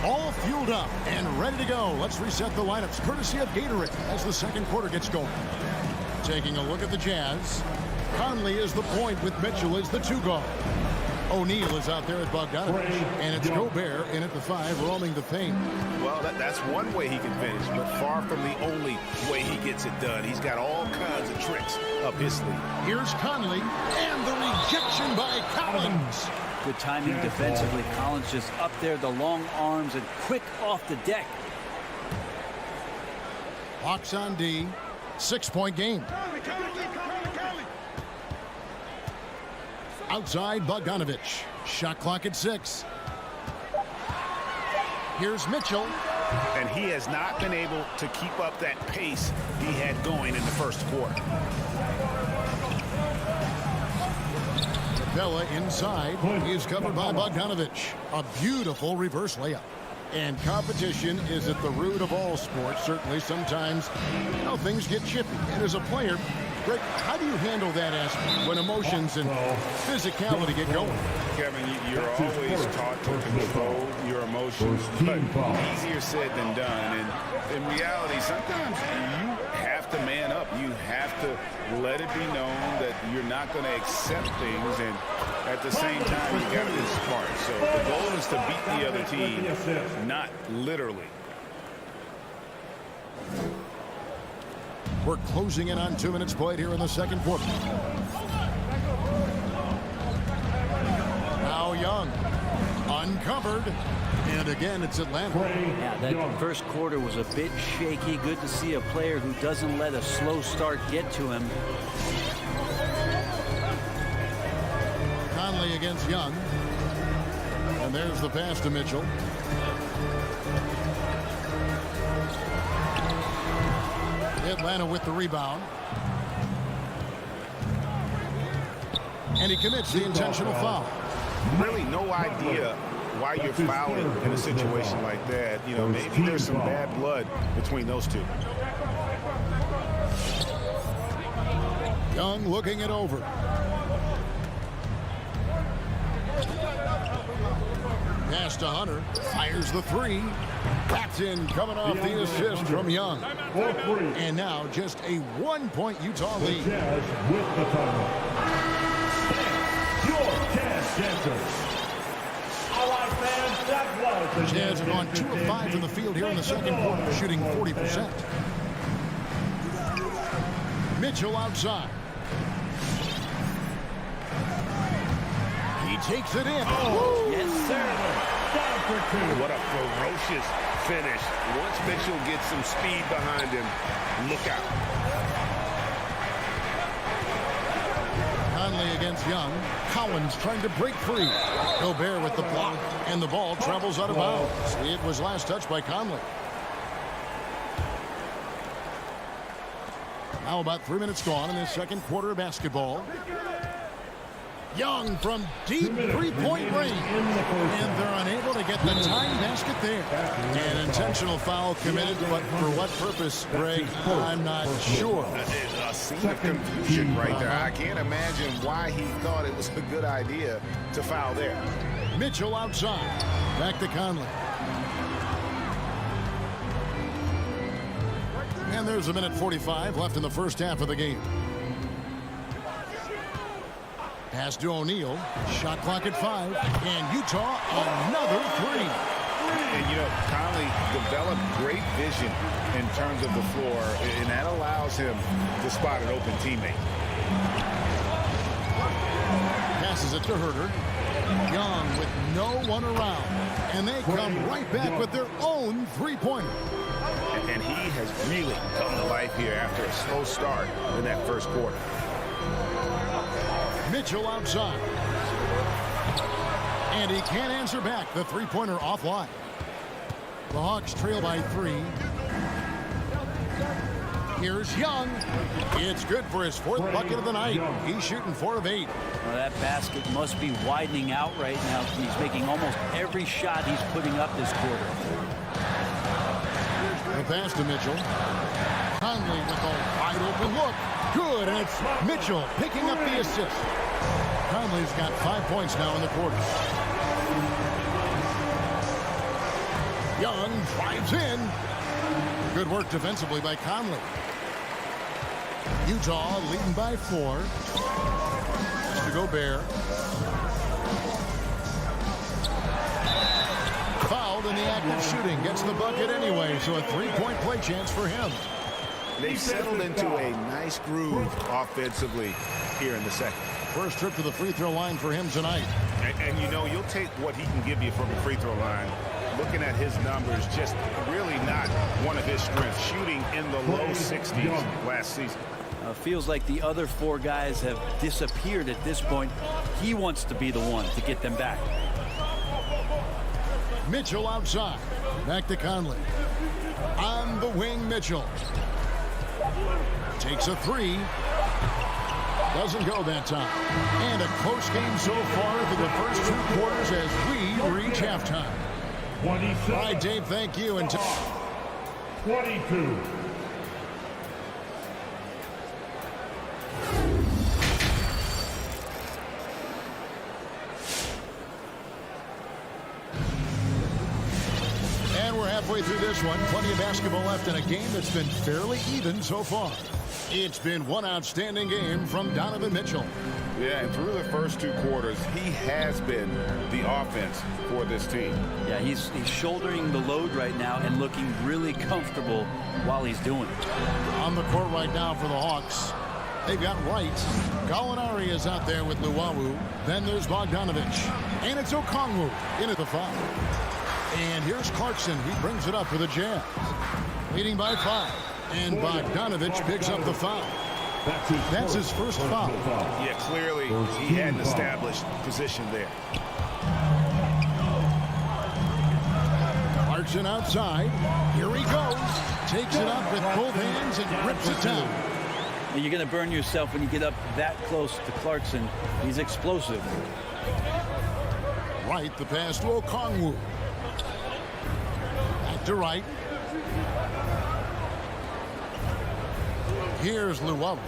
All fueled up and ready to go. Let's reset the lineups courtesy of Gatorade as the second quarter gets going. Taking a look at the Jazz. Conley is the point with Mitchell as the 2 guard. O'Neal is out there as Bogdanovich. And it's Gobert in at the 5, roaming the paint. Well, that's one way he can finish, but far from the only way he gets it done. He's got all kinds of tricks up his sleeve. Here's Conley, and the rejection by Collins. Good timing defensively. Collins just up there, the long arms, and quick off the deck. Hawks on D. 6-point game. Outside Bogdanovich. Shot clock at 6. Here's Mitchell. And he has not been able to keep up that pace he had going in the first quarter. Capella inside. He's covered by Bogdanovich. A beautiful reverse layup. And competition is at the root of all sports. Certainly, sometimes, things get chippy. And as a player, Greg, how do you handle that aspect when emotions and physicality get going? Kevin, you're always taught to control your emotions, but easier said than done. And in reality, sometimes you have to man up. You have to let it be known that you're not going to accept things, and at the same time, you got to be smart. So the goal is to beat the other team, not literally. We're closing in on 2 minutes played here in the second quarter. Now Young, uncovered, and again it's Atlanta. Yeah, that first quarter was a bit shaky. Good to see a player who doesn't let a slow start get to him. Conley against Young, and there's the pass to Mitchell. Atlanta with the rebound. And he commits the intentional foul. Really no idea why you're fouling in a situation like that. Maybe there's some bad blood between those two. Young looking it over. Pass to Hunter. Fires the three. That's in, coming off the assist from Young. And now just a 1-point Utah lead. Jazz with the timeout. Your Jazz Dancers. All right, fans, that was the Jazz have gone 2 of 5 from the field here in the second quarter, shooting 40%. Mitchell outside. He takes it in. Oh, yes, sir. What a ferocious finish. Once Mitchell gets some speed behind him, look out. Conley against Young. Collins trying to break free. Gobert with the block, and the ball travels out of bounds. It was last touched by Conley. Now about 3 minutes gone in this second quarter of basketball. Young from deep three-point range. And they're unable to get the tying basket there. An intentional foul committed, but for what purpose, Greg, I'm not sure. There's a scene of confusion right there. I can't imagine why he thought it was a good idea to foul there. Mitchell outside. Back to Conley. And there's a minute 45 left in the first half of the game. Pass to O'Neal. Shot clock at 5. And Utah, another three. And, you know, Conley developed great vision in terms of the floor, and that allows him to spot an open teammate. Passes it to Herter. Young with no one around. And they come right back with their own three-pointer. And he has really come to life here after a slow start in that first quarter. Mitchell outside. And he can't answer back. The three-pointer offline. The Hawks trail by 3. Here's Young. It's good for his 4th bucket of the night. He's shooting 4 of 8. Well, that basket must be widening out right now. He's making almost every shot he's putting up this quarter. The pass to Mitchell. Conley with a wide open look. Good, and it's Mitchell picking up the assist. Conley's got 5 points now in the quarter. Young drives in. Good work defensively by Conley. Utah leading by 4. Pass to Gobert. Fouled in the act of shooting. Gets the bucket anyway, so a 3-point play chance for him. They've settled into a nice groove offensively here in the second. First trip to the free throw line for him tonight. And you know, you'll take what he can give you from the free throw line. Looking at his numbers, just really not one of his strengths. Shooting in the low 60s last season. Feels like the other 4 guys have disappeared at this point. He wants to be the one to get them back. Mitchell outside. Back to Conley. On the wing, Mitchell. Takes a 3. Doesn't go that time. And a close game so far for the first 2 quarters as we reach halftime. All right, Dave, thank you. And 22. And we're halfway through this one. Plenty of basketball left in a game that's been fairly even so far. It's been one outstanding game from Donovan Mitchell. Yeah, and through the first 2 quarters, he has been the offense for this team. Yeah, he's shouldering the load right now and looking really comfortable while he's doing it. On the court right now for the Hawks. They've got Wright. Gallinari is out there with Luwawu. Then there's Bogdanovich. And it's Okongwu in at the foul. And here's Clarkson. He brings it up for the Jazz. Leading by 5. And Bogdanovich picks up the foul. That's his first foul. Yeah, clearly he had an established position there. Clarkson outside. Here he goes. Takes it up with both hands and rips it down. You're going to burn yourself when you get up that close to Clarkson. He's explosive. Wright, the pass to Okongwu. Back to Wright. Here's Luwawu.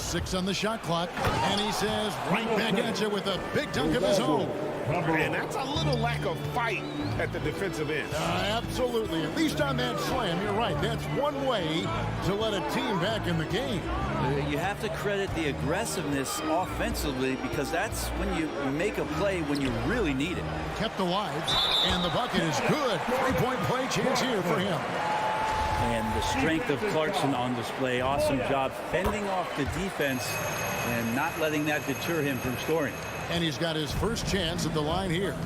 6 on the shot clock, and he says right back at you with a big dunk of his own. And that's a little lack of fight at the defensive end. Absolutely. At least on that slam, you're right. That's one way to let a team back in the game. You have to credit the aggressiveness offensively, because that's when you make a play when you really need it. Kept alive, and the bucket is good. 3-point play chance here for him. And the strength of Clarkson on display. Awesome job fending off the defense and not letting that deter him from scoring. And he's got his first chance at the line here.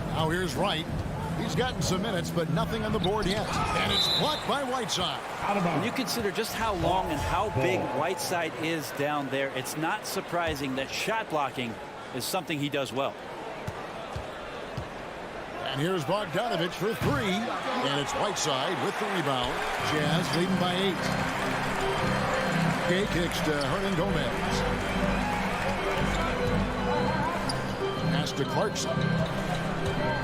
Now here's Wright. He's gotten some minutes, but nothing on the board yet. And it's blocked by Whiteside. When you consider just how long and how big Whiteside is down there, it's not surprising that shot blocking is something he does well. And here's Bogdanovich for 3. And it's Whiteside with the rebound. Jazz leading by 8. Gay kicks to Hernan Gomez. Pass to Clarkson.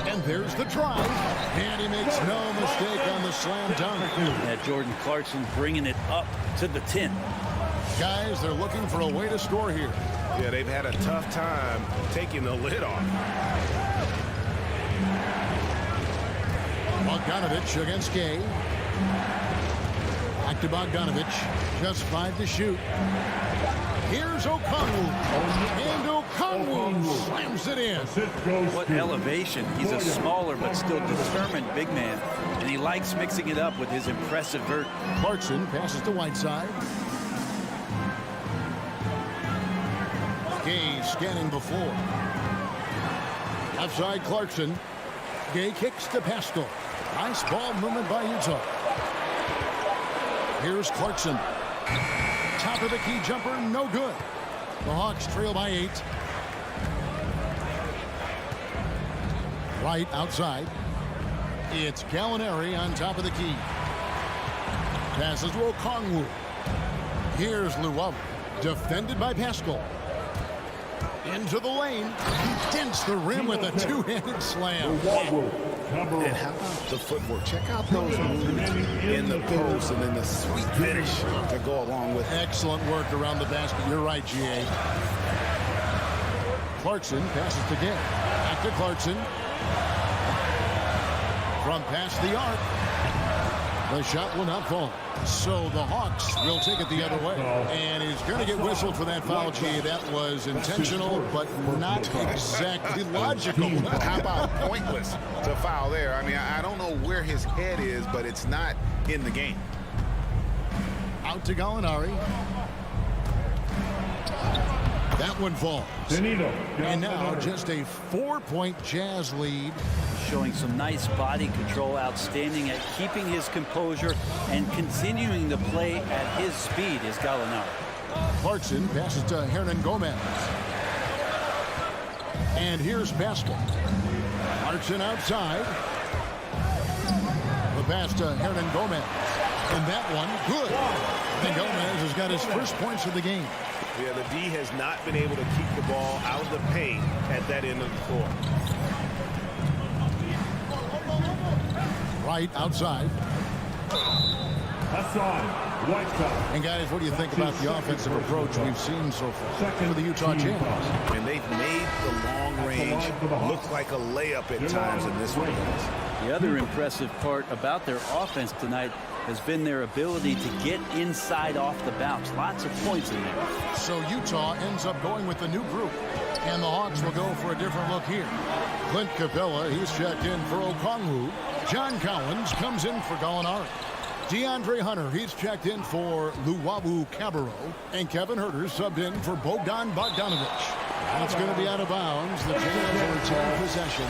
And there's the drive. And he makes no mistake on the slam dunk. Yeah, Jordan Clarkson bringing it up to the 10. Guys, they're looking for a way to score here. Yeah, they've had a tough time taking the lid off. Bogdanovich against Gay. Back to Bogdanovich. Just 5 to shoot. Here's Okongwu. And Okongwu slams it in. What elevation. He's a smaller but still determined big man. And he likes mixing it up with his impressive vert. Clarkson passes to Whiteside. Gay scanning before. Outside Clarkson. Gay kicks to Pascal. Nice ball movement by Utah. Here's Clarkson. Top of the key jumper, no good. The Hawks trail by 8. Right outside. It's Gallinari on top of the key. Passes to Okongwu. Here's Luwawu. Defended by Pascal. Into the lane. He dents the rim with a two-handed slam. And how about the footwork? Check out those movements in the post and then the sweet finish to go along with it. Excellent work around the basket. You're right, G.A. Clarkson passes to Gay. Back to Clarkson. From past the arc. The shot will not fall. So the Hawks will take it the other way. And he's going to get whistled for that foul, G. That was intentional, but not exactly logical. How about pointless to foul there? I mean, I don't know where his head is, but it's not in the game. Out to Gallinari. That one falls. And now just a 4-point Jazz lead. Showing some nice body control, outstanding at keeping his composure and continuing to play at his speed is Gallinari. Clarkson passes to Hernan Gomez. And here's Pascal. Clarkson outside. The pass to Hernan Gomez. And that one, good. And Gomez has got his first points of the game. Yeah, the D has not been able to keep the ball out of the paint at that end of the floor. Right outside. That's on. Whiteside. And guys, what do you think about the offensive approach we've seen so far for the Utah Jazz? And they've made the long range look like a layup at times in this one. The other impressive part about their offense tonight has been their ability to get inside off the bounce. Lots of points in there. So Utah ends up going with the new group. And the Hawks will go for a different look here. Clint Capella, he's checked in for Okongwu. John Collins comes in for Gallinari. DeAndre Hunter, he's checked in for Luwawu Cabarro. And Kevin Huerter subbed in for Bogdan Bogdanovich. That's going to be out of bounds. The Jazz will take possession.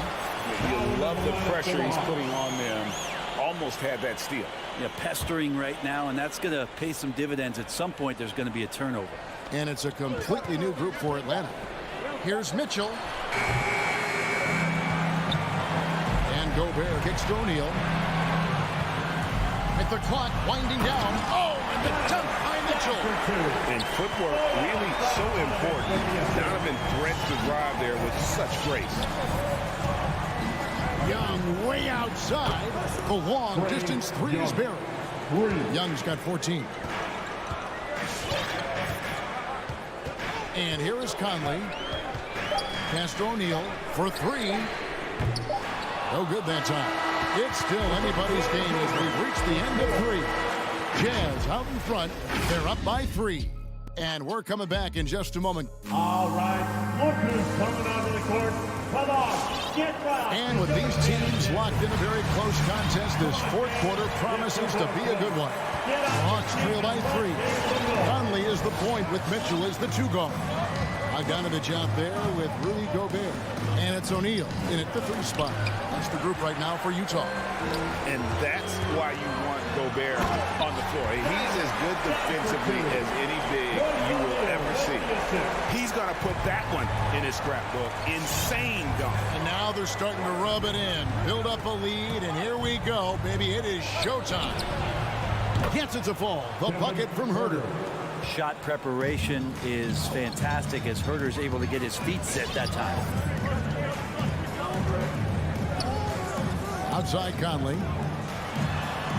You love the pressure he's putting on them. Almost had that steal. Yeah, pestering right now, and that's going to pay some dividends. At some point, there's going to be a turnover. And it's a completely new group for Atlanta. Here's Mitchell. And Gobert kicks to O'Neal. At the clock, winding down. Oh, and the dunk by Mitchell. And footwork really so important. Donovan threads the drive there with such grace. Young way outside. The long distance three is buried. Young's got 14. And here is Conley. Pass to O'Neal for three. No good that time. It's still anybody's game as we've reached the end of three. Jazz out in front. They're up by 3. And we're coming back in just a moment. All right, look who's coming onto the court. Come on, get right. And with these teams locked in a very close contest, this fourth quarter promises to be a good one. The Hawks trail by 3. Conley is the point with Mitchell as the 2 guard. Bogdanovich out there with Rudy Gobert. And it's O'Neal in at the 3 spot. That's the group right now for Utah. And that's why you want Gobert on the floor. He's as good defensively as any big you will ever see. He's going to put that one in his scrapbook. Insane dunk. And now they're starting to rub it in. Build up a lead, and here we go, baby. It is showtime. Gets it to fall. The bucket from Herter. Shot preparation is fantastic as Herter's able to get his feet set that time. Outside Conley.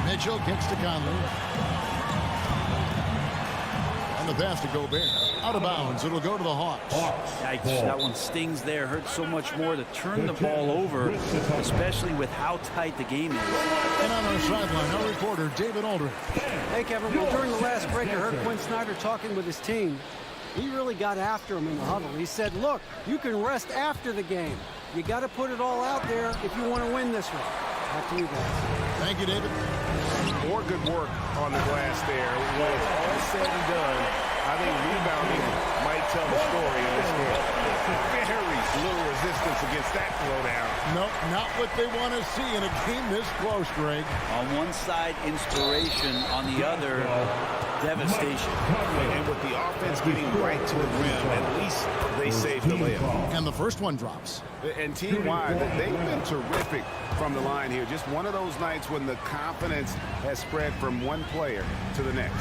Mitchell gets to Conley. And the pass to Gobert. Out of bounds. It'll go to the Hawks. Yikes, that one stings there. Hurts so much more to turn the ball over, especially with how tight the game is. And on our sideline, our reporter, David Aldridge. Hey, Kevin, well, during the last break, I heard Quinn Snyder talking with his team. He really got after him in the huddle. He said, look, you can rest after the game. You got to put it all out there if you want to win this one. Back to you guys. Thank you, David. More good work on the glass there. When it's all said and done, I think rebounding might tell the story in this game. Very little resistance against that throwdown. Nope, not what they want to see in a game this close, Greg. On one side, inspiration. On the other, devastation. And with the offense getting right to the rim, at least they saved the layup. And the first one drops. And team-wide, they've been terrific from the line here. Just one of those nights when the confidence has spread from one player to the next.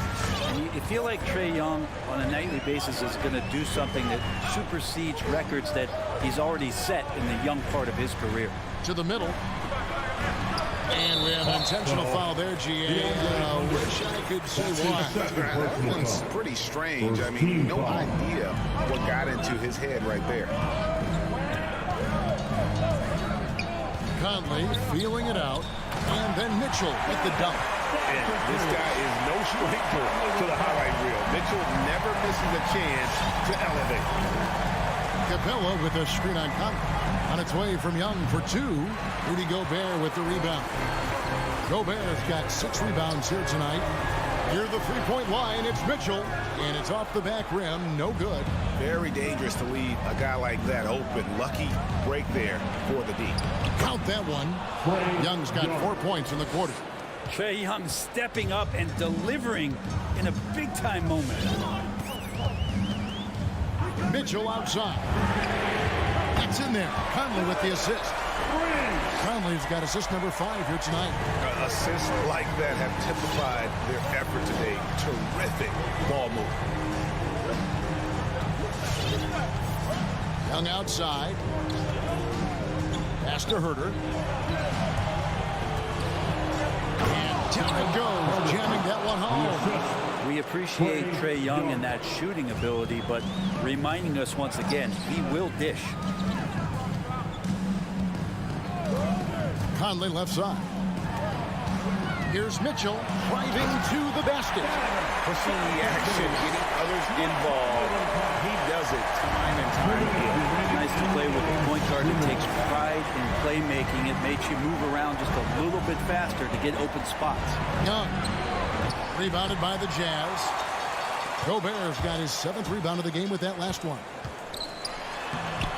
And you feel like Trae Young on a nightly basis is going to do something that supersedes records that he's already set in the young part of his career. To the middle. And we have an intentional foul there, GA. Wish I could see why. That one's pretty strange. I mean, no idea what got into his head right there. Conley feeling it out. And then Mitchell with the dunk. And this guy is no stranger to the highlight reel. Mitchell never misses a chance to elevate. Capella with a screen on Conley. On its way from Young for 2. Rudy Gobert with the rebound. Gobert's got 6 rebounds here tonight. Near the three-point line, it's Mitchell. And it's off the back rim. No good. Very dangerous to leave a guy like that open. Lucky break there for the D. Count that one. Young's got 4 points in the quarter. Trae Young stepping up and delivering in a big-time moment. Mitchell outside. That's in there. Conley with the assist. Conley's got assist number 5 here tonight. Assists like that have typified their effort today. Terrific ball move. Young outside. Pass to Herter. And down it goes, jamming that one home. We appreciate Trae Young and that shooting ability, but reminding us once again, he will dish. Conley left side. Here's Mitchell driving to the basket. Pushing the action, getting others involved. He does it time and time again. Nice to play with a point guard that takes pride in playmaking. It makes you move around just a little bit faster to get open spots. Young. Rebounded by the Jazz. Gobert's got his 7th rebound of the game with that last one.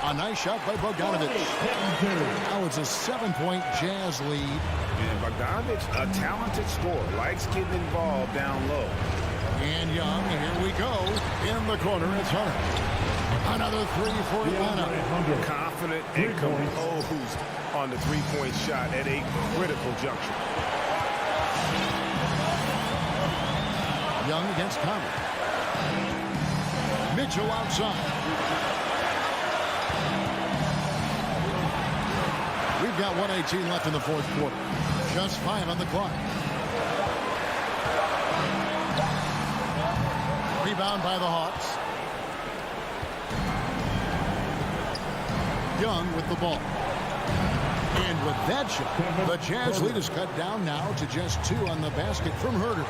A nice shot by Bogdanovich. Now it's a 7-point Jazz lead. And Bogdanovich, a talented scorer, likes getting involved down low. And Young, here we go. In the corner, it's Hunter. Another 3 for Atlanta. Confident and composed on the three-point shot at a critical juncture. Young against Conley. Mitchell outside. We've got 1:18 left in the fourth quarter. Just 5 on the clock. rebound by the Hawks. Young with the ball. And with that shot, the Jazz lead is cut down now to just 2 on the basket from Herter.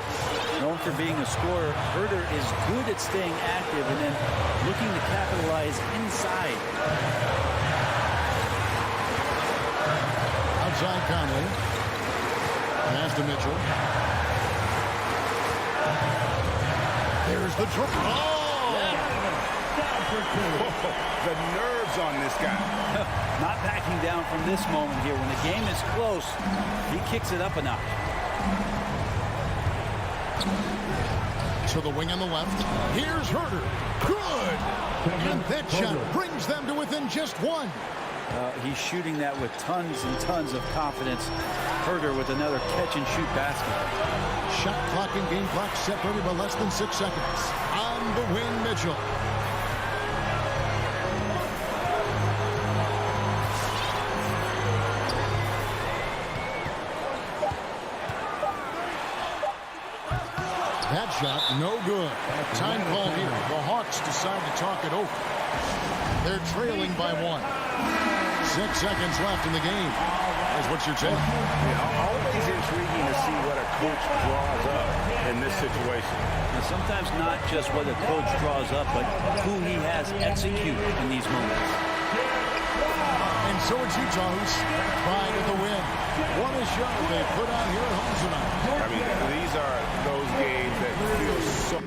Known for being a scorer, Herter is good at staying active and then looking to capitalize inside. Outside Conley. Pass to Mitchell. There's the triple. Oh! The nerves on this guy. Not backing down from this moment here. When the game is close, he kicks it up a notch. To the wing on the left. Here's Herter. Good! And that shot brings them to within just 1. He's shooting that with tons and tons of confidence. Herter with another catch-and-shoot basket. Shot clock and game clock separated by less than 6 seconds. On the wing, Mitchell. That shot, no good. Time call here. The Hawks decide to talk it over. They're trailing by 1. 6 seconds left in the game. What's your take? Yeah, always intriguing to see what a coach draws up in this situation. And sometimes not just what a coach draws up, but who he has execute in these moments. And so it's Utah who's by with the win. What a show they put on here at home tonight. I mean, these are those games that feel so...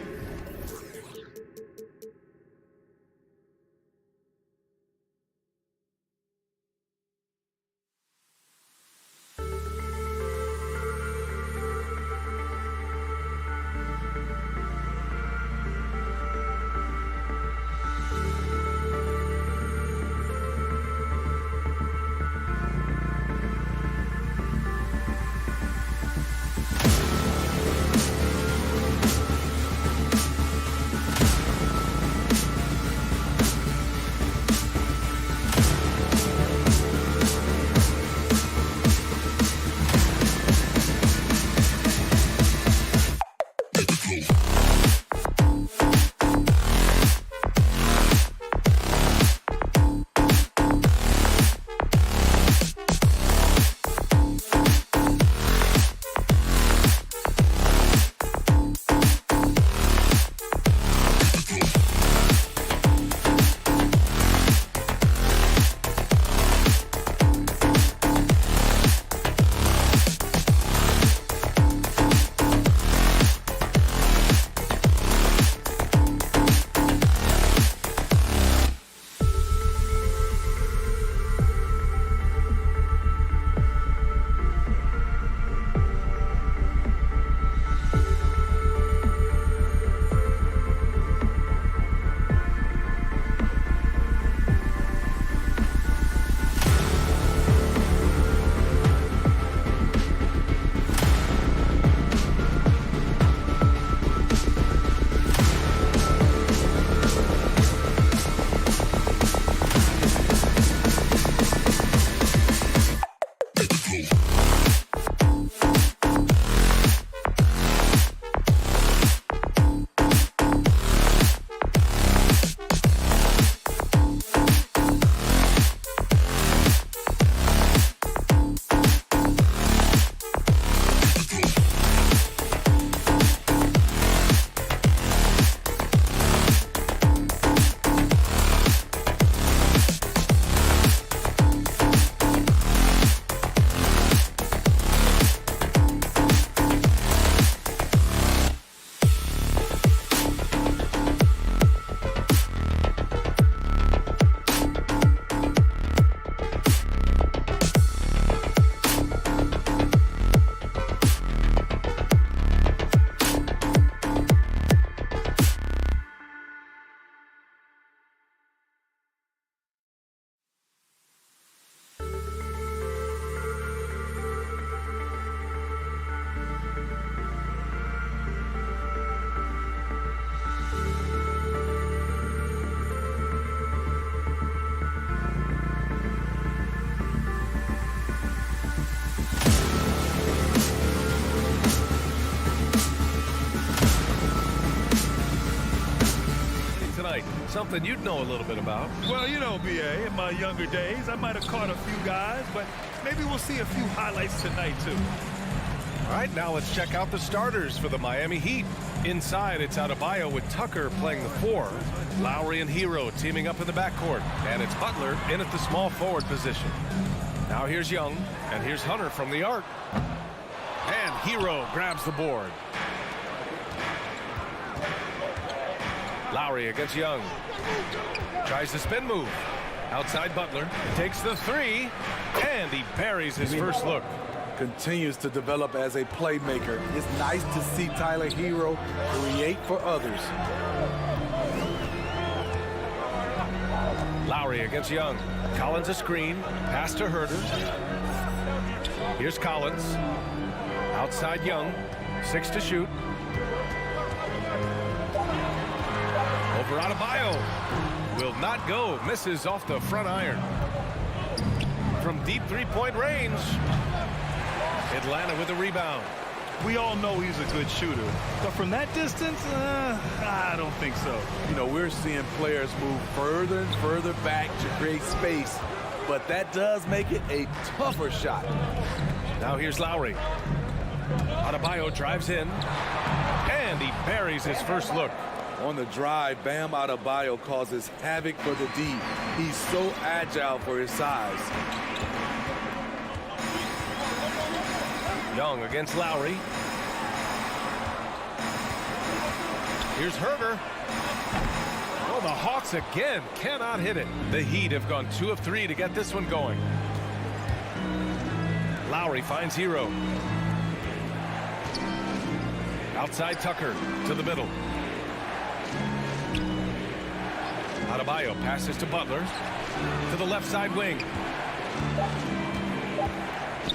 something you'd know a little bit about. Well, you know, B.A., in my younger days, I might have caught a few guys, but maybe we'll see a few highlights tonight, too. All right, now let's check out the starters for the Miami Heat. Inside, it's Adebayo with Tucker playing the 4. Lowry and Hero teaming up in the backcourt. And it's Butler in at the small forward position. Now here's Young, and here's Hunter from the arc. And Hero grabs the board. Lowry against Young. Tries the spin move. Outside Butler. Takes the 3. And he buries his first look. Continues to develop as a playmaker. It's nice to see Tyler Hero create for others. Lowry against Young. Collins a screen. Pass to Herter. Here's Collins. Outside Young. 6 to shoot. Over Adebayo. Will not go. Misses off the front iron. From deep three-point range. Atlanta with a rebound. We all know he's a good shooter, but from that distance, I don't think so. You know, we're seeing players move further and further back to create space, but that does make it a tougher shot. Now here's Lowry. Adebayo drives in, and he buries his first look. On the drive, Bam Adebayo causes havoc for the D. He's so agile for his size. Young against Lowry. Here's Herter. Oh, the Hawks again cannot hit it. The Heat have gone 2 of 3 to get this one going. Lowry finds Hero. Outside Tucker to the middle. Adebayo passes to Butler. To the left side wing.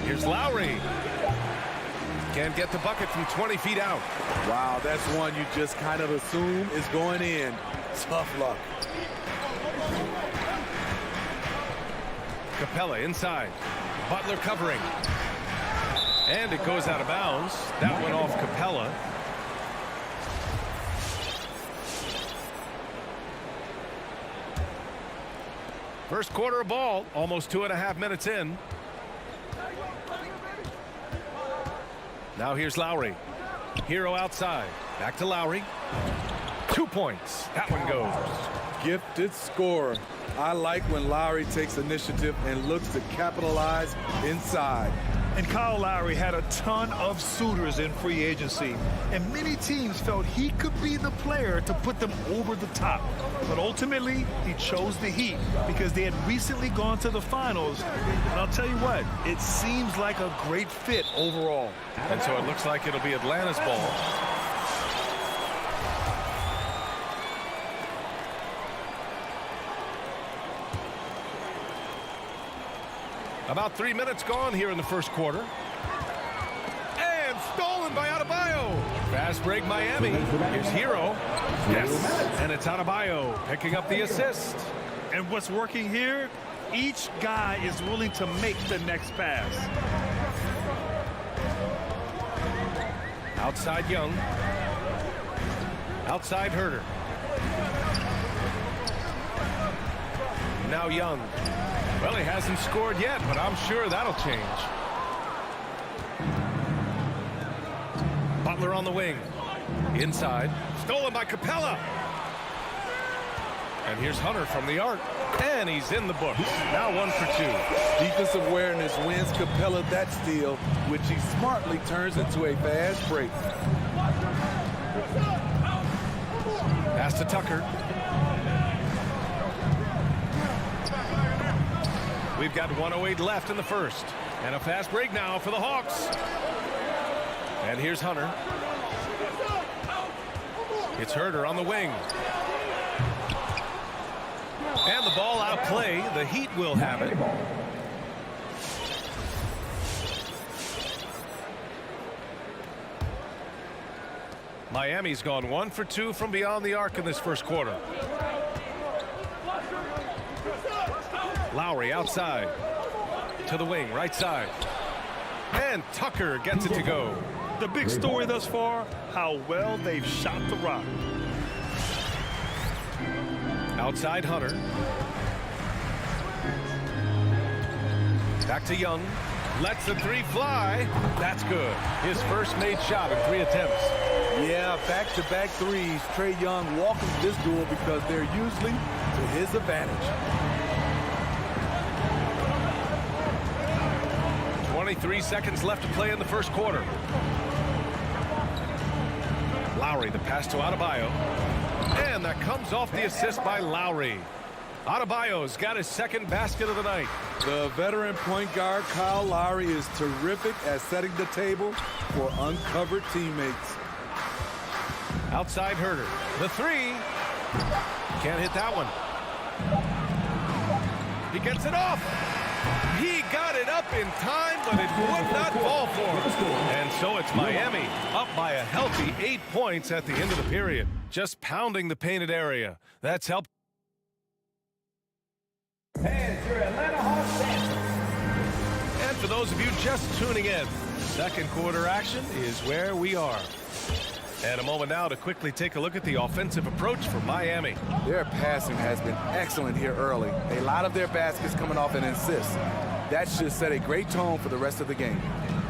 Here's Lowry. Can't get the bucket from 20 feet out. Wow, that's one you just kind of assume is going in. Tough luck. Capella inside. Butler covering. And it goes out of bounds. That went off Capella. First quarter of ball, almost 2.5 minutes in. Now here's Lowry. Hero outside. Back to Lowry. 2 points. That one goes. Gifted scorer. I like when Lowry takes initiative and looks to capitalize inside. And Kyle Lowry had a ton of suitors in free agency, and many teams felt he could be the player to put them over the top. But ultimately, he chose the Heat because they had recently gone to the finals. And I'll tell you what, it seems like a great fit overall. And so it looks like it'll be Atlanta's ball. About 3 minutes gone here in the first quarter. And stolen by Adebayo. Fast break Miami. Here's Hero. Yes. And it's Adebayo picking up the assist. And what's working here, each guy is willing to make the next pass. Outside Young. Outside Herter. Now Young. Well, he hasn't scored yet, but I'm sure that'll change. Butler on the wing. Inside. Stolen by Capella. And here's Hunter from the arc. And he's in the books. Now 1 for 2. Defensive awareness wins Capella that steal, which he smartly turns into a fast break. Pass to Tucker. We've got 1:08 left in the first. And a fast break now for the Hawks. And here's Hunter. It's Herter on the wing. And the ball out of play. The Heat will have it. Miami's gone 1 for 2 from beyond the arc in this first quarter. Lowry outside to the wing, right side. And Tucker gets it to go. The big story thus far, how well they've shot the rock. Outside Hunter. Back to Young. Lets the three fly. That's good. His first made shot in 3 attempts. Yeah, back-to-back threes. Trae Young welcomes this duel because they're usually to his advantage. 23 seconds left to play in the first quarter. Lowry, the pass to Adebayo. And that comes off the assist by Lowry. Adebayo's got his second basket of the night. The veteran point guard Kyle Lowry is terrific at setting the table for uncovered teammates. Outside Herter. The three. Can't hit that one. He gets it off. He got it up in time, but it would not fall for him. And so it's Miami up by a healthy 8 points at the end of the period. Just pounding the painted area. That's helped. And your Atlanta Hawks answer. And for those of you just tuning in, second quarter action is where we are. And a moment now to quickly take a look at the offensive approach for Miami. Their passing has been excellent here early. A lot of their baskets coming off an assist. That should set a great tone for the rest of the game.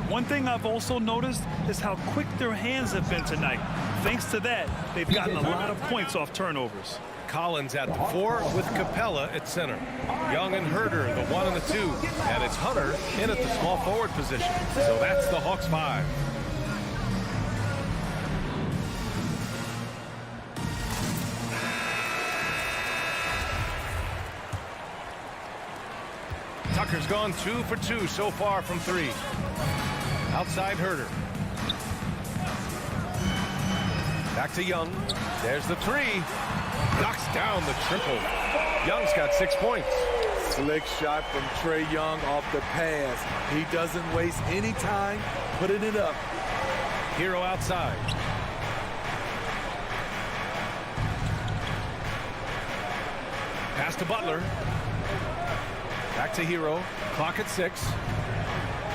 One thing I've also noticed is how quick their hands have been tonight. Thanks to that, they've gotten a lot of points off turnovers. Collins at the 4 with Capella at center. Young and Herter, the 1 and the 2. And it's Hunter in at the small forward position. So that's the Hawks 5. Tucker's gone 2 for 2 so far from 3. Outside Herter. Back to Young. There's the 3. Knocks down the triple. Young's got 6 points. Slick shot from Trae Young off the pass. He doesn't waste any time putting it up. Hero outside. Pass to Butler. Back to Hero. Clock at 6.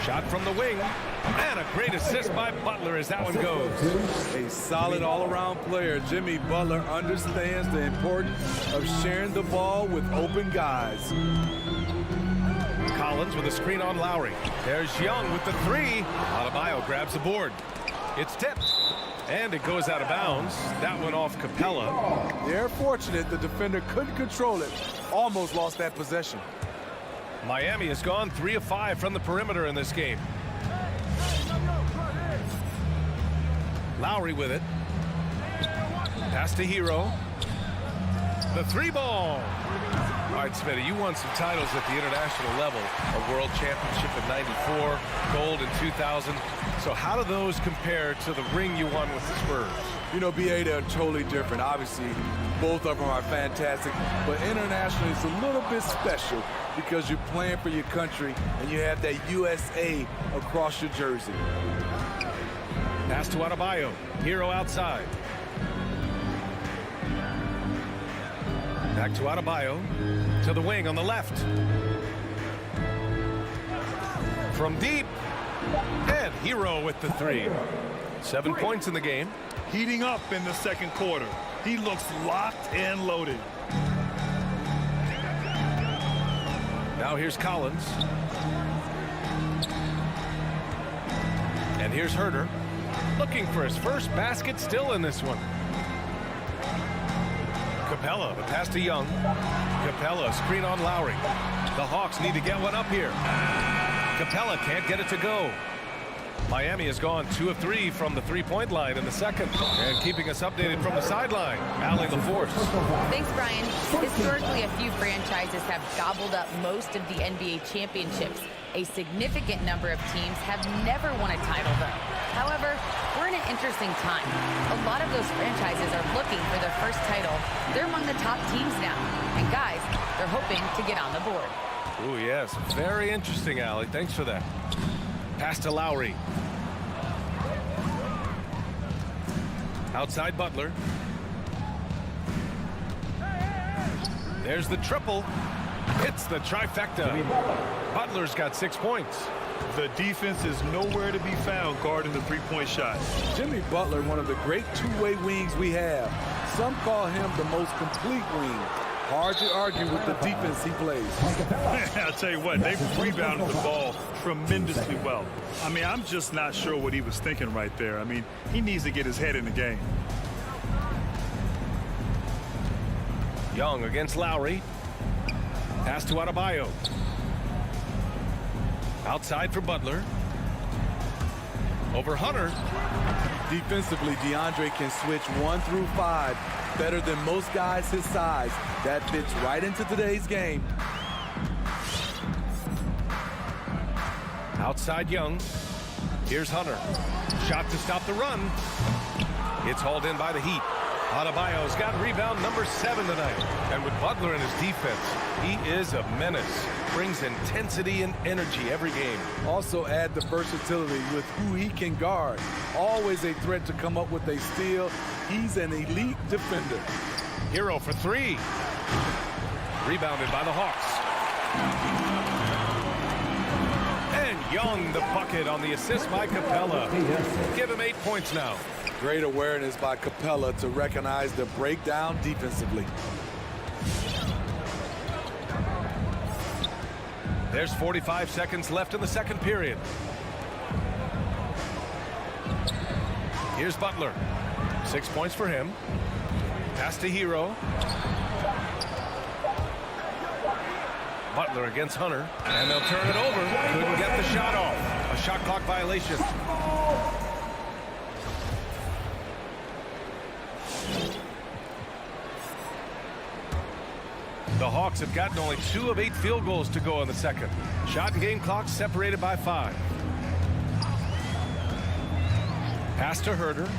Shot from the wing. And a great assist by Butler as that one goes. A solid all-around player. Jimmy Butler understands the importance of sharing the ball with open guys. Collins with a screen on Lowry. There's Young with the 3. Adebayo grabs the board. It's tipped. And it goes out of bounds. That one off Capella. They're fortunate the defender couldn't control it. Almost lost that possession. Miami has gone 3 of 5 from the perimeter in this game. Lowry with it. Pass to Hero. The 3 ball. All right, Smitty, you won some titles at the international level. A world championship in '94, gold in 2000. So how do those compare to the ring you won with the Spurs? You know, BA, they're totally different. Obviously, both of them are fantastic. But internationally, it's a little bit special because you're playing for your country and you have that USA across your jersey. Pass to Adebayo. Hero outside. Back to Adebayo. To the wing on the left. From deep. And Hero with the 3. 7 points in the game. Heating up in the second quarter. He looks locked and loaded. Now here's Collins. And here's Herter. Looking for his first basket still in this one. Capella, the pass to Young. Capella, screen on Lowry. The Hawks need to get one up here. Capella can't get it to go. Miami has gone 2 of 3 from the 3-point line in the second. And keeping us updated from the sideline, Allie LaForce. Thanks, Brian. Historically, a few franchises have gobbled up most of the NBA championships. A significant number of teams have never won a title, though. However, we're in an interesting time. A lot of those franchises are looking for their first title. They're among the top teams now. And guys, they're hoping to get on the board. Oh, yes. Very interesting, Allie. Thanks for that. Pass to Lowry. Outside Butler. There's the triple. Hits the trifecta. Butler's got 6 points. The defense is nowhere to be found guarding the 3-point shot. Jimmy Butler, one of the great two-way wings we have. Some call him the most complete wing. Hard to argue with the defense he plays. I'll tell you what, they've rebounded the ball tremendously well. I mean, I'm just not sure what he was thinking right there. I mean, he needs to get his head in the game. Young against Lowry. Pass to Adebayo. Outside for Butler. Over Hunter. Defensively, DeAndre can switch 1 through 5 better than most guys his size. That fits right into today's game. Outside Young. Here's Hunter. Shot to stop the run. It's hauled in by the Heat. Adebayo's got rebound number 7 tonight. And with Butler in his defense, he is a menace. Brings intensity and energy every game. Also add the versatility with who he can guard. Always a threat to come up with a steal. He's an elite defender. Hero for 3. Rebounded by the Hawks. And Young the bucket on the assist by Capella. Give him 8 points now. Great awareness by Capella to recognize the breakdown defensively. There's 45 seconds left in the second period. Here's Butler. 6 points for him. Pass to Hero. Butler against Hunter. And they'll turn it over. Couldn't get the shot off. A shot clock violation. The Hawks have gotten only 2 of 8 field goals to go in the second. Shot and game clock separated by 5. Pass to Herter.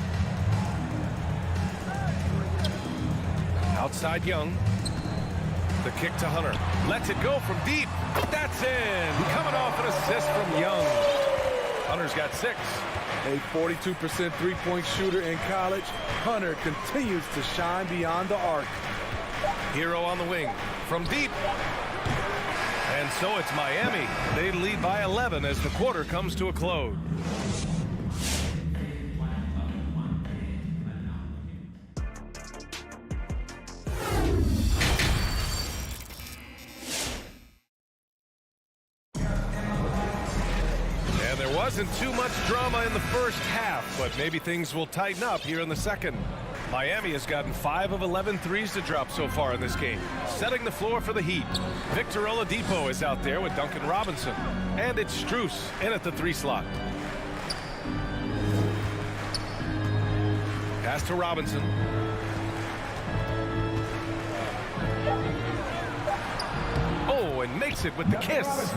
Outside Young. The kick to Hunter. Lets it go from deep. That's in. Coming off an assist from Young. Hunter's got 6. A 42% three-point shooter in college, Hunter continues to shine beyond the arc. Hero on the wing from deep. And so it's Miami. They lead by 11 as the quarter comes to a close. And there wasn't too much drama in the first half, but maybe things will tighten up here in the second. Miami has gotten 5 of 11 threes to drop so far in this game, setting the floor for the Heat. Victor Oladipo is out there with Duncan Robinson, and it's Strus in at the 3 slot. Pass to Robinson. Oh, and makes it with the kiss.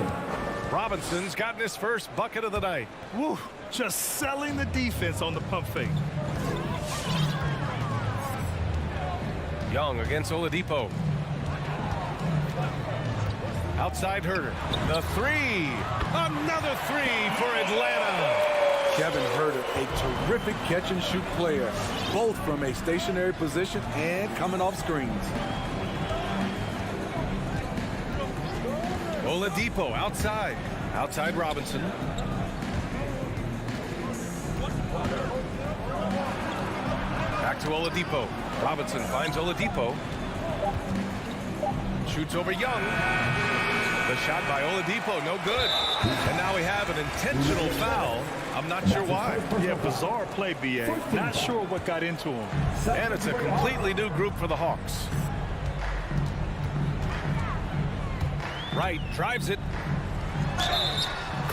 Robinson's gotten his first bucket of the night. Woo, just selling the defense on the pump fake. Young against Oladipo. Outside Herter. The 3. Another 3 for Atlanta. Kevin Herter, a terrific catch-and-shoot player, both from a stationary position and coming off screens. Oladipo outside. Outside Robinson. Back to Oladipo. Robinson finds Oladipo. Shoots over Young. The shot by Oladipo, no good. And now we have an intentional foul. I'm not sure why. Yeah, bizarre play, B.A. Not sure what got into him. And it's a completely new group for the Hawks. Wright drives it.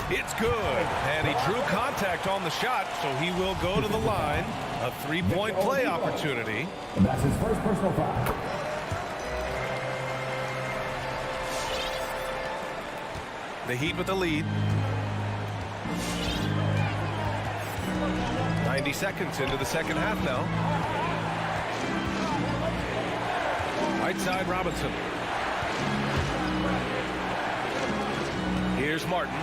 It's good. And he drew contact on the shot, so he will go to the line. A 3-point play opportunity. And that's his first personal foul. The Heat with the lead. 90 seconds into the second half now. Right side Robinson. Here's Martin.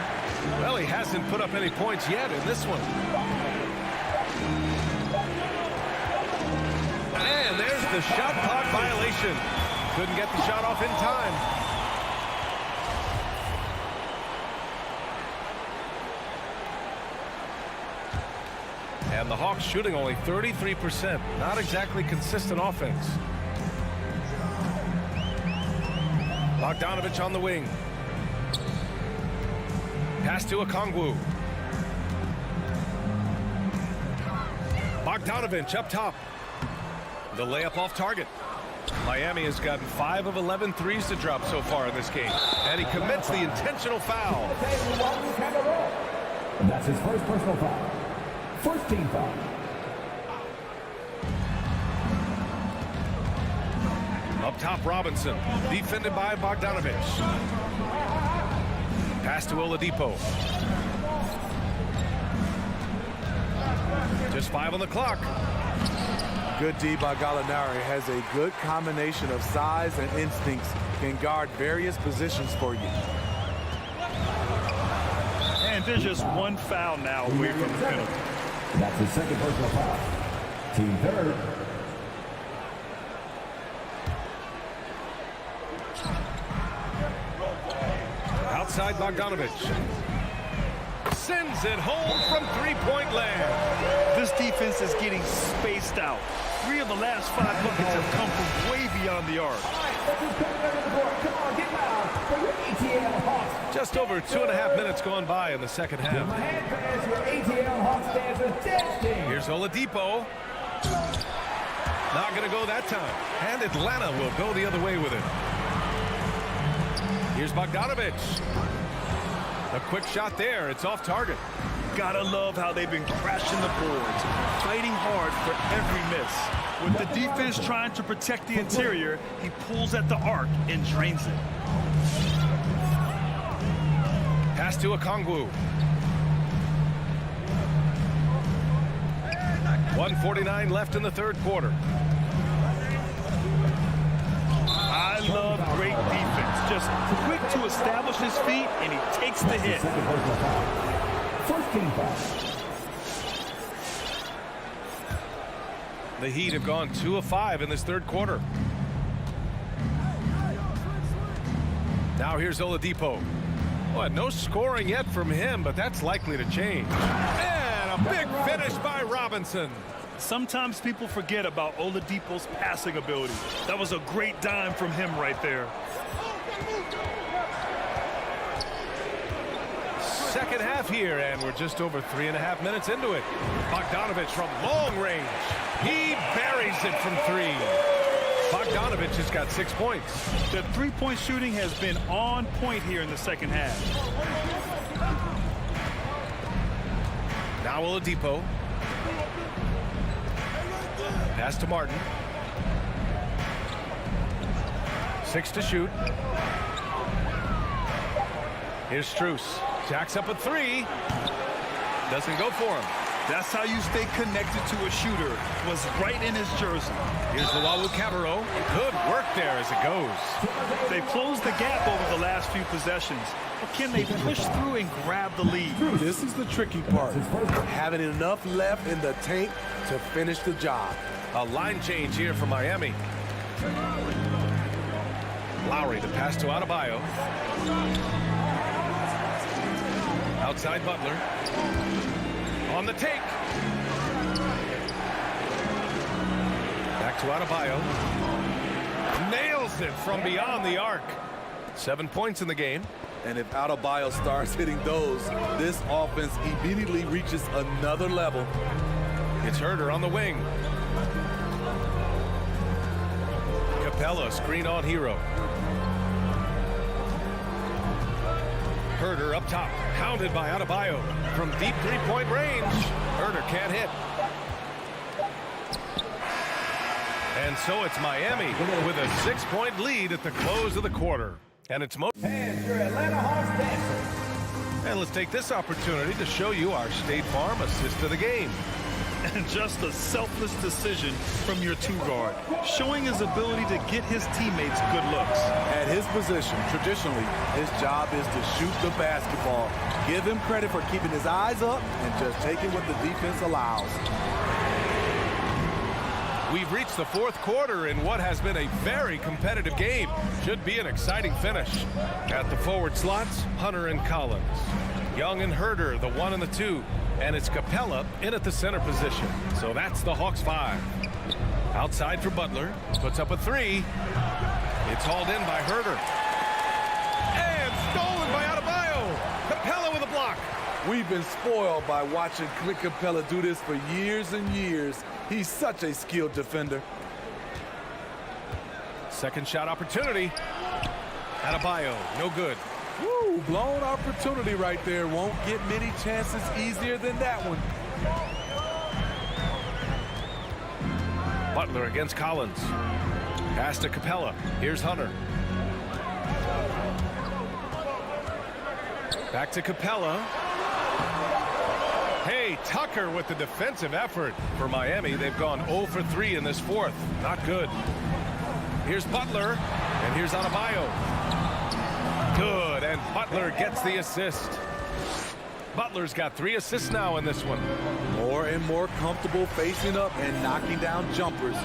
Well, he hasn't put up any points yet in this one. And there's the shot clock violation. Couldn't get the shot off in time. And the Hawks shooting only 33%. Not exactly consistent offense. Bogdanovich on the wing. Pass to Okongwu. Bogdanovich up top. The layup off target. Miami has gotten 5 of 11 threes to drop so far in this game. And he commits the intentional foul. That's his first personal foul. First team foul. Up top, Robinson. Defended by Bogdanovich. Pass to Oladipo. Just 5 on the clock. Good D by Gallinari. Has a good combination of size and instincts. Can guard various positions for you. And there's just one foul now away from the penalty. That's his second personal foul. Team third. Outside Bogdanovich. Sends it home from three-point land. This defense is getting spaced out. 3 of the last 5 buckets have come from way beyond the arc. Just over 2.5 minutes gone by in the second half. Here's Oladipo. Not going to go that time. And Atlanta will go the other way with it. Here's Bogdanovich. A quick shot there. It's off target. Gotta love how they've been crashing the boards, fighting hard for every miss. With the defense trying to protect the interior, he pulls at the arc and drains it. Pass to Okongwu. 1:49 left in the third quarter. I love great defense. Just quick to establish his feet, and he takes the hit. First team foul. The Heat have gone 2 of 5 in this third quarter. Now here's Oladipo. Well, no scoring yet from him, but that's likely to change. And a big finish by Robinson. Sometimes people forget about Oladipo's passing ability. That was a great dime from him right there. Second half here, and we're just over 3.5 minutes into it. Bogdanovich from long range. He buries it from 3. Bogdanovich has got 6 points. The three-point shooting has been on point here in the second half. Now Oladipo. Pass to Martin. 6 to shoot. Here's Strus. Jacks up a 3. Doesn't go for him. That's how you stay connected to a shooter. Was right in his jersey. Here's Luwawu-Cabarrot. Good work there as it goes. They've closed the gap over the last few possessions. But can they push through and grab the lead? This is the tricky part. Having enough left in the tank to finish the job. A line change here for Miami. Lowry to pass to Adebayo. Outside Butler. On the take. Back to Adebayo. Nails it from beyond the arc. 7 points in the game. And if Adebayo starts hitting those, this offense immediately reaches another level. It's Herder on the wing. Capella screen on Hero. Herder up top, hounded by Adebayo from deep three-point range. Herder can't hit. And so it's Miami with a 6-point lead at the close of the quarter. And it's And your Atlanta Hawks dancer. And let's take this opportunity to show you our State Farm assist of the game. And just a selfless decision from your 2-guard, showing his ability to get his teammates good looks. At his position, traditionally, his job is to shoot the basketball. Give him credit for keeping his eyes up and just taking what the defense allows. We've reached the fourth quarter in what has been a very competitive game. Should be an exciting finish. At the forward slots, Hunter and Collins. Young and Herder, the 1 and the 2. And it's Capella in at the center position. So that's the Hawks 5. Outside for Butler. Puts up a 3. It's hauled in by Herder. We've been spoiled by watching Clint Capella do this for years and years. He's such a skilled defender. Second shot opportunity. Adebayo, no good. Woo, blown opportunity right there. Won't get many chances easier than that one. Butler against Collins. Pass to Capella. Here's Hunter. Back to Capella. Hey, Tucker with the defensive effort for Miami. They've gone 0 for 3 in this fourth. Not good. Here's Butler, and here's Adebayo. Good, and Butler gets the assist. Butler's got 3 assists now in this one. More and more comfortable facing up and knocking down jumpers.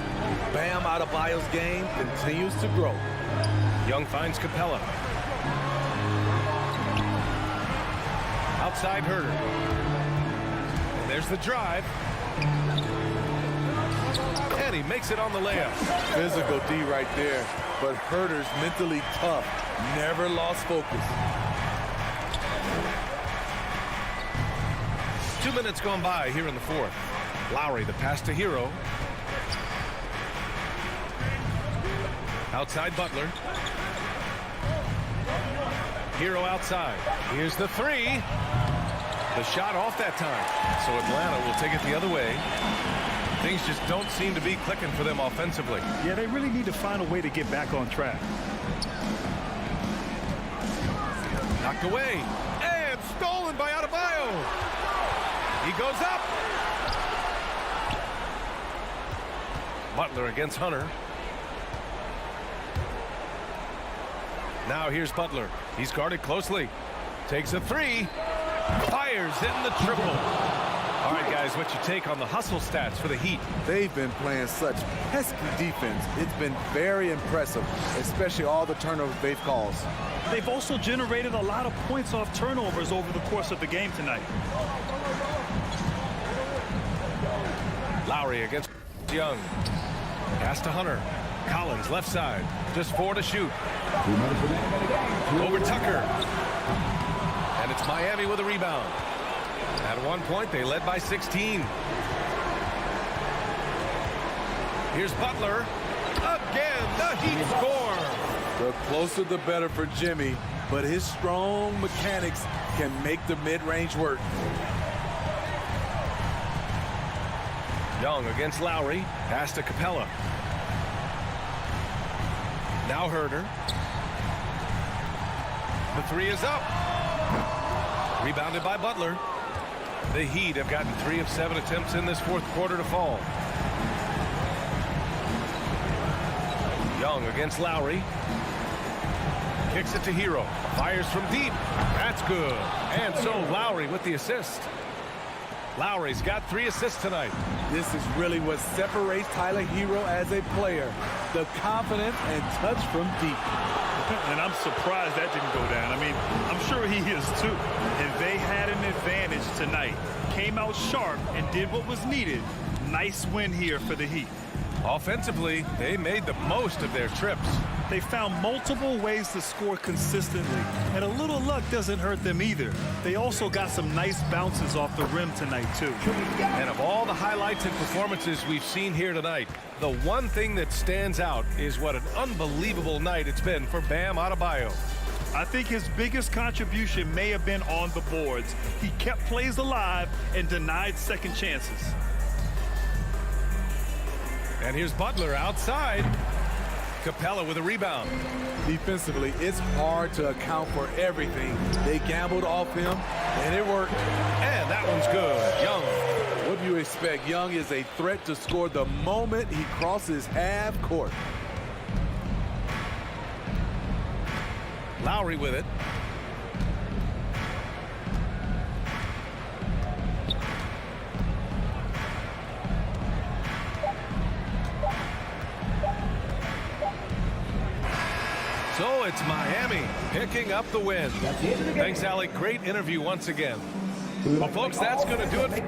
Bam Adebayo's game continues to grow. Young finds Capella. Outside Herter. And there's the drive. And he makes it on the layup. Physical D right there, but Herter's mentally tough. Never lost focus. 2 minutes gone by here in the fourth. Lowry, the pass to Hero. Outside Butler. Hero outside. Here's the 3. The shot off that time. So Atlanta will take it the other way. Things just don't seem to be clicking for them offensively. Yeah, they really need to find a way to get back on track. Knocked away. And stolen by Adebayo. He goes up. Butler against Hunter. Now here's Butler. He's guarded closely. Takes a 3. Fires in the triple. All right, guys, what's your take on the hustle stats for the Heat? They've been playing such pesky defense. It's been very impressive, especially all the turnovers they've caused. They've also generated a lot of points off turnovers over the course of the game tonight. Lowry against Young. Pass to Hunter. Collins left side. Just 4 to shoot. Over Tucker. And it's Miami with a rebound. At one point, they led by 16. Here's Butler. Again, the Heat score. The closer, the better for Jimmy, but his strong mechanics can make the mid-range work. Young against Lowry. Pass to Capella. Now Herter. The 3 is up. Rebounded by Butler. The Heat have gotten 3 of 7 attempts in this fourth quarter to fall. Young against Lowry. Kicks it to Hero. Fires from deep. That's good. And so Lowry with the assist. Lowry's got 3 assists tonight. This is really what separates Tyler Hero as a player. The confidence and touch from deep. And I'm surprised that didn't go down. I mean, I'm sure he is too. And they had an advantage tonight. Came out sharp and did what was needed. Nice win here for the Heat. Offensively, they made the most of their trips. They found multiple ways to score consistently, and a little luck doesn't hurt them either. They also got some nice bounces off the rim tonight, too. And of all the highlights and performances we've seen here tonight, the one thing that stands out is what an unbelievable night it's been for Bam Adebayo. I think his biggest contribution may have been on the boards. He kept plays alive and denied second chances. And here's Butler outside. Capella with a rebound. Defensively, it's hard to account for everything. They gambled off him, and it worked. And that one's good. Young. What do you expect? Young is a threat to score the moment he crosses half court. Lowry with it. So it's Miami picking up the win. Thanks, Alec. Great interview once again. Well, folks, that's going to do it.